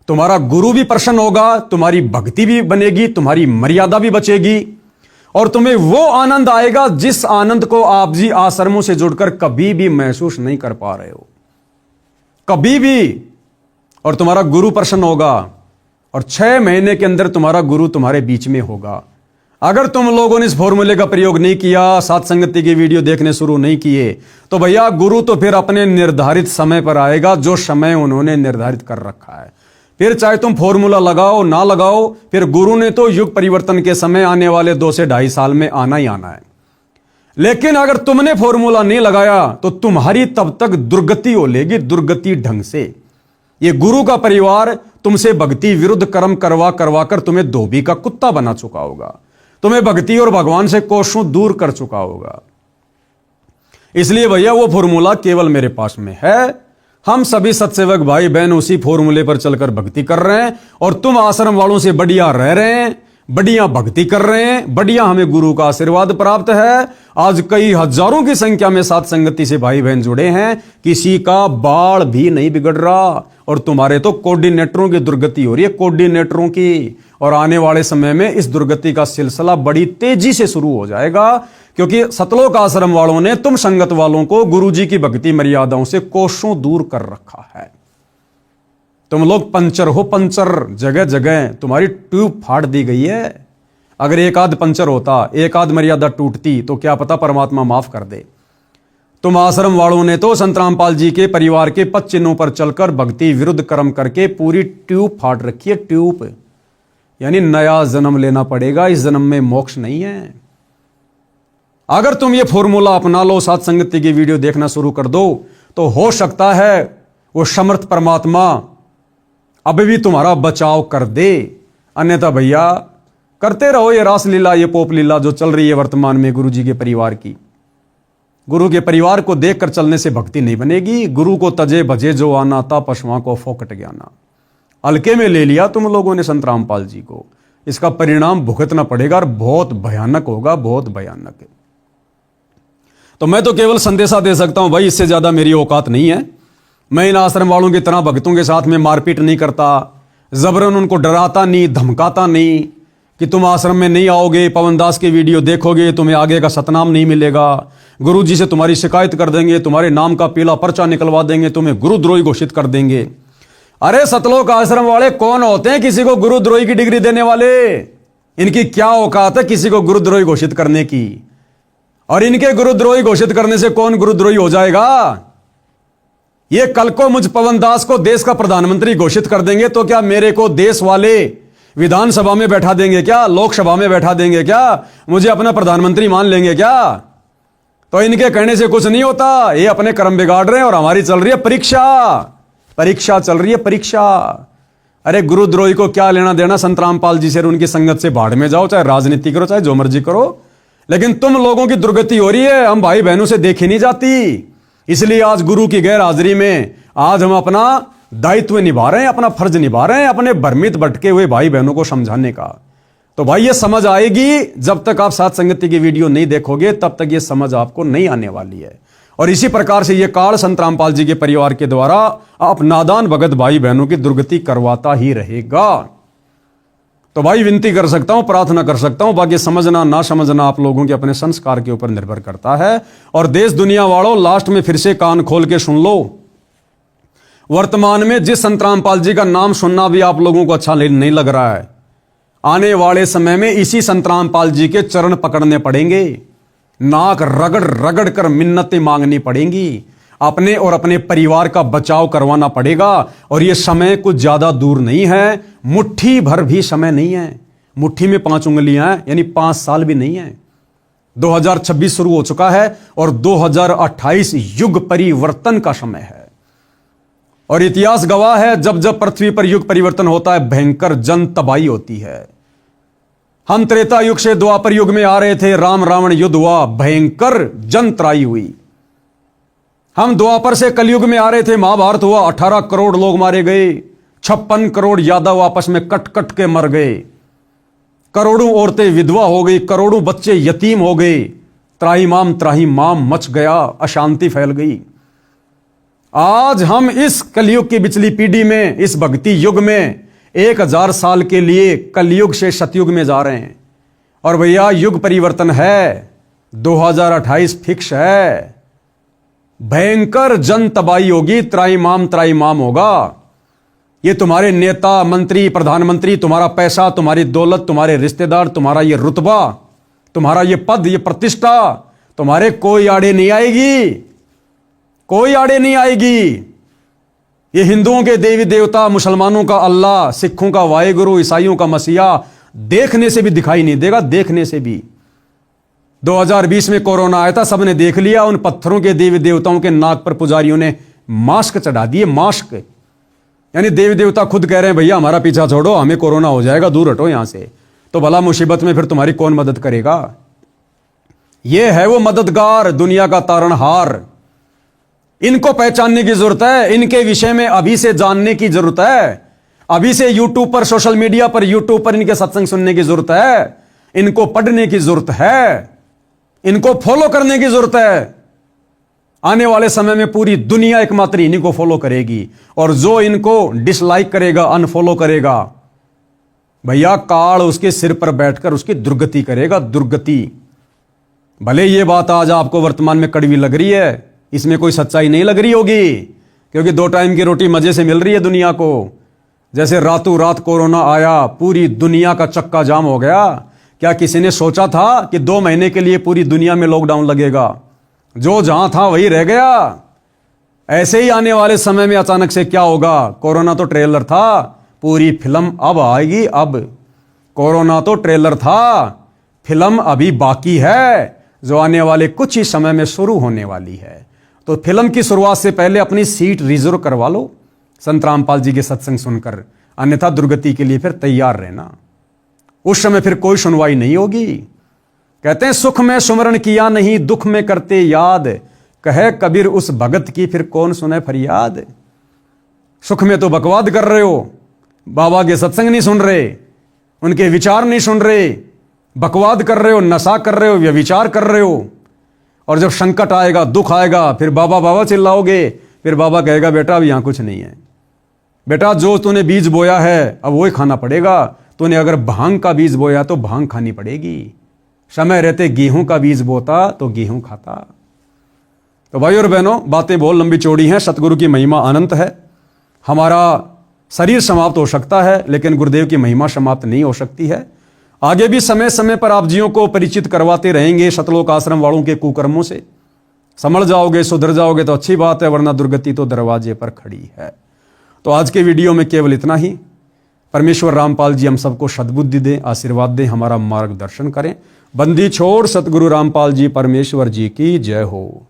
तुम्हारा गुरु भी प्रसन्न होगा, तुम्हारी भक्ति भी बनेगी, तुम्हारी मर्यादा भी बचेगी और तुम्हें वो आनंद आएगा जिस आनंद को आप जी आश्रमों से जुड़कर कभी भी महसूस नहीं कर पा रहे हो, कभी भी। और तुम्हारा गुरु प्रसन्न होगा और 6 महीने के अंदर तुम्हारा गुरु तुम्हारे बीच में होगा। अगर तुम लोगों ने इस फॉर्मूले का प्रयोग नहीं किया, सत्संगति की वीडियो देखने शुरू नहीं किए, तो भैया गुरु तो फिर अपने निर्धारित समय पर आएगा, जो समय उन्होंने निर्धारित कर रखा है। फिर चाहे तुम फॉर्मूला लगाओ ना लगाओ, फिर गुरु ने तो युग परिवर्तन के समय आने वाले 2 से 2.5 साल में आना ही आना है। लेकिन अगर तुमने फॉर्मूला नहीं लगाया तो तुम्हारी तब तक दुर्गति हो लेगी, दुर्गति ढंग से। ये गुरु का परिवार तुमसे भक्ति विरुद्ध कर्म करवा करवा कर तुम्हें धोबी का कुत्ता बना चुका होगा, तुम्हें भक्ति और भगवान से कोसों दूर कर चुका होगा। इसलिए भैया वो फॉर्मूला केवल मेरे पास में है। हम सभी सत्सेवक भाई बहन उसी फॉर्मूले पर चलकर भक्ति कर रहे हैं और तुम आश्रम वालों से बढ़िया रह रहे हैं, बढ़िया भक्ति कर रहे हैं, बढ़िया हमें गुरु का आशीर्वाद प्राप्त है। आज कई हजारों की संख्या में साथ संगति से भाई बहन जुड़े हैं, किसी का बाल भी नहीं बिगड़ रहा। और तुम्हारे तो कोऑर्डिनेटरों की दुर्गति हो रही है, कोऑर्डिनेटरों की। और आने वाले समय में इस दुर्गति का सिलसिला बड़ी तेजी से शुरू हो जाएगा, क्योंकि सतलोक आश्रम वालों ने तुम संगत वालों को गुरुजी की भक्ति मर्यादाओं से कोसों दूर कर रखा है। तुम लोग पंचर हो, पंचर। जगह जगह तुम्हारी ट्यूब फाड़ दी गई है। अगर एक आध पंचर होता, एक आध मर्यादा टूटती, तो क्या पता परमात्मा माफ कर दे। तुम आश्रम वालों ने तो संत रामपाल जी के परिवार के पद चिन्हों पर चलकर भक्ति विरुद्ध कर्म करके पूरी ट्यूब फाड़ रखी है, ट्यूब। यानी नया जन्म लेना पड़ेगा, इस जन्म में मोक्ष नहीं है। अगर तुम ये फॉर्मूला अपना लो, साथ संगति की वीडियो देखना शुरू कर दो, तो हो सकता है वो समर्थ परमात्मा अभी भी तुम्हारा बचाव कर दे। अन्यथा भैया करते रहो ये रास लीला, ये पोप लीला जो चल रही है वर्तमान में गुरु जी के परिवार की। गुरु के परिवार को देखकर चलने से भक्ति नहीं बनेगी। गुरु को तजे भजे जो आना था, पशुओं को फोकट ज्ञाना। हल्के में ले लिया तुम लोगों ने संत रामपाल जी को, इसका परिणाम भुगतना पड़ेगा और बहुत भयानक होगा, बहुत भयानक। तो मैं तो केवल संदेशा दे सकता हूं भाई, इससे ज्यादा मेरी औकात नहीं है। मैं इन आश्रम वालों की तरह भक्तों के साथ में मारपीट नहीं करता, जबरन उनको डराता नहीं, धमकाता नहीं कि तुम आश्रम में नहीं आओगे, पवन दास की वीडियो देखोगे, तुम्हें आगे का सतनाम नहीं मिलेगा, गुरु जी से तुम्हारी शिकायत कर देंगे, तुम्हारे नाम का पीला पर्चा निकलवा देंगे, तुम्हें गुरुद्रोही घोषित कर देंगे। अरे सतलोक आश्रम वाले कौन होते हैं किसी को गुरुद्रोही की डिग्री देने वाले? इनकी क्या औकात है किसी को गुरुद्रोही घोषित करने की? और इनके गुरुद्रोही घोषित करने से कौन गुरुद्रोही हो जाएगा? ये कल को मुझ पवन दास को देश का प्रधानमंत्री घोषित कर देंगे तो क्या मेरे को देश वाले विधानसभा में बैठा देंगे क्या? लोकसभा में बैठा देंगे क्या? मुझे अपना प्रधानमंत्री मान लेंगे क्या? तो इनके कहने से कुछ नहीं होता। ये अपने कर्म बिगाड़ रहे हैं और हमारी चल रही है परीक्षा। परीक्षा चल रही है, परीक्षा। अरे गुरुद्रोही को क्या लेना देना संत रामपाल जी से? उनकी संगत से भाड़ में जाओ, चाहे राजनीति करो, चाहे जो मर्जी करो, लेकिन तुम लोगों की दुर्गति हो रही है, हम भाई बहनों से देखी नहीं जाती। इसलिए आज गुरु की गैर हाजिरी में आज हम अपना दायित्व निभा रहे हैं, अपना फर्ज निभा रहे हैं, अपने भ्रमित भटके हुए भाई बहनों को समझाने का। तो भाई ये समझ आएगी, जब तक आप साथ संगति की वीडियो नहीं देखोगे तब तक ये समझ आपको नहीं आने वाली है। और इसी प्रकार से ये काल संत रामपाल जी के परिवार के द्वारा आप नादान भगत भाई बहनों की दुर्गति करवाता ही रहेगा। तो भाई विनती कर सकता हूं, प्रार्थना कर सकता हूं, बाकी समझना ना समझना आप लोगों के अपने संस्कार के ऊपर निर्भर करता है। और देश दुनिया वालों, लास्ट में फिर से कान खोल के सुन लो। वर्तमान में जिस संत रामपाल जी का नाम सुनना भी आप लोगों को अच्छा नहीं लग रहा है, आने वाले समय में इसी संत रामपाल जी के चरण पकड़ने पड़ेंगे, नाक रगड़ रगड़ कर मिन्नतें मांगनी पड़ेंगी, अपने और अपने परिवार का बचाव करवाना पड़ेगा। और यह समय कुछ ज्यादा दूर नहीं है, मुट्ठी भर भी समय नहीं है। मुट्ठी में 5 उंगलियां हैं, यानी 5 साल भी नहीं है। 2026 शुरू हो चुका है और 2028 युग परिवर्तन का समय है। और इतिहास गवाह है, जब जब पृथ्वी पर युग परिवर्तन होता है भयंकर जन तबाही होती है। हम त्रेता युग से द्वापर युग में आ रहे थे, राम रावण युद्ध हुआ, भयंकर जन त्राही हुई। हम द्वापर से कलयुग में आ रहे थे, महाभारत हुआ, 18 करोड़ लोग मारे गए, 56 करोड़ यादव आपस में कट कट के मर गए, करोड़ों औरतें विधवा हो गई, करोड़ों बच्चे यतीम हो गए, त्राहिमाम मच गया, अशांति फैल गई। आज हम इस कलयुग की पिछली पीढ़ी में, इस भक्ति युग में 1000 साल के लिए कलयुग से सतयुग में जा रहे हैं। और भैया युग परिवर्तन है, 2028 फिक्स है। भयंकर जन तबाही होगी, त्राहिमाम होगा। ये तुम्हारे नेता, मंत्री, प्रधानमंत्री, तुम्हारा पैसा, तुम्हारी दौलत, तुम्हारे रिश्तेदार, तुम्हारा ये रुतबा, तुम्हारा ये पद, ये प्रतिष्ठा तुम्हारे कोई आड़े नहीं आएगी, कोई आड़े नहीं आएगी। ये हिंदुओं के देवी देवता, मुसलमानों का अल्लाह, सिखों का वाहेगुरु, ईसाइयों का मसीहा देखने से भी दिखाई नहीं देगा, देखने से भी। 2020 में कोरोना आया था, सबने देख लिया, उन पत्थरों के देवी देवताओं के नाक पर पुजारियों ने मास्क चढ़ा दिए, मास्क। यानी देवी देवता खुद कह रहे हैं भैया हमारा पीछा छोड़ो, हमें कोरोना हो जाएगा, दूर हटो यहां से। तो भला मुसीबत में फिर तुम्हारी कौन मदद करेगा? यह है वो मददगार, दुनिया का तारणहार। इनको पहचानने की जरूरत है, इनके विषय में अभी से जानने की जरूरत है, अभी से यूट्यूब पर, सोशल मीडिया पर, यूट्यूब पर इनके सत्संग सुनने की जरूरत है, इनको पढ़ने की जरूरत है, इनको फॉलो करने की जरूरत है। आने वाले समय में पूरी दुनिया एकमात्र इन्हीं को फॉलो करेगी, और जो इनको डिसलाइक करेगा, अनफॉलो करेगा, भैया काल उसके सिर पर बैठकर उसकी दुर्गति करेगा, दुर्गति। भले ये बात आज आपको वर्तमान में कड़वी लग रही है, इसमें कोई सच्चाई नहीं लग रही होगी, क्योंकि 2 टाइम की रोटी मजे से मिल रही है दुनिया को। जैसे रातों रात कोरोना आया, पूरी दुनिया का चक्का जाम हो गया। क्या किसी ने सोचा था कि 2 महीने के लिए पूरी दुनिया में लॉकडाउन लगेगा? जो जहां था वही रह गया। ऐसे ही आने वाले समय में अचानक से क्या होगा? कोरोना तो ट्रेलर था, पूरी फिल्म अब आएगी। अब कोरोना तो ट्रेलर था, फिल्म अभी बाकी है, जो आने वाले कुछ ही समय में शुरू होने वाली है। तो फिल्म की शुरुआत से पहले अपनी सीट रिजर्व करवा लो संत रामपाल जी के सत्संग सुनकर, अन्यथा दुर्गति के लिए फिर तैयार रहना। उस समय फिर कोई सुनवाई नहीं होगी। कहते हैं सुख में सुमरण किया नहीं, दुख में करते याद, कहे कबीर उस भगत की फिर कौन सुने फरियाद। सुख में तो बकवाद कर रहे हो, बाबा के सत्संग नहीं सुन रहे, उनके विचार नहीं सुन रहे, बकवाद कर रहे हो, नशा कर रहे हो, व्यभिचार कर रहे हो। और जब संकट आएगा, दुख आएगा, फिर बाबा बाबा चिल्लाओगे, फिर बाबा कहेगा बेटा अब यहां कुछ नहीं है, बेटा जो तूने बीज बोया है अब वही खाना पड़ेगा। तूने अगर भांग का बीज बोया तो भांग खानी पड़ेगी। समय रहते गेहूं का बीज बोता तो गेहूं खाता। तो भाई और बहनों, बातें बहुत लंबी चौड़ी हैं, सतगुरु की महिमा अनंत है। हमारा शरीर समाप्त हो सकता है, लेकिन गुरुदेव की महिमा समाप्त नहीं हो सकती है। आगे भी समय समय पर आप जियों को परिचित करवाते रहेंगे सतलोक आश्रम वालों के कुकर्मों से। समझ जाओगे, सुधर जाओगे तो अच्छी बात है, वरना दुर्गति तो दरवाजे पर खड़ी है। तो आज के वीडियो में केवल इतना ही। परमेश्वर रामपाल जी हम सबको सद्बुद्धि दें, आशीर्वाद दें, हमारा मार्गदर्शन करें। बंदी छोड़ सतगुरु रामपाल जी परमेश्वर जी की जय हो।